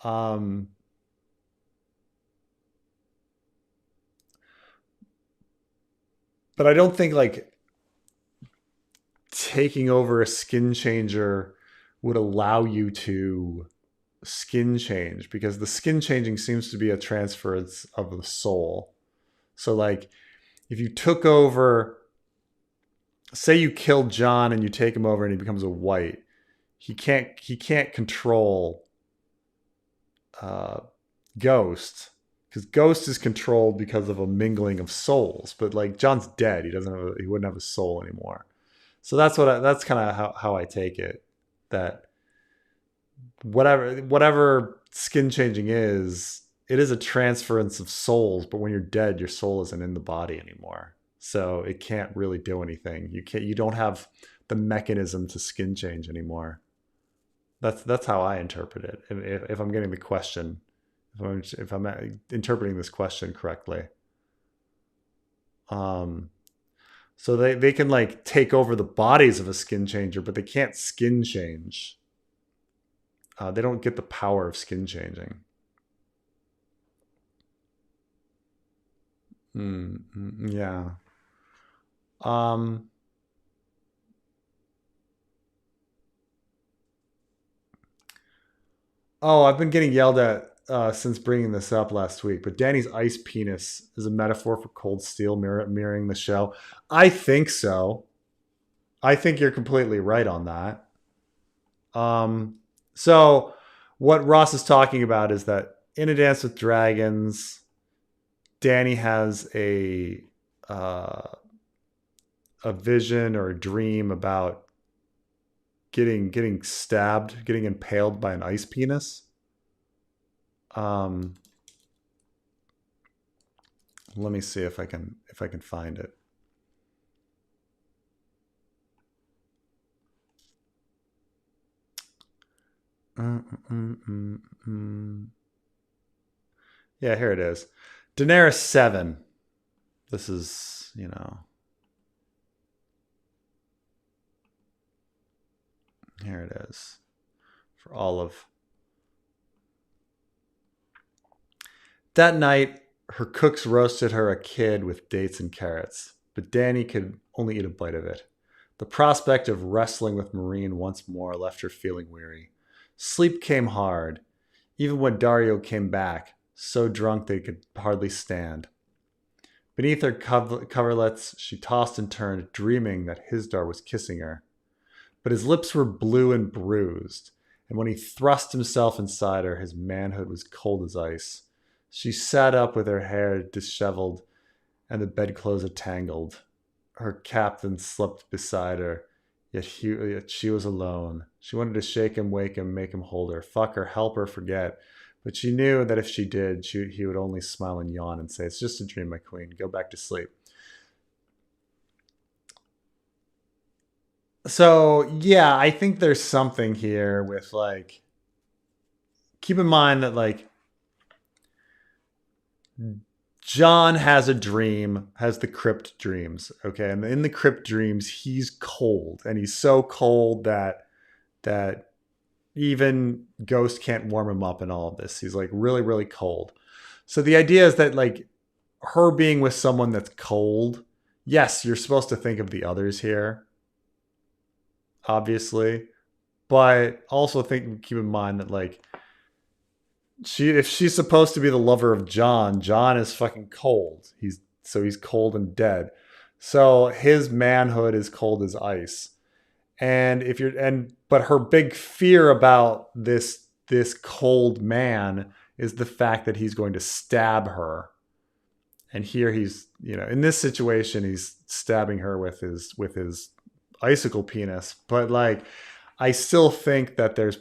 But I don't think like taking over a skin changer would allow you to skin change, because the skin changing seems to be a transference of the soul. So like if you took over, say you killed Jon and you take him over and he becomes a white, he can't control Ghost, because Ghost is controlled because of a mingling of souls. But like Jon's dead, he wouldn't have a soul anymore. So that's kind of how I take it, that whatever skin changing is, it is a transference of souls, but when you're dead, your soul isn't in the body anymore. So it can't really do anything. You don't have the mechanism to skin change anymore. That's how I interpret it. If I'm getting the question, if I'm interpreting this question correctly. So they can like take over the bodies of a skin changer, but they can't skin change. They don't get the power of skin changing. Yeah. Oh, I've been getting yelled at since bringing this up last week, but Dany's ice penis is a metaphor for cold steel mirroring the show. I think so. I think you're completely right on that. So what Ross is talking about is that in A Dance with Dragons, Dany has a vision or a dream about getting stabbed, getting impaled by an ice penis. Let me see if I can find it. Yeah, here it is. Daenerys 7. This is, here it is. For all of that night, her cooks roasted her a kid with dates and carrots, but Dany could only eat a bite of it. The prospect of wrestling with Meereen once more left her feeling weary. Sleep came hard, even when Daario came back, so drunk they could hardly stand. Beneath her coverlets, she tossed and turned, dreaming that Hisdar was kissing her. But his lips were blue and bruised, and when he thrust himself inside her, his manhood was cold as ice. She sat up with her hair disheveled and the bedclothes entangled. Her captain slept beside her, yet she was alone. She wanted to shake him, wake him, make him hold her, fuck her, help her forget, But she knew that if she did, he would only smile and yawn and say, "It's just a dream, my queen. Go back to sleep." So, yeah, I think there's something here with, like, keep in mind that, like, Jon has a dream, has the crypt dreams, okay? And in the crypt dreams, he's cold, and he's so cold that even Ghost can't warm him up in all of this. He's like really, really cold. So the idea is that, like, her being with someone that's cold, yes, you're supposed to think of the others here, obviously, but also keep in mind that, like, if she's supposed to be the lover of Jon is fucking cold. He's cold and dead. So his manhood is cold as ice. But her big fear about this cold man is the fact that he's going to stab her. And here he's, in this situation, he's stabbing her with his icicle penis. But, like, I still think that there's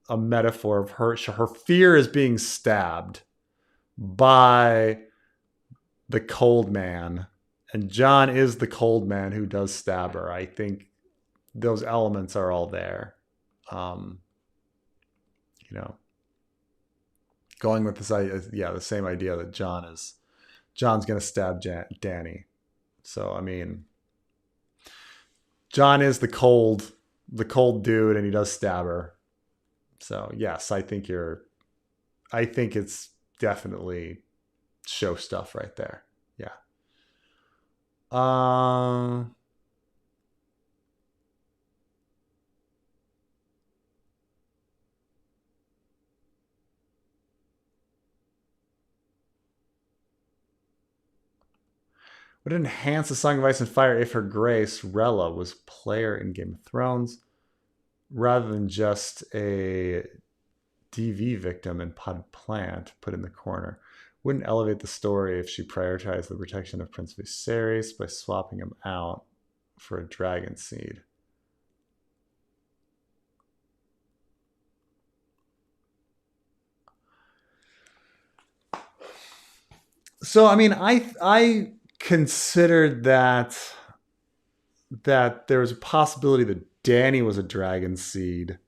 a metaphor of her fear is being stabbed by the cold man, and Jon is the cold man who does stab her. I think those elements are all there. Going with this, the same idea that Jon's going to stab Dany. So, I mean, Jon is the cold dude, and he does stab her. So, yes, I think it's definitely show stuff right there. Yeah. Would it enhance the Song of Ice and Fire if Her Grace, Rella, was player in Game of Thrones rather than just a DV victim and potted plant put in the corner? Wouldn't elevate the story if she prioritized the protection of Prince Viserys by swapping him out for a dragon seed? So, I mean, I considered that there was a possibility that Dany was a dragon seed,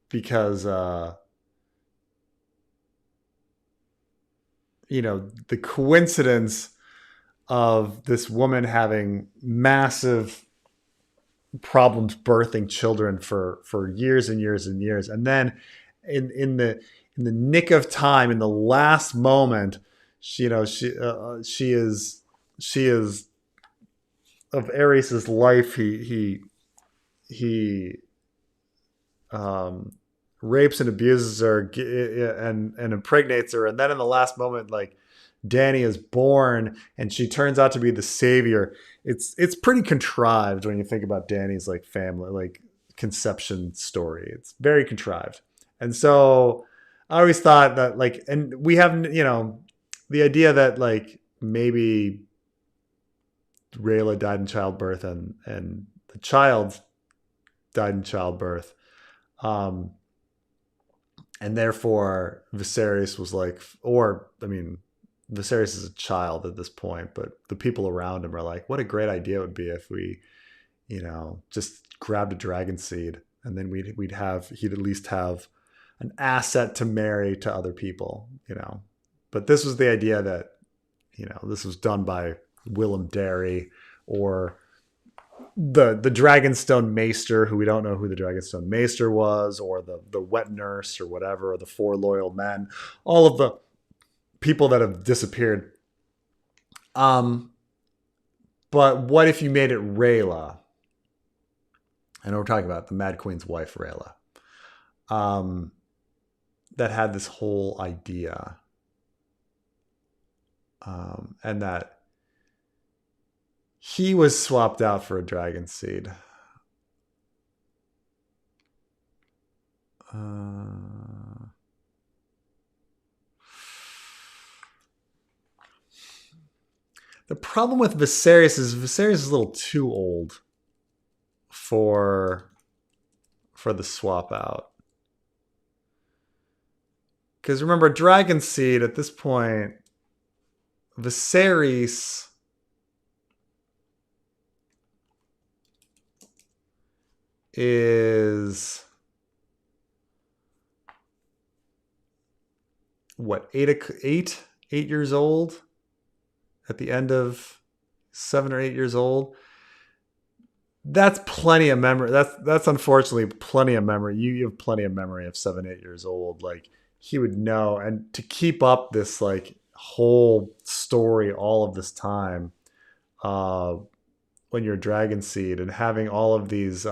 because the coincidence of this woman having massive problems birthing children for years and years and years, and then in the nick of time, in the last moment, she is of Aerys's life. He rapes and abuses her and impregnates her, and then in the last moment, like, Dany is born and she turns out to be the savior. It's pretty contrived when you think about Dany's, like, family, like, conception story. It's very contrived. And so I always thought that, like, and we have, the idea that, like, maybe Rhaella died in childbirth and the child died in childbirth. And therefore Viserys was like, Viserys is a child at this point, but the people around him are like, what a great idea it would be if we, just grabbed a dragon seed, and then he'd at least have an asset to marry to other people, But this was the idea that, this was done by Willem Darry or the Dragonstone Maester, who we don't know who the Dragonstone Maester was, or the wet nurse or whatever, or the 4 loyal men, all of the people that have disappeared. But what if you made it Rhaella? I know we're talking about the Mad Queen's wife, Rhaella, that had this whole idea, and that he was swapped out for a dragon seed. The problem with Viserys is a little too old for for the swap out. Because remember, Dragon Seed at this point, Viserys is what, 8 years old at the end of 7 or 8 years old. That's plenty of memory. That's unfortunately plenty of memory. You have plenty of memory of 7, 8 years old. Like, he would know. And to keep up this like whole story all of this time, when you're Dragon Seed and having all of these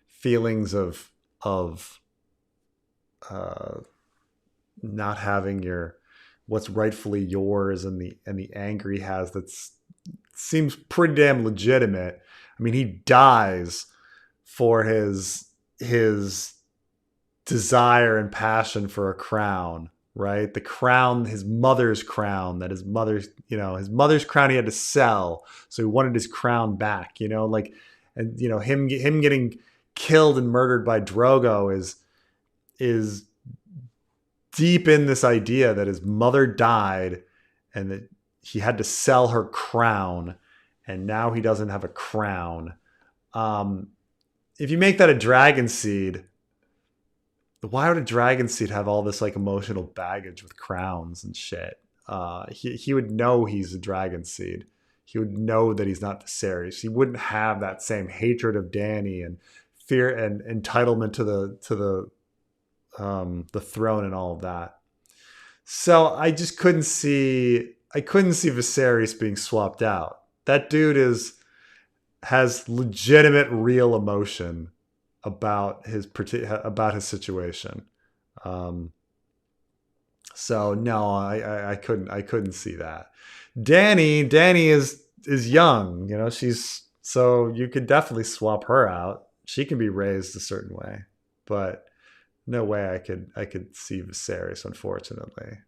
feelings of not having your what's rightfully yours, and the anger he has seems pretty damn legitimate. I mean, he dies for his desire and passion for a crown, right? The crown, his mother's crown, that his mother's crown he had to sell, so he wanted his crown back, like, and him getting killed and murdered by Drogo is deep in this idea that his mother died and that he had to sell her crown, and now he doesn't have a crown. If you make that a Dragon Seed, why would a Dragon Seed have all this like emotional baggage with crowns and shit? He would know he's a Dragon Seed. He would know that he's not Viserys. He wouldn't have that same hatred of Dany and fear and entitlement to the throne and all of that. So I just couldn't see Viserys being swapped out. That dude has legitimate, real emotion about his situation. So no, I couldn't see that. Dany is young, so you could definitely swap her out. She can be raised a certain way, but no way I could see Viserys, unfortunately.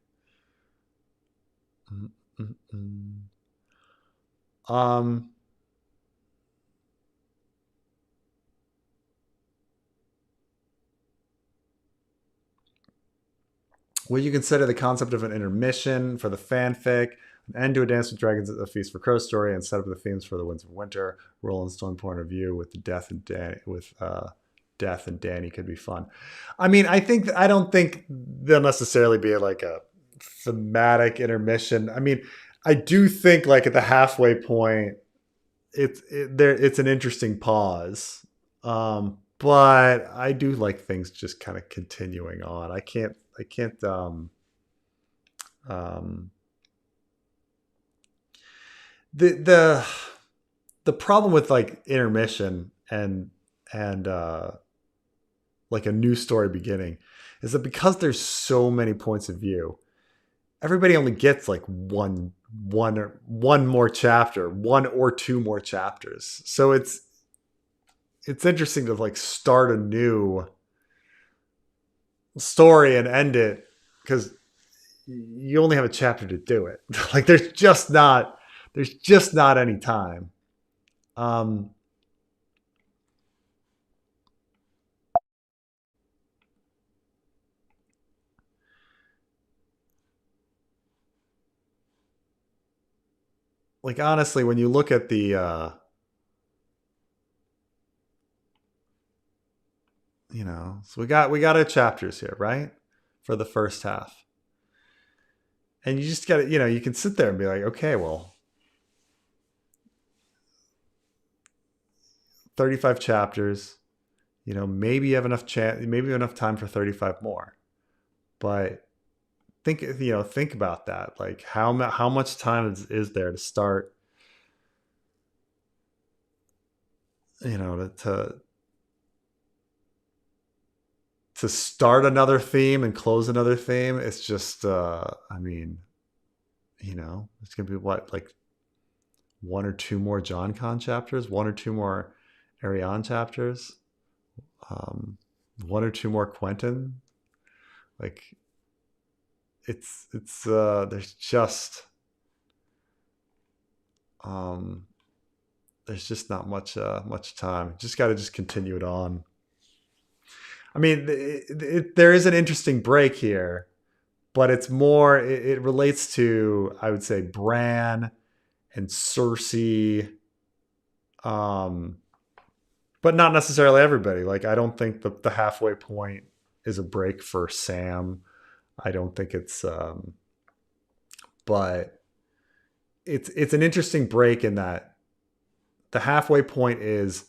Would you consider the concept of an intermission for the fanfic, an end to a Dance with Dragons, a Feast for Crows story, and set up the themes for the Winds of Winter? Roland Stone point of view with the death and Dany could be fun. I mean, I don't think there'll necessarily be like a thematic intermission. I mean, I do think like at the halfway point, it's an interesting pause. But I do like things just kind of continuing on. I can't the problem with like intermission and like a new story beginning is that because there's so many points of view, everybody only gets like one more chapter, 1 or 2 more chapters. So it's interesting to like start a new story and end it because you only have a chapter to do it. Like there's just not any time. Like honestly, when you look at the so we got our chapters here, right? For the first half. And you just got to, you can sit there and be like, okay, well, 35 chapters, maybe you have enough time for 35 more. But think about that. Like how much time is there to start, to start another theme and close another theme. It's just, I mean, it's going to be what, like 1 or 2 more John Con chapters, 1 or 2 more Ariane chapters, 1 or 2 more Quentin. Like it's there's just, there's just not much time. Just got to just continue it on. I mean, there is an interesting break here, but it's more. It relates to, I would say, Bran and Cersei, but not necessarily everybody. Like, I don't think the halfway point is a break for Sam. I don't think it's, but it's an interesting break in that the halfway point is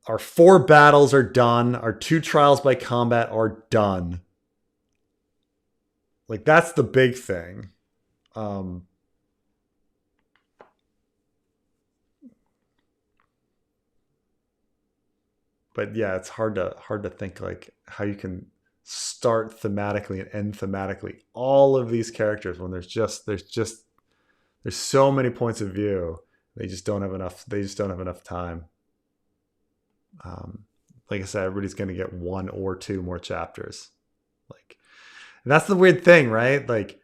our 4 battles are done. Our 2 trials by combat are done. Like, that's the big thing. But yeah, it's hard to think like how you can start thematically and end thematically all of these characters when there's so many points of view. They just don't have enough time. Like I said, everybody's going to get 1 or 2 more chapters. Like, and that's the weird thing, right? Like,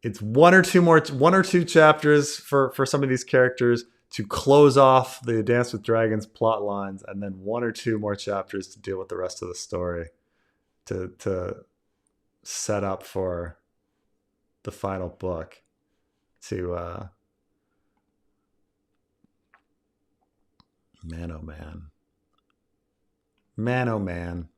it's 1 or 2 chapters for some of these characters to close off the Dance with Dragons plot lines, and then 1 or 2 more chapters to deal with the rest of the story, to set up for the final book. To man, oh man. Man, oh man.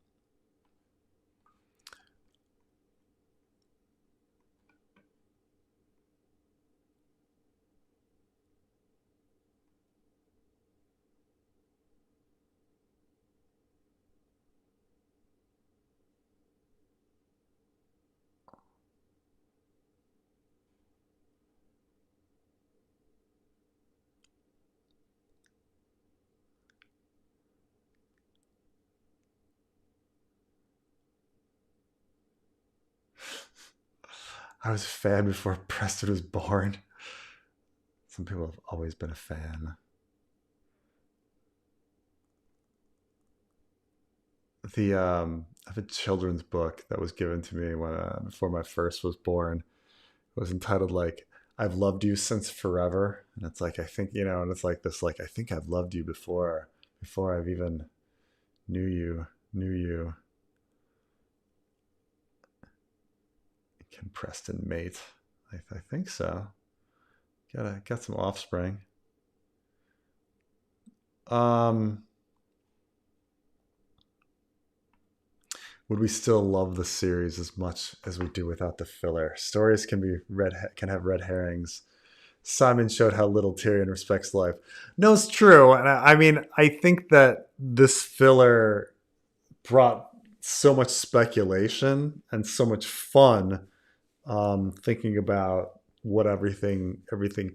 I was a fan before Preston was born. Some people have always been a fan. I have a children's book that was given to me when before my first was born. It was entitled like "I've loved you since forever," and it's like, I think, and it's like this, like, I think I've loved you before I've even knew you. Can Preston mate? I think so. Got some offspring. Would we still love the series as much as we do without the filler? Stories can have red herrings. Simon showed how little Tyrion respects life. No, it's true. And I mean, I think that this filler brought so much speculation and so much fun, thinking about what everything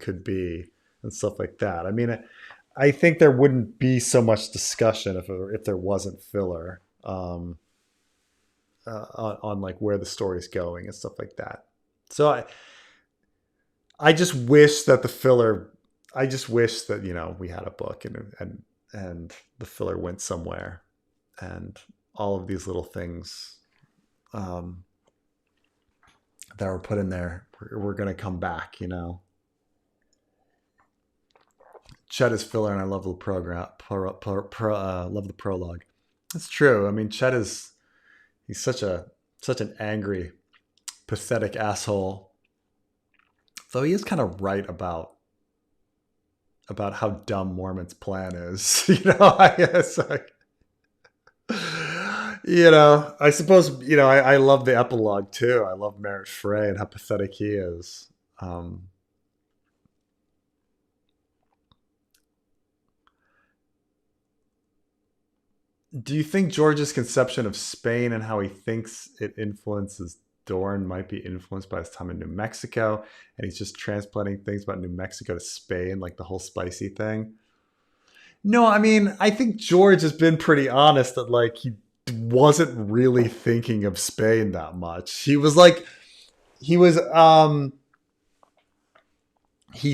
could be and stuff like that. I mean, I think there wouldn't be so much discussion if there wasn't filler. On like where the story's going and stuff like that. So I just wish that we had a book and the filler went somewhere, and all of these little things that were put in there were going to come back, Chet is filler, and I love the love the prologue. That's true. I mean, Chet he's such an angry, pathetic asshole. Though he is kind of right about how dumb Mormont's plan is. I guess I suppose, I love the epilogue too. I love Merritt Frey and how pathetic he is. Do you think George's conception of Spain and how he thinks it influences Dorne might be influenced by his time in New Mexico, and he's just transplanting things about New Mexico to Spain, like the whole spicy thing? No, I mean, I think George has been pretty honest that, like, he wasn't really thinking of Spain that much. He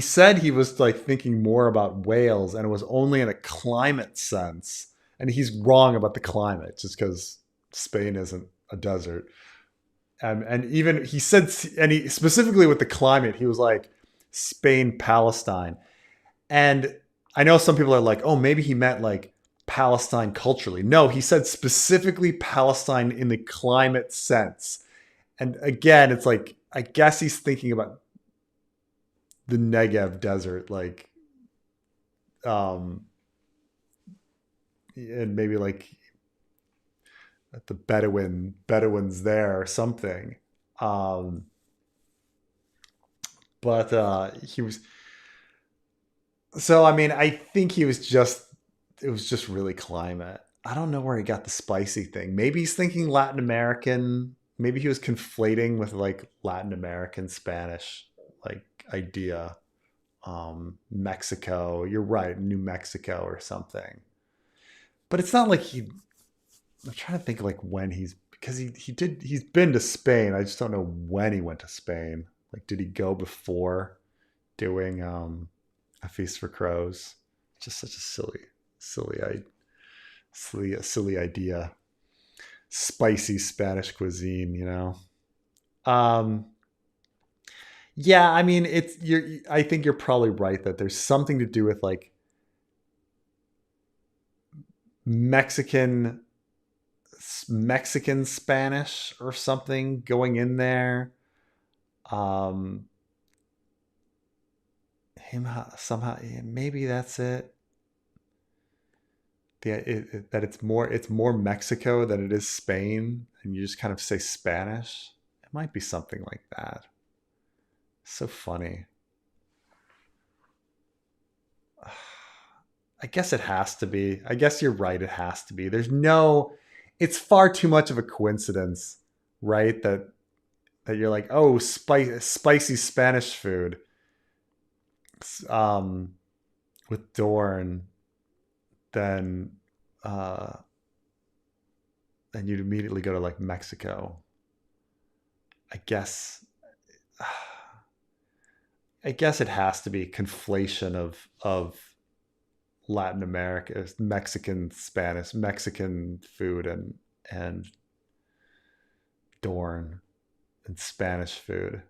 said he was like thinking more about Wales, and it was only in a climate sense. And he's wrong about the climate, just because Spain isn't a desert. And even he said, and he specifically with the climate, he was like Spain, Palestine. And I know some people are like, oh, maybe he meant like Palestine culturally. No, he said specifically Palestine in the climate sense. And again, it's like, I guess he's thinking about the Negev desert, like, and maybe like the Bedouins there or something. But he was, so I mean, I think it was just really climate. I don't know where he got the spicy thing. Maybe he's thinking Latin American. Maybe he was conflating with like Latin American Spanish like idea. Mexico, you're right, New Mexico or something. But it's not like I'm trying to think like when because he's been to Spain. I just don't know when he went to Spain. Like, did he go before doing A Feast for Crows? Just such a silly idea. Spicy Spanish cuisine, you know. Yeah, I mean, I think you're probably right that there's something to do with like Mexican Spanish or something going in there. Him somehow, maybe that's it. That it's more Mexico than it is Spain, and you just kind of say Spanish. It might be something like that. So funny. I guess it has to be. I guess you're right. It has to be. It's far too much of a coincidence, right? That you're like, oh, spicy Spanish food. With Dorne, then you'd immediately go to like Mexico. I guess it has to be conflation of Latin America, Mexican Spanish, Mexican food and Dorne and Spanish food.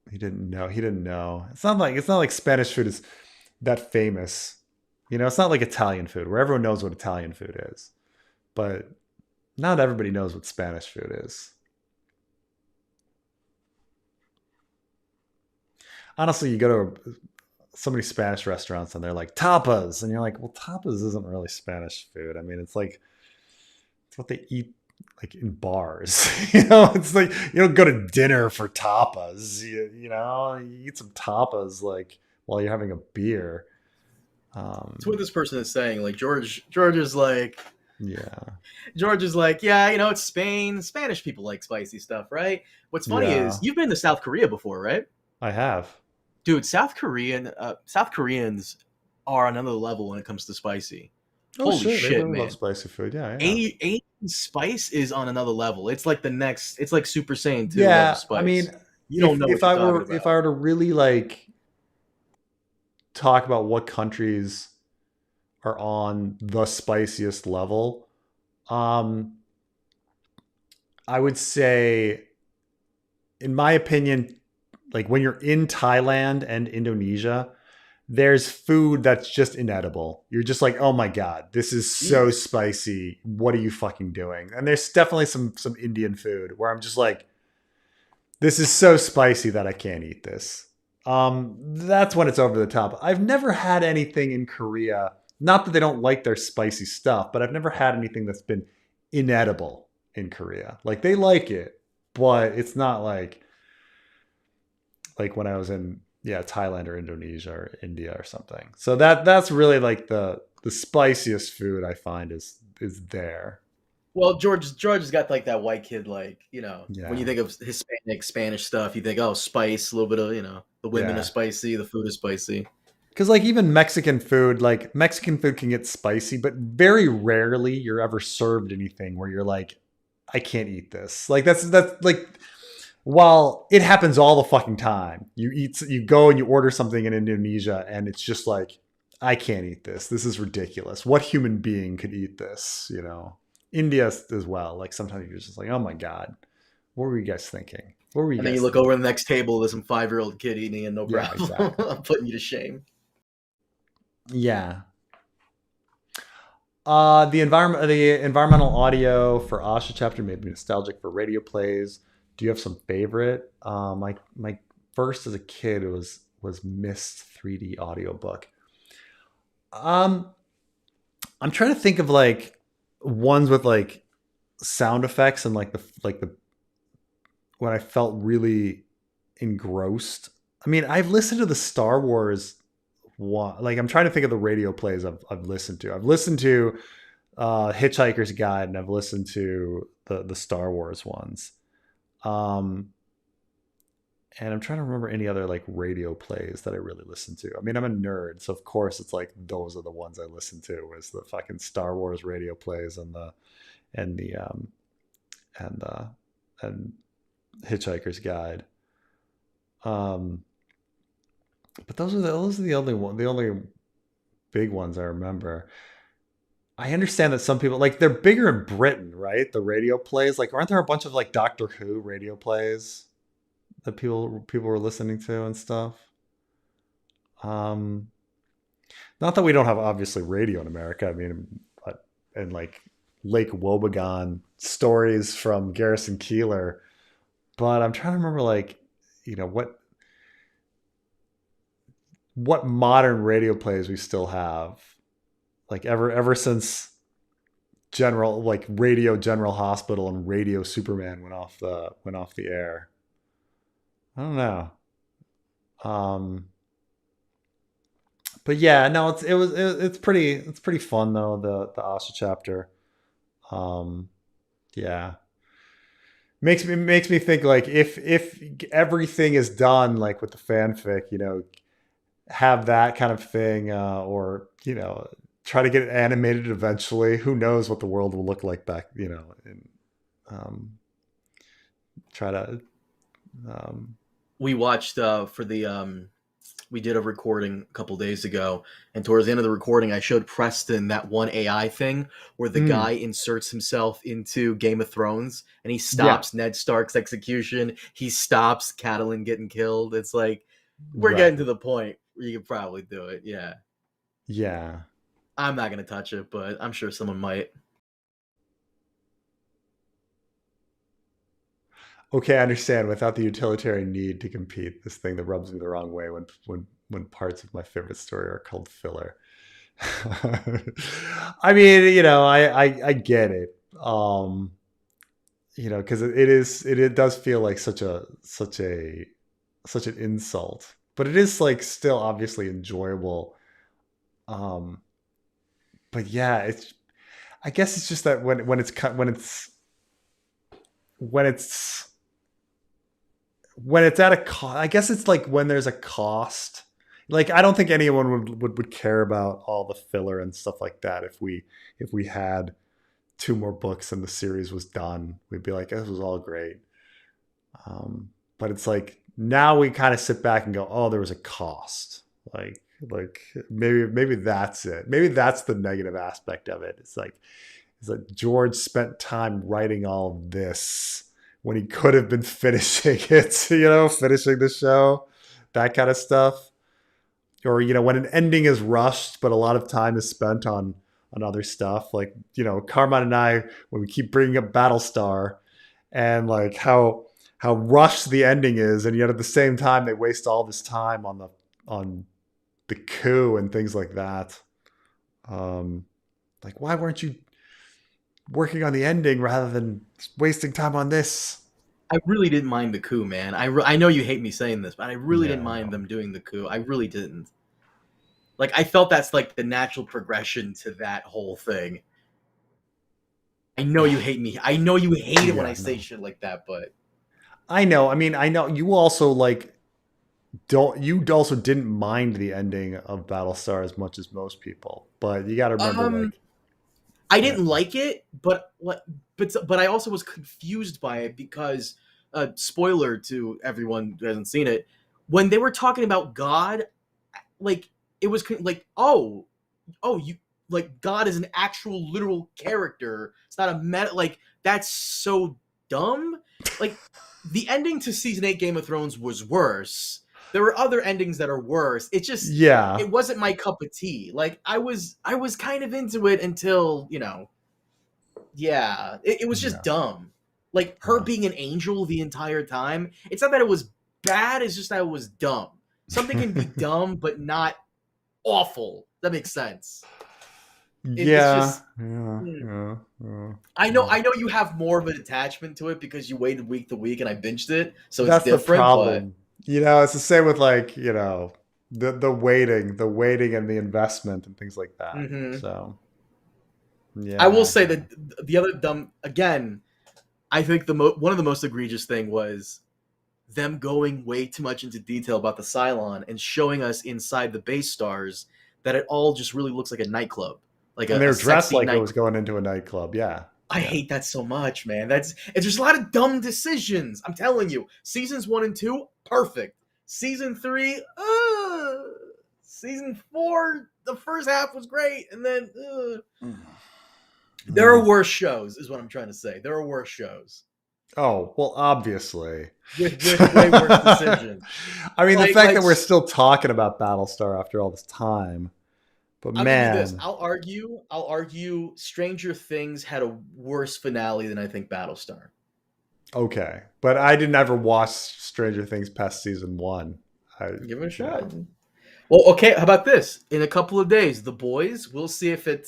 He didn't know. It's not like Spanish food is that famous. You know, it's not like Italian food where everyone knows what Italian food is. But not everybody knows what Spanish food is. Honestly, you go to so many Spanish restaurants and they're like tapas, and you're like, well, tapas isn't really Spanish food. I mean, it's what they eat like in bars. You know, it's like you don't go to dinner for tapas. You know, you eat some tapas like while you're having a beer. It's what this person is saying. Like George is like, yeah. George is like, yeah, you know, it's Spain. Spanish people like spicy stuff, right? What's funny is you've been to South Korea before, right? I have. Dude, South Koreans are another level when it comes to spicy. Oh, Holy shit, they man! love spicy food. Yeah. Asian spice is on another level. It's like it's like Super Saiyan 2 yeah. spice. I mean, you don't know if I were to really like talk about what countries are on the spiciest level, I would say, in my opinion, like when you're in Thailand and Indonesia, there's food that's just inedible. You're just like, oh my God, this is so spicy. What are you fucking doing? And there's definitely some Indian food where I'm just like, this is so spicy that I can't eat this. That's when it's over the top. I've never had anything in Korea, not that they don't like their spicy stuff, but I've never had anything that's been inedible in Korea. Like they like it, but it's not like when I was in Thailand or Indonesia or India or something. So that's really like the spiciest food I find is there. Well, George has got like that white kid, like, you know, when you think of Hispanic Spanish stuff, you think, oh, spice, a little bit of, you know, the women are spicy, the food is spicy. Because like even Mexican food can get spicy, but very rarely you're ever served anything where you're like, I can't eat this. Like that's like, while it happens all the fucking time, you go and you order something in Indonesia and it's just like, I can't eat this. This is ridiculous. What human being could eat this? You know, India as well. Like sometimes you're just like, oh my God, What were you guys thinking? What were you And then guys you look thinking? over the next table, there's some 5-year-old kid eating it, no Yeah, problem. exactly. I'm putting you to shame. Yeah. The environmental audio for Asha chapter made me nostalgic for radio plays. Do you have some favorite? My first as a kid was Mist 3D audiobook. Um, I'm trying to think of like ones with like sound effects and like the when I felt really engrossed. I mean, I've listened to the Star Wars one. Like I'm trying to think of the radio plays I've listened to. I've listened to Hitchhiker's Guide, and I've listened to the Star Wars ones. Um, and I'm trying to remember any other like radio plays that I really listened to. I mean, I'm a nerd, so of course it's like those are the ones I listen to. Was the fucking Star Wars radio plays and the and and Hitchhiker's Guide. Um, but those are the only big ones I remember. I understand that some people like they're bigger in Britain, right? The radio plays, like, aren't there a bunch of like Doctor Who radio plays that people were listening to and stuff? Um, Not that we don't have obviously radio in America. I mean, but and like Lake Wobegon stories from Garrison Keillor, but I'm trying to remember like what modern radio plays we still have, like ever since Radio Hospital and Radio Superman went off the air. I don't know. Um, but yeah, no, it's pretty fun though, the Asha chapter. Um, yeah, makes me think like if everything is done like with the fanfic, have that kind of thing, or try to get it animated eventually. Who knows what the world will look like back, and try to. We watched for the we did a recording a couple days ago, and towards the end of the recording, I showed Preston that one AI thing where the guy inserts himself into Game of Thrones, and he stops Ned Stark's execution. He stops Catelyn getting killed. It's like we're getting to the point where you could probably do it. Yeah. Yeah. I'm not gonna touch it, but I'm sure someone might. Okay, I understand. Without the utilitarian need to compete, this thing that rubs me the wrong way when parts of my favorite story are called filler. I mean, I get it. Because it does feel like such an insult, but it is like still obviously enjoyable. But yeah, I guess it's just that when it's when it's at a cost. I guess it's like when there's a cost. Like I don't think anyone would care about all the filler and stuff like that if we had two more books and the series was done. We'd be like, this was all great. But it's like now we kind of sit back and go, oh, there was a cost. Like maybe that's it. Maybe that's the negative aspect of it. It's like George spent time writing all of this when he could have been finishing it, finishing the show, that kind of stuff. Or, when an ending is rushed, but a lot of time is spent on other stuff. Like, Carmine and I, when we keep bringing up Battlestar and like how rushed the ending is. And yet at the same time, they waste all this time on the coup and things like that. Like, why weren't you working on the ending rather than wasting time on this? I really didn't mind the coup, man. I know you hate me saying this, but I really didn't mind them doing the coup. I really didn't. Like, I felt that's like the natural progression to that whole thing. I know you hate me. I know you hate it when I say shit like that, but I know. I mean, I know you also didn't mind the ending of Battlestar as much as most people, but you got to remember, I didn't like it, but I also was confused by it because, spoiler to everyone who hasn't seen it, when they were talking about God, like it was like, oh, you like God is an actual literal character. It's not a meta. Like that's so dumb. like the ending to season 8 Game of Thrones was worse. There were other endings that are worse. It just it wasn't my cup of tea. Like I was kind of into it until, you know, it was just dumb. Like her being an angel the entire time. It's not that it was bad, it's just that it was dumb. Something can be dumb but not awful. That makes sense. Yeah. I know you have more of an attachment to it because you waited week to week and I binged it, so it's That's different. The problem. But... You know, it's the same with like, you know, the waiting and the investment and things like that. Mm-hmm. So, yeah. I will say that the other dumb, again, I think one of the most egregious thing was them going way too much into detail about the Cylon and showing us inside the base stars that it all just really looks like a nightclub. Like and they were dressed like it was going into a nightclub. Yeah. I hate that so much, man. It's just a lot of dumb decisions. I'm telling you. Seasons 1 and 2, perfect. Season 3, season 4, the first half was great, and then there are worse shows, is what I'm trying to say. There are worse shows. Oh, well, obviously. With way worse decisions. I mean, the fact that we're still talking about Battlestar after all this time. But man, I'll argue Stranger Things had a worse finale than I think Battlestar. Okay, but I didn't ever watch Stranger Things past season 1. Give it a shot. Well, okay, how about this? In a couple of days, The Boys, we'll see if it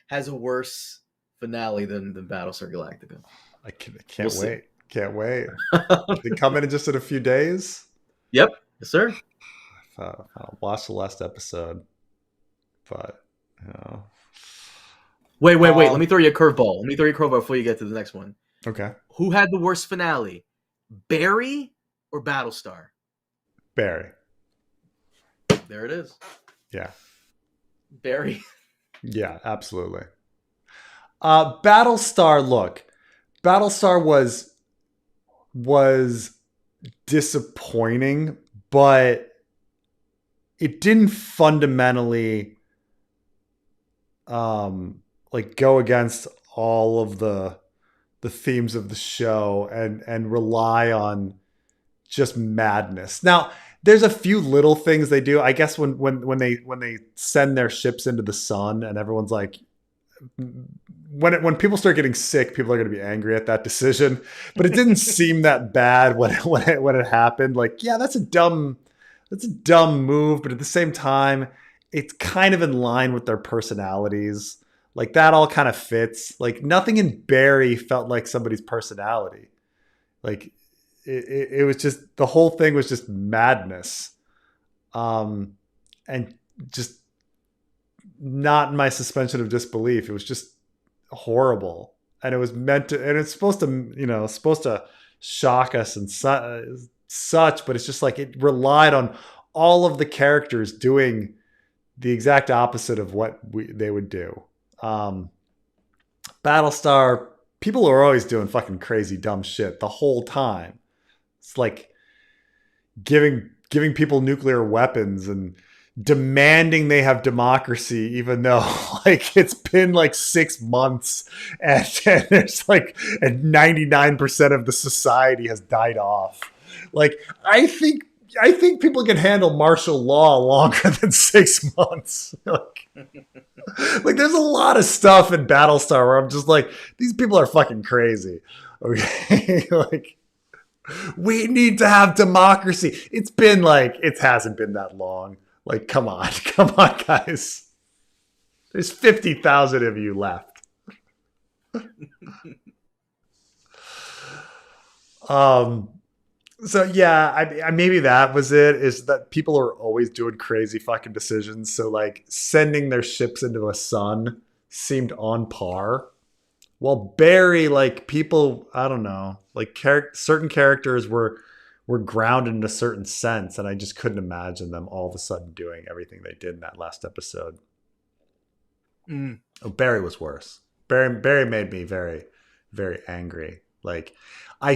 has a worse finale than Battlestar Galactica. I can't wait. Can't wait. They come in just in a few days? Yep. Yes, sir. I'll watch the last episode. But, you know. Wait. Let me throw you a curveball. Before you get to the next one. Okay. Who had the worst finale? Barry or Battlestar? Barry. There it is. Yeah. Barry. Yeah, absolutely. Battlestar, look. Battlestar was disappointing, but it didn't fundamentally like go against all of the themes of the show and rely on just madness. Now, there's a few little things they do. I guess when they send their ships into the sun and everyone's like, when people start getting sick, people are going to be angry at that decision. But it didn't seem that bad when it happened. Like, yeah, that's a dumb move, but at the same time, it's kind of in line with their personalities. Like that all kind of fits. Like nothing in Barry felt like somebody's personality. Like it was just, the whole thing was just madness. And just not my suspension of disbelief. It was just horrible. And it was meant to, and it's supposed to shock us and such, but it's just like it relied on all of the characters doing the exact opposite of what they would do. Battlestar, people are always doing fucking crazy dumb shit the whole time. It's like giving people nuclear weapons and demanding they have democracy, even though like it's been like 6 months and there's like 99% of the society has died off. Like I think people can handle martial law longer than 6 months. Like there's a lot of stuff in Battlestar where I'm just like, these people are fucking crazy. Okay. Like we need to have democracy. It's been like, it hasn't been that long. Like, come on, guys. There's 50,000 of you left. So yeah, I maybe that was it, is that people are always doing crazy fucking decisions. So like sending their ships into a sun seemed on par. While Barry, like people, I don't know, like certain characters were grounded in a certain sense, and I just couldn't imagine them all of a sudden doing everything they did in that last episode. Oh, Barry was worse. Barry made me very, very angry. Like I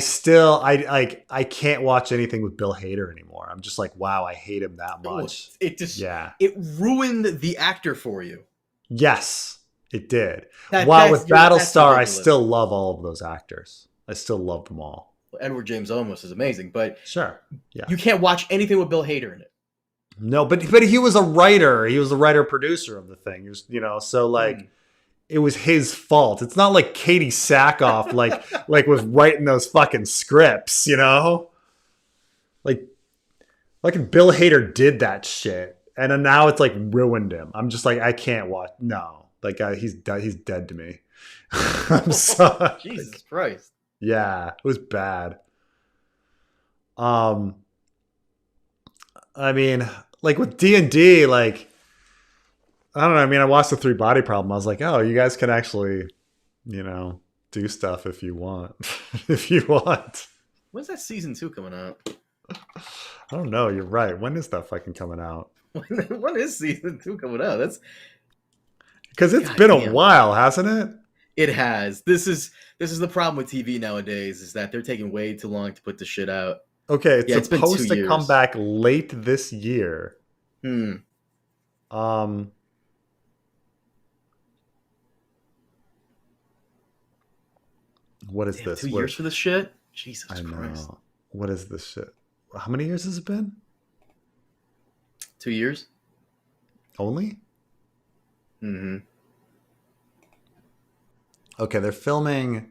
can't watch anything with Bill Hader anymore. I'm just like, wow, I hate him that much. It ruined the actor for you. Yes, it did. While with Battlestar, I still love all of those actors. I still love them all. Edward James Olmos is amazing, but Sure. Yeah. you can't watch anything with Bill Hader in it. No, but he was a writer. He was the writer producer of the thing. He was, so like it was his fault. It's not like Katie Sackhoff like was writing those fucking scripts, Like fucking Bill Hader did that shit. And then now it's like ruined him. I'm just like, I can't watch. No. Like he's dead to me. I'm sorry. Jesus Christ. Yeah, it was bad. I mean, like with D&D, like I don't know. I mean, I watched the 3 Body Problem. I was like, oh, you guys can actually, do stuff if you want. If you want. When's that season 2 coming out? I don't know. You're right. When is that fucking coming out? When is season 2 coming out? That's because it's been a while, hasn't it? It has. This is the problem with TV nowadays, is that they're taking way too long to put the shit out. Okay, it's supposed to come back late this year. What is this? 2 years for this shit? Jesus Christ. Know. What is this shit? How many years has it been? 2 years. Only? Mm-hmm. Okay, they're filming.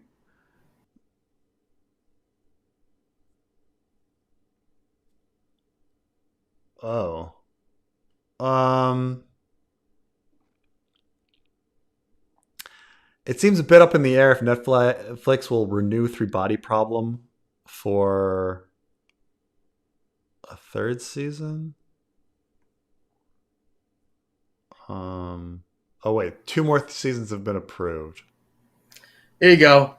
Oh. It seems a bit up in the air if Netflix will renew 3 Body Problem for a 3rd season. Oh wait, 2 more seasons have been approved. There you go.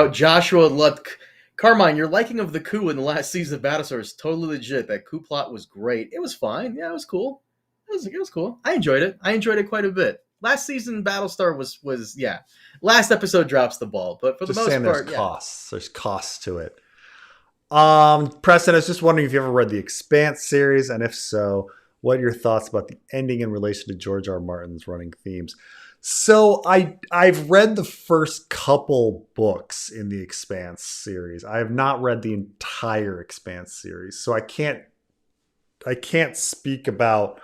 Joshua Luck. Carmine, your liking of the coup in the last season of Battlestar is totally legit. That coup plot was great. It was fine. Yeah, it was cool. It was cool. I enjoyed it. Quite a bit. Last season Battlestar was yeah. Last episode drops the ball, but for the most part, there's costs. There's costs to it. Preston, I was just wondering if you ever read the Expanse series, and if so, what are your thoughts about the ending in relation to George R. R. Martin's running themes? So I've read the first couple books in the Expanse series. I have not read the entire Expanse series, so I can't speak about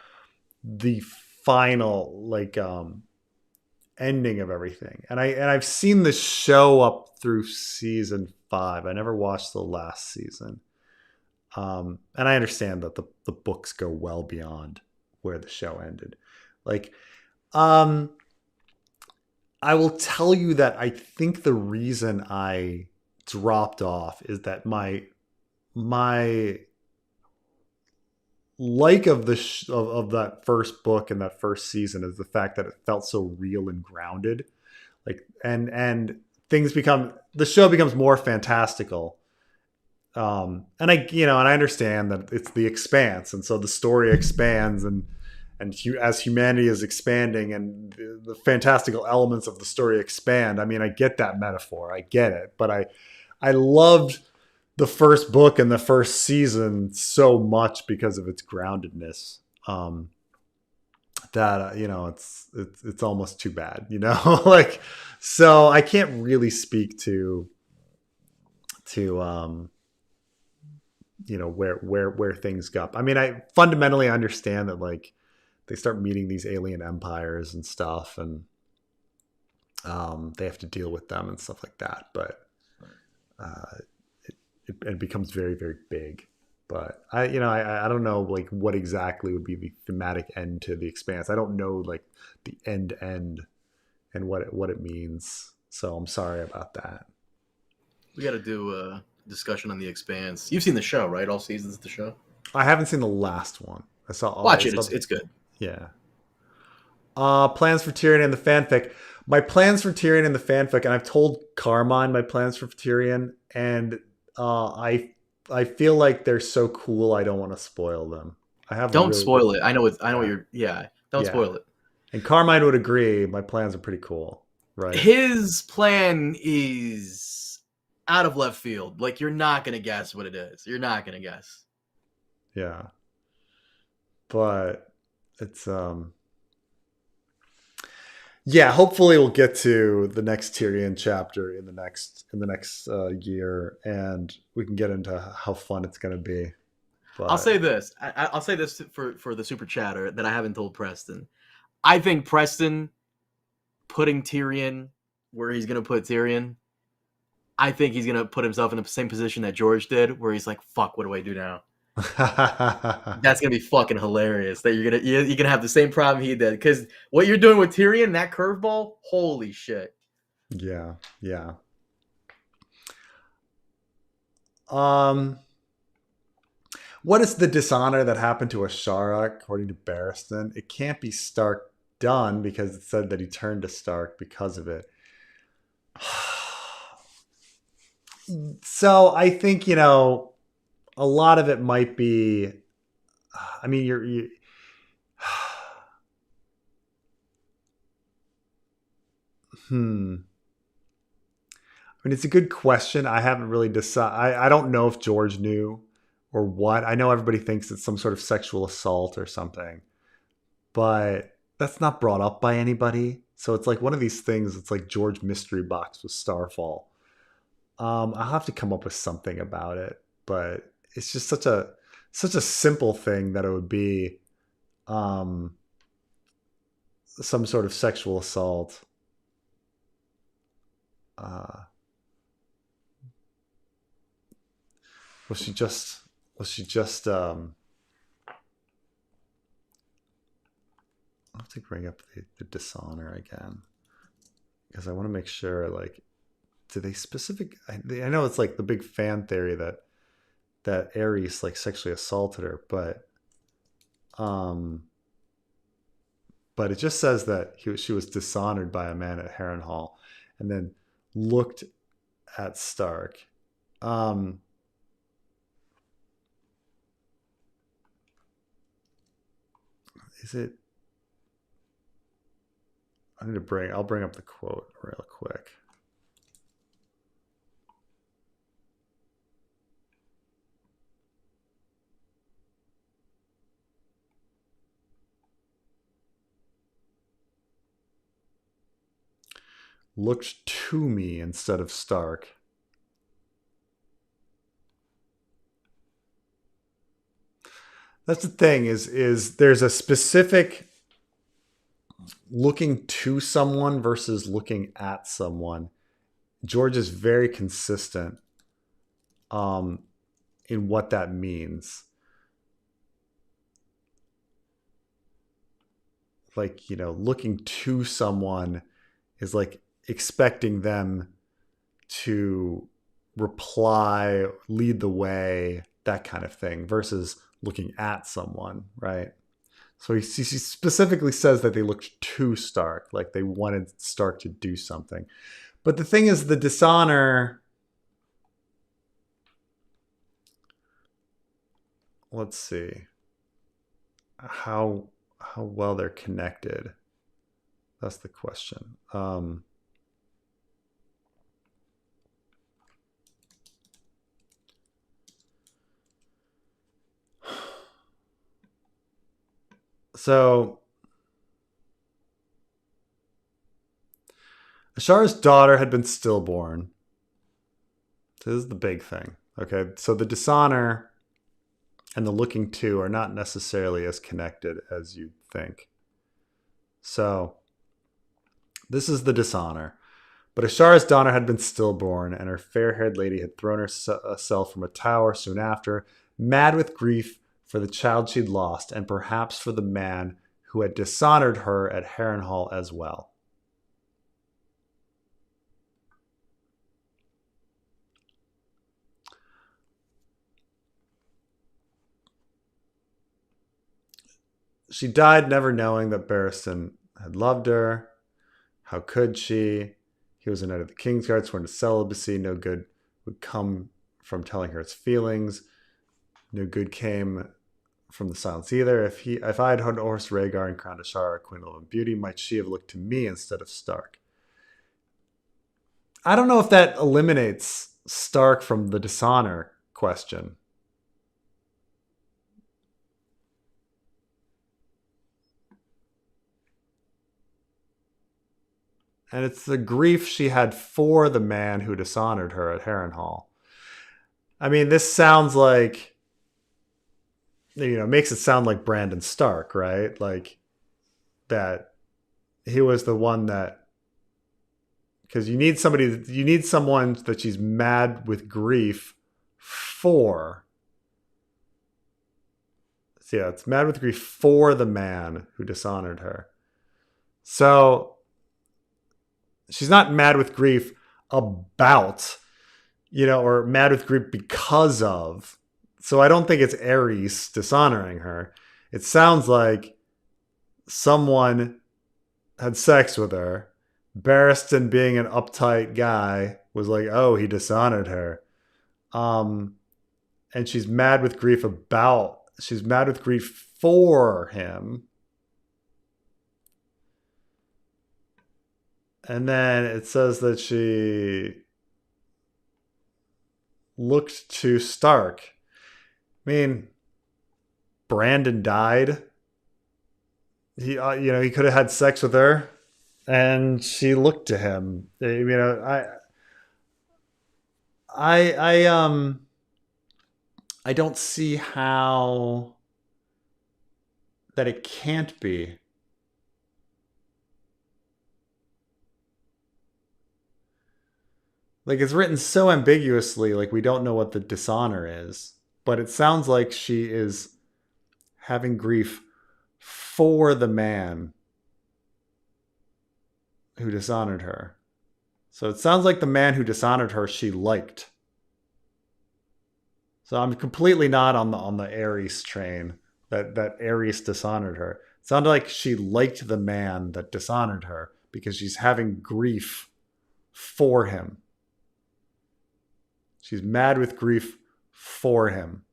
the final ending of everything. And I've seen the show up through season 5. I never watched the last season. And I understand that the books go well beyond where the show ended. I will tell you that I think the reason I dropped off is that my like of that first book and that first season is the fact that it felt so real and grounded, and the show becomes more fantastical. And I understand that it's the Expanse, and so the story expands, and as humanity is expanding and the fantastical elements of the story expand. I mean, I get that metaphor, I get it, but I loved the first book and the first season so much because of its groundedness, that it's almost too bad, so I can't really speak to where things go. I mean, I fundamentally understand that they start meeting these alien empires and stuff, and they have to deal with them and stuff like that, but it becomes very, very big. But I don't know what exactly would be the thematic end to the Expanse. I don't know the end and what it means. So I'm sorry about that. We got to do a discussion on the Expanse. You've seen the show, right? All seasons of the show. I haven't seen the last one. I saw all. Watch it. It's good. Yeah. Plans for Tyrion and the fanfic. My plans for Tyrion and the fanfic, and I've told Carmine my plans for Tyrion, and I feel like they're so cool. I don't want to spoil them. Don't spoil it. I know what you're. Yeah. Don't spoil it. And Carmine would agree. My plans are pretty cool, right? His plan is out of left field. You're not gonna guess what it is. You're not gonna guess. Yeah. But it's Yeah, hopefully we'll get to the next Tyrion chapter in the next year, and we can get into how fun it's going to be. But I'll say this. I'll say this for the super chatter that I haven't told Preston. I think Preston putting Tyrion where he's going to put Tyrion, I think he's going to put himself in the same position that George did, where he's like, fuck, what do I do now? That's going to be fucking hilarious. That you're going to have the same problem he did. Because what you're doing with Tyrion, that curveball, holy shit. yeah. What is the dishonor that happened to Ashara, according to Barristan? It can't be Stark done because it said that he turned to Stark because of it. So I think, a lot of it might be, I mean, I mean, it's a good question. I haven't really decided. I don't know if George knew or what. I know everybody thinks it's some sort of sexual assault or something, but that's not brought up by anybody. So it's like one of these things. It's like George mystery box with Starfall. I'll have to come up with something about it, but it's just such a simple thing that it would be some sort of sexual assault. Was she just I'll have to bring up the dishonor again because I want to make sure, like, do they I know it's like the big fan theory that Aerys like sexually assaulted her, but it just says that she was dishonored by a man at Harrenhal and then looked at Stark. Is it? I'll bring up the quote real quick. Looked to me instead of Stark. That's the thing is there's a specific looking to someone versus looking at someone. George is very consistent in what that means. Like, looking to someone is like expecting them to reply, lead the way, that kind of thing, versus looking at someone, right? So he specifically says that they looked to Stark, like they wanted Stark to do something. But the thing is, the dishonor. Let's see how well they're connected. That's the question. So Ashara's daughter had been stillborn. So this is the big thing. Okay, so the dishonor and the looking to are not necessarily as connected as you'd think. So this is the dishonor. But Ashara's daughter had been stillborn, and her fair-haired lady had thrown herself from a tower soon after, mad with grief for the child she'd lost, and perhaps for the man who had dishonored her at Harrenhal as well. She died never knowing that Barristan had loved her. How could she? He was a knight of the Kingsguard, sworn to celibacy. No good would come from telling her its feelings. No good came from the silence either. If I had horsed Rhaegar and crowned Ashara Queen of Beauty, might she have looked to me instead of Stark? I don't know if that eliminates Stark from the dishonor question. And it's the grief she had for the man who dishonored her at Harrenhal. I mean, this sounds like, makes it sound like Brandon Stark, right? Like that he was the one that, because you need someone that she's mad with grief for. So yeah, it's mad with grief for the man who dishonored her. So she's not mad with grief about, or mad with grief because of. So I don't think it's Aerys dishonoring her. It sounds like someone had sex with her. Barristan, being an uptight guy, was like, oh, he dishonored her. And she's mad with grief for him. And then it says that she looked to Stark. I mean, Brandon died. He could have had sex with her, and she looked to him. I don't see how that it can't be. Like, it's written so ambiguously, like we don't know what the dishonor is. But it sounds like she is having grief for the man who dishonored her. So it sounds like the man who dishonored her she liked. So I'm completely not on the Aerys train that Aerys dishonored her. It sounded like she liked the man that dishonored her because she's having grief for him. She's mad with grief for him.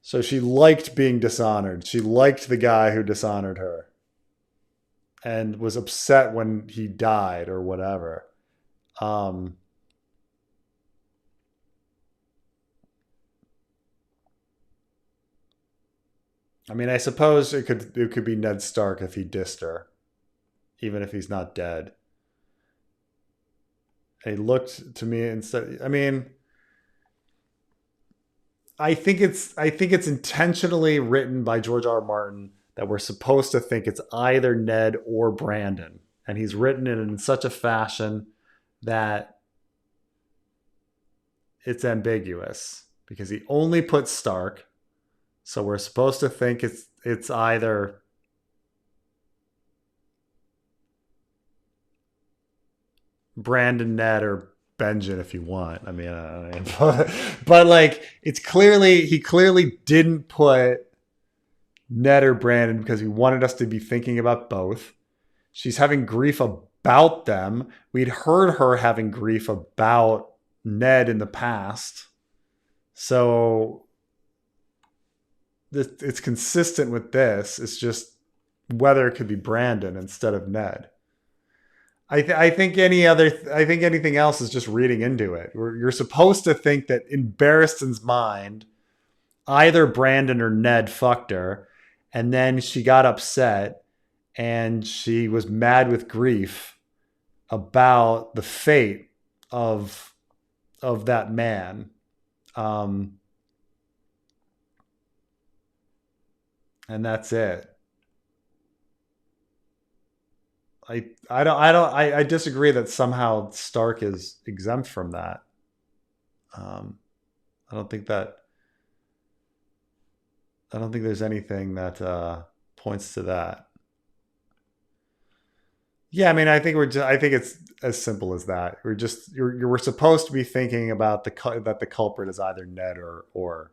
So she liked being dishonored. She liked the guy who dishonored her and was upset when he died or whatever. I mean, I suppose it could be Ned Stark if he dissed her, even if he's not dead. And he looked to me and said, I mean, I think it's intentionally written by George R. R. Martin that we're supposed to think it's either Ned or Brandon. And he's written it in such a fashion that it's ambiguous because he only put Stark. So we're supposed to think it's either Brandon, Ned, or Benjen if you want. I mean, but like he clearly didn't put Ned or Brandon because he wanted us to be thinking about both. She's having grief about them. We'd heard her having grief about Ned in the past. So it's consistent with this. It's just whether it could be Brandon instead of Ned. I think anything else is just reading into it. You're supposed to think that in Barristan's mind, either Brandon or Ned fucked her, and then she got upset and she was mad with grief about the fate of that man. And that's it. I disagree that somehow Stark is exempt from that. I don't think there's anything that points to that. Yeah, I mean, I think it's as simple as that. We're supposed to be thinking about that the culprit is either Ned or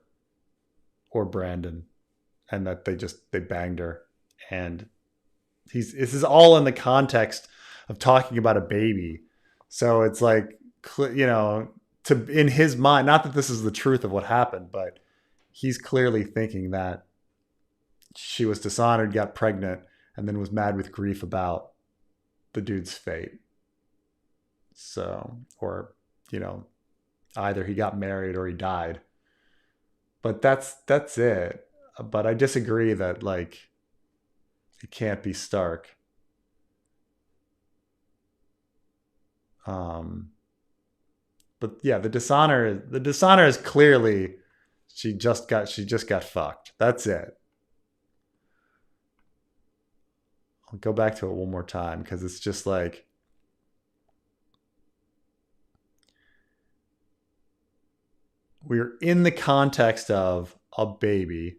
Brandon, and that they banged her, and this is all in the context of talking about a baby. So it's like, in his mind, not that this is the truth of what happened, but he's clearly thinking that she was dishonored, got pregnant, and then was mad with grief about the dude's fate. So, or, either he got married or he died. But that's it. But I disagree that, like, it can't be Stark. But yeah, the dishonor is clearly she just got fucked. That's it. I'll go back to it one more time because it's just like we're in the context of a baby.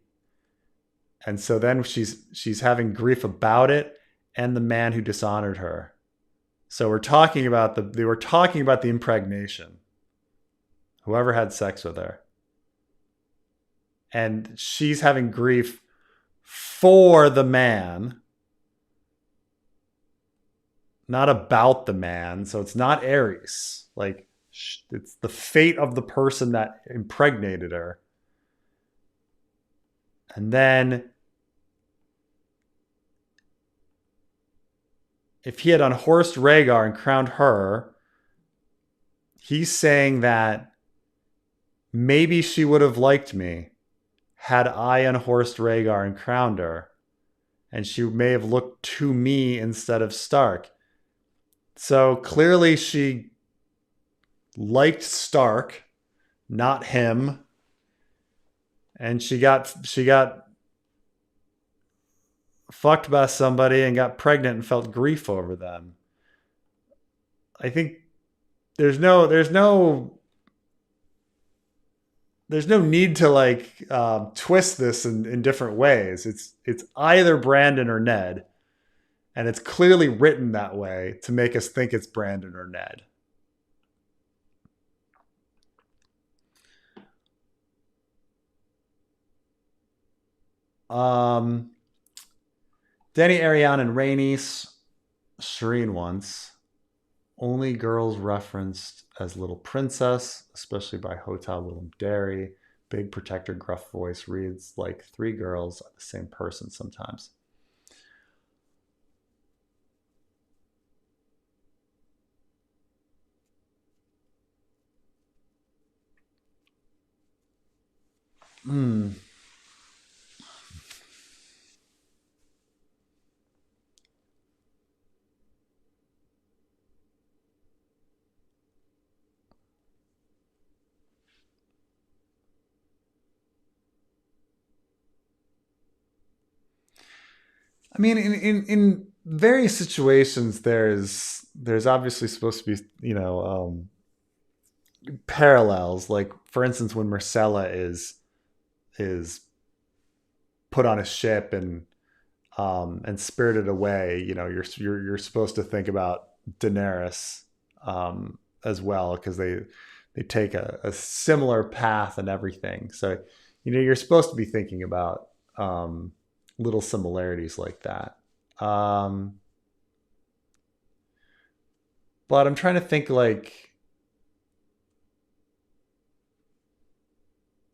And so then she's having grief about it and the man who dishonored her. So we're talking about the impregnation. Whoever had sex with her. And she's having grief for the man, not about the man. So it's not Ares. Like, it's the fate of the person that impregnated her. And then if he had unhorsed Rhaegar and crowned her, he's saying that maybe she would have liked me had I unhorsed Rhaegar and crowned her. And she may have looked to me instead of Stark. So clearly she liked Stark, not him. And she got fucked by somebody and got pregnant and felt grief over them. I think there's no need to like twist this in different ways. It's either Brandon or Ned, and it's clearly written that way to make us think it's Brandon or Ned. Dany, Arianne, and Rhaenys. Shireen once. Only girls referenced as Little Princess, especially by Hotel Willem Derry. Big protector, gruff voice, reads like three girls are the same person sometimes. I mean, in various situations, there's obviously supposed to be, parallels. Like, for instance, when Myrcella is put on a ship and spirited away, you're supposed to think about Daenerys as well, because they take a similar path and everything. So, you're supposed to be thinking about little similarities like that. But I'm trying to think like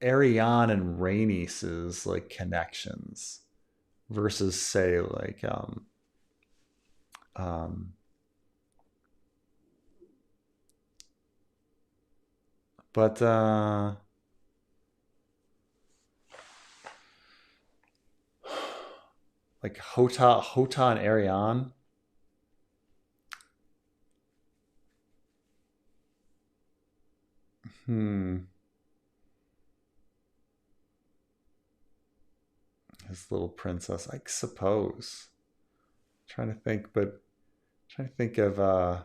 Arianne and Rhaenys's like connections versus say like but like Hota and Arianne. His little princess, I suppose. Trying to think of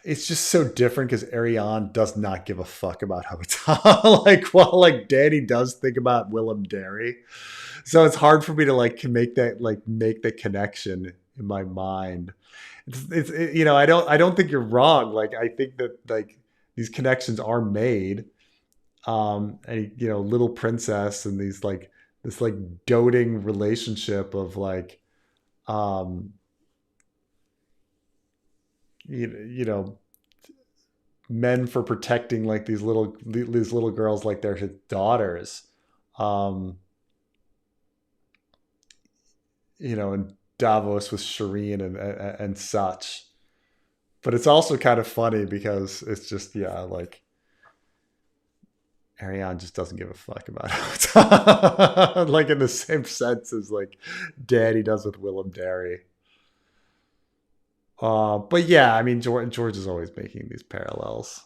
it's just so different because Arianne does not give a fuck about Hota. while Dany does think about Willem Derry. So it's hard for me to make the connection in my mind. I don't think you're wrong. I think that these connections are made. And little princess and these this doting relationship of men for protecting these little girls like they're his daughters, and Davos with Shireen and such. But it's also kind of funny because it's just Arianne just doesn't give a fuck about it. In the same sense as Daddy does with Willem Derry. But yeah, I mean, George is always making these parallels.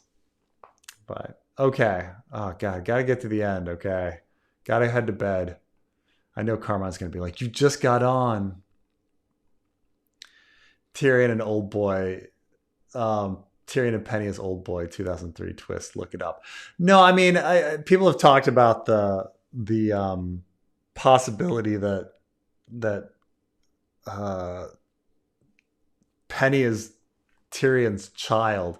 But okay. Oh god, gotta get to the end. Okay, gotta head to bed. I know Carmine's gonna be like, "You just got on." Tyrion and Old Boy. Tyrion and Penny as Old Boy 2003 twist. Look it up. No, I mean, people have talked about the possibility that Penny is Tyrion's child.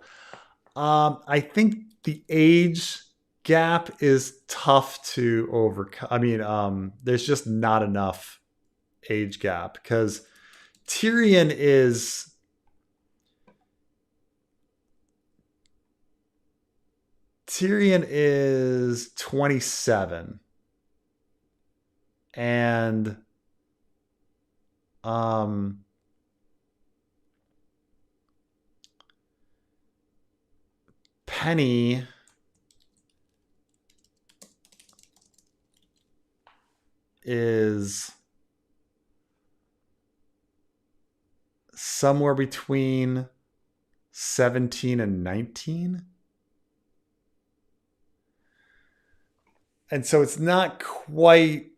I think the age gap is tough to overcome. I mean, there's just not enough age gap because Tyrion is 27 and Penny is somewhere between 17 and 19. And so it's not quite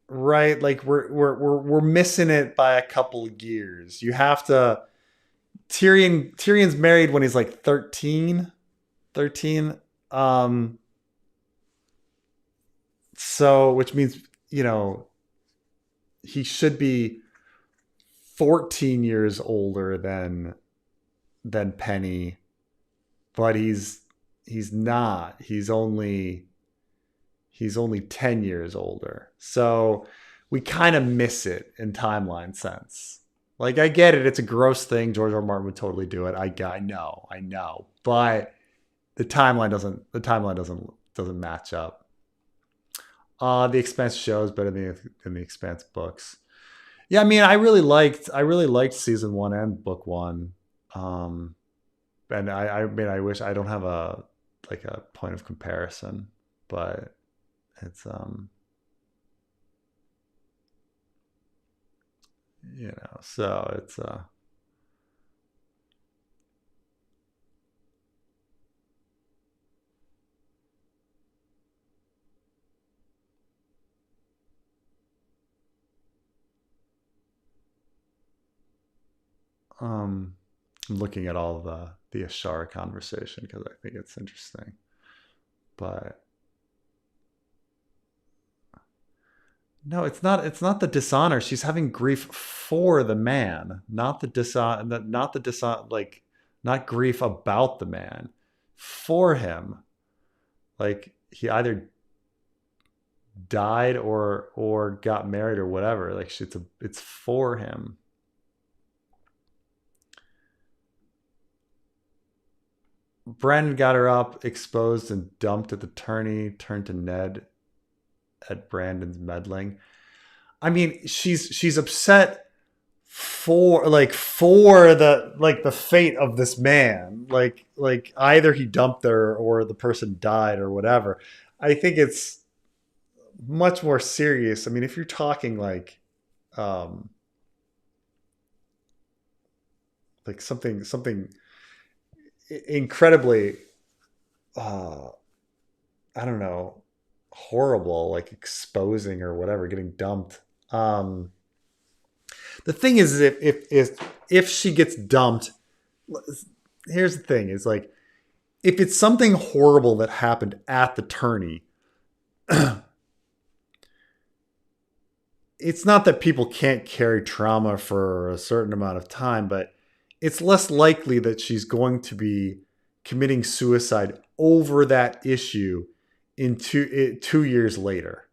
right. Like we're missing it by a couple of years. You have to Tyrion's married when he's like 13. So which means, he should be 14 years older than Penny, but he's not. He's only 10 years older. So we kind of miss it in timeline sense. Like, I get it. It's a gross thing. George R. R. Martin would totally do it. I know. But the timeline doesn't match up. The Expanse show is better than the Expanse books. Yeah, I mean, I really liked season 1 and book 1. And I mean, I wish I don't have a point of comparison, but it's so it's I'm looking at all the Ashara conversation because I think it's interesting, but no, it's not the dishonor. She's having grief for the man, not the dishonor, not grief about the man, for him. Like, he either died or got married or whatever. Like, it's for him. Bran got her up, exposed and dumped at the tourney, turned to Ned at Brandon's meddling. I mean, she's upset for the fate of this man. Like either he dumped her or the person died or whatever. I think it's much more serious. I mean, if you're talking like something incredibly I don't know, horrible, like exposing or whatever, getting dumped. The thing is, if she gets dumped, here's the thing: is like, if it's something horrible that happened at the tourney, it's not that people can't carry trauma for a certain amount of time, but it's less likely that she's going to be committing suicide over that issue in 2 years later.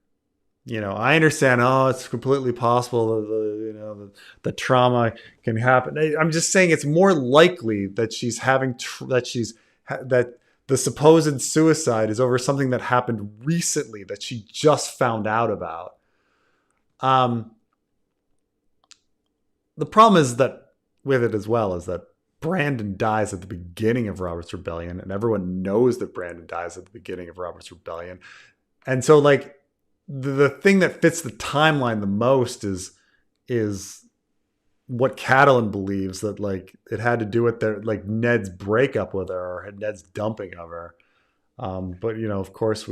I understand. Oh, it's completely possible that the trauma can happen. I'm just saying it's more likely that she's having that the supposed suicide is over something that happened recently that she just found out about. The problem is that with it as well is that Brandon dies at the beginning of Robert's Rebellion, and everyone knows that Brandon dies at the beginning of Robert's Rebellion. And so, like, the thing that fits the timeline the most is what Catelyn believes, that like it had to do with their like Ned's breakup with her or Ned's dumping of her. But of course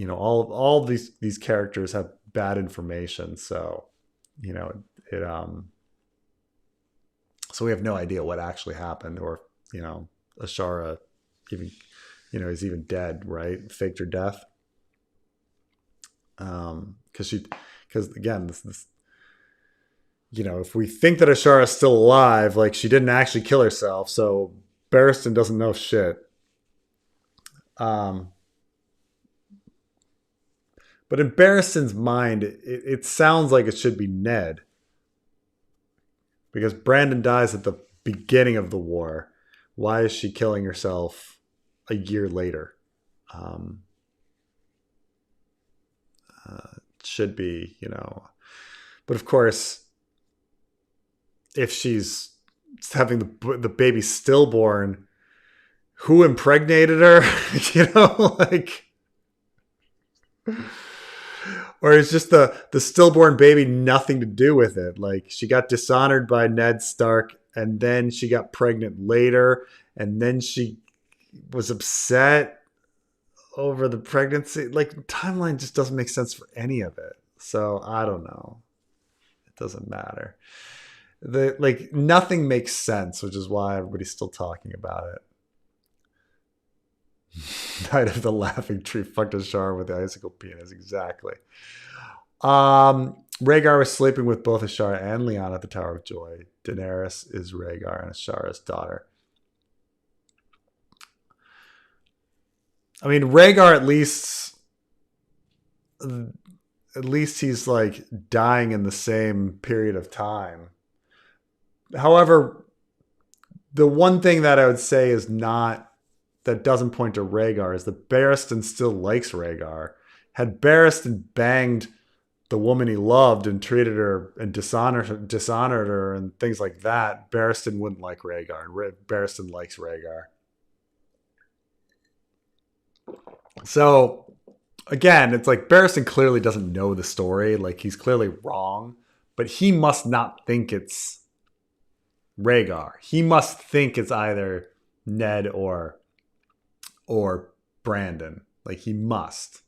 all these characters have bad information, so it so we have no idea what actually happened, or Ashara even is even dead, right? Faked her death. Because again, this if we think that Ashara is still alive, like she didn't actually kill herself, so Barristan doesn't know shit. But in Barristan's mind, it sounds like it should be Ned, because Brandon dies at the beginning of the war. Why is she killing herself a year later? Should be, but of course, if she's having the baby stillborn, who impregnated her? Like, or is just the stillborn baby nothing to do with it? Like, she got dishonored by Ned Stark, and then she got pregnant later, and then she was upset over the pregnancy. Like, the timeline just doesn't make sense for any of it. So I don't know. It doesn't matter. Nothing makes sense, which is why everybody's still talking about it. Night of the Laughing Tree fucked Ashara with the icicle penis. Exactly. Rhaegar was sleeping with both Ashara and Lyanna at the Tower of Joy. Daenerys is Rhaegar and Ashara's daughter. I mean, Rhaegar at least he's like dying in the same period of time. However, the one thing that I would say is that doesn't point to Rhaegar is that Barristan still likes Rhaegar. Had Barristan banged the woman he loved and treated her and dishonored her and things like that, Barristan wouldn't like Rhaegar. And Barristan likes Rhaegar. So again, it's like Barristan clearly doesn't know the story. Like, he's clearly wrong, but he must not think it's Rhaegar. He must think it's either Ned or Brandon. Like, he must.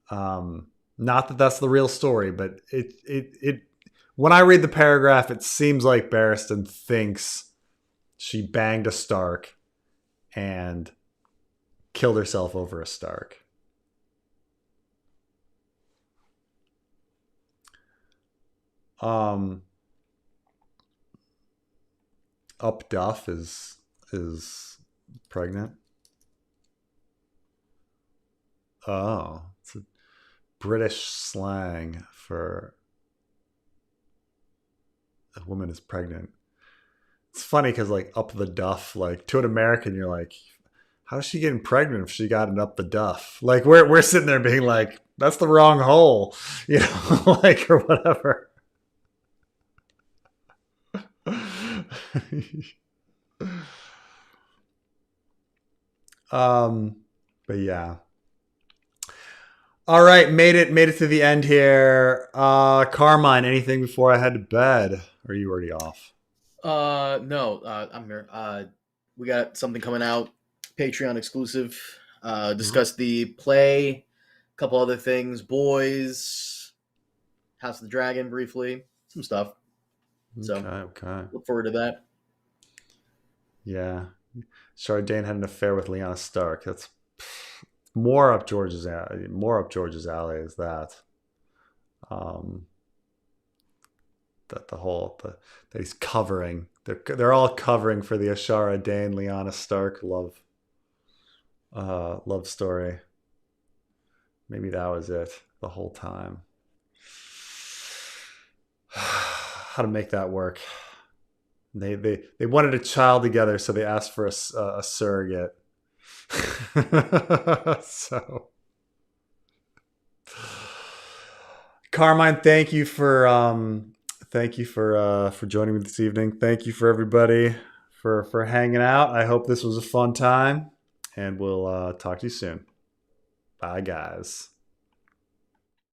Not that that's the real story, but it when I read the paragraph, it seems like Barristan thinks she banged a Stark and killed herself over a Stark. Upduff is pregnant. Oh, it's a British slang for a woman is pregnant. It's funny because like up the duff, like to an American, you're like, how's she getting pregnant if she got an up the duff? Like we're sitting there being like, that's the wrong hole, like, or whatever. But yeah. All right, made it to the end here. Carmine, anything before I head to bed? Or are you already off? No, I'm here. We got something coming out, Patreon exclusive. Discuss the play, a couple other things, Boys, House of the Dragon briefly, some stuff. So okay. Look forward to that. Yeah. Ashara Dayne had an affair with Lyanna Stark. That's more up George's alley is that. That he's covering. They're all covering for the Ashara Dayne Lyanna Stark love story. Maybe that was it the whole time. How to make that work? They wanted a child together, so they asked for a surrogate. So, Carmine, thank you for joining me this evening. Thank you for everybody for hanging out. I hope this was a fun time, and we'll talk to you soon. Bye, guys.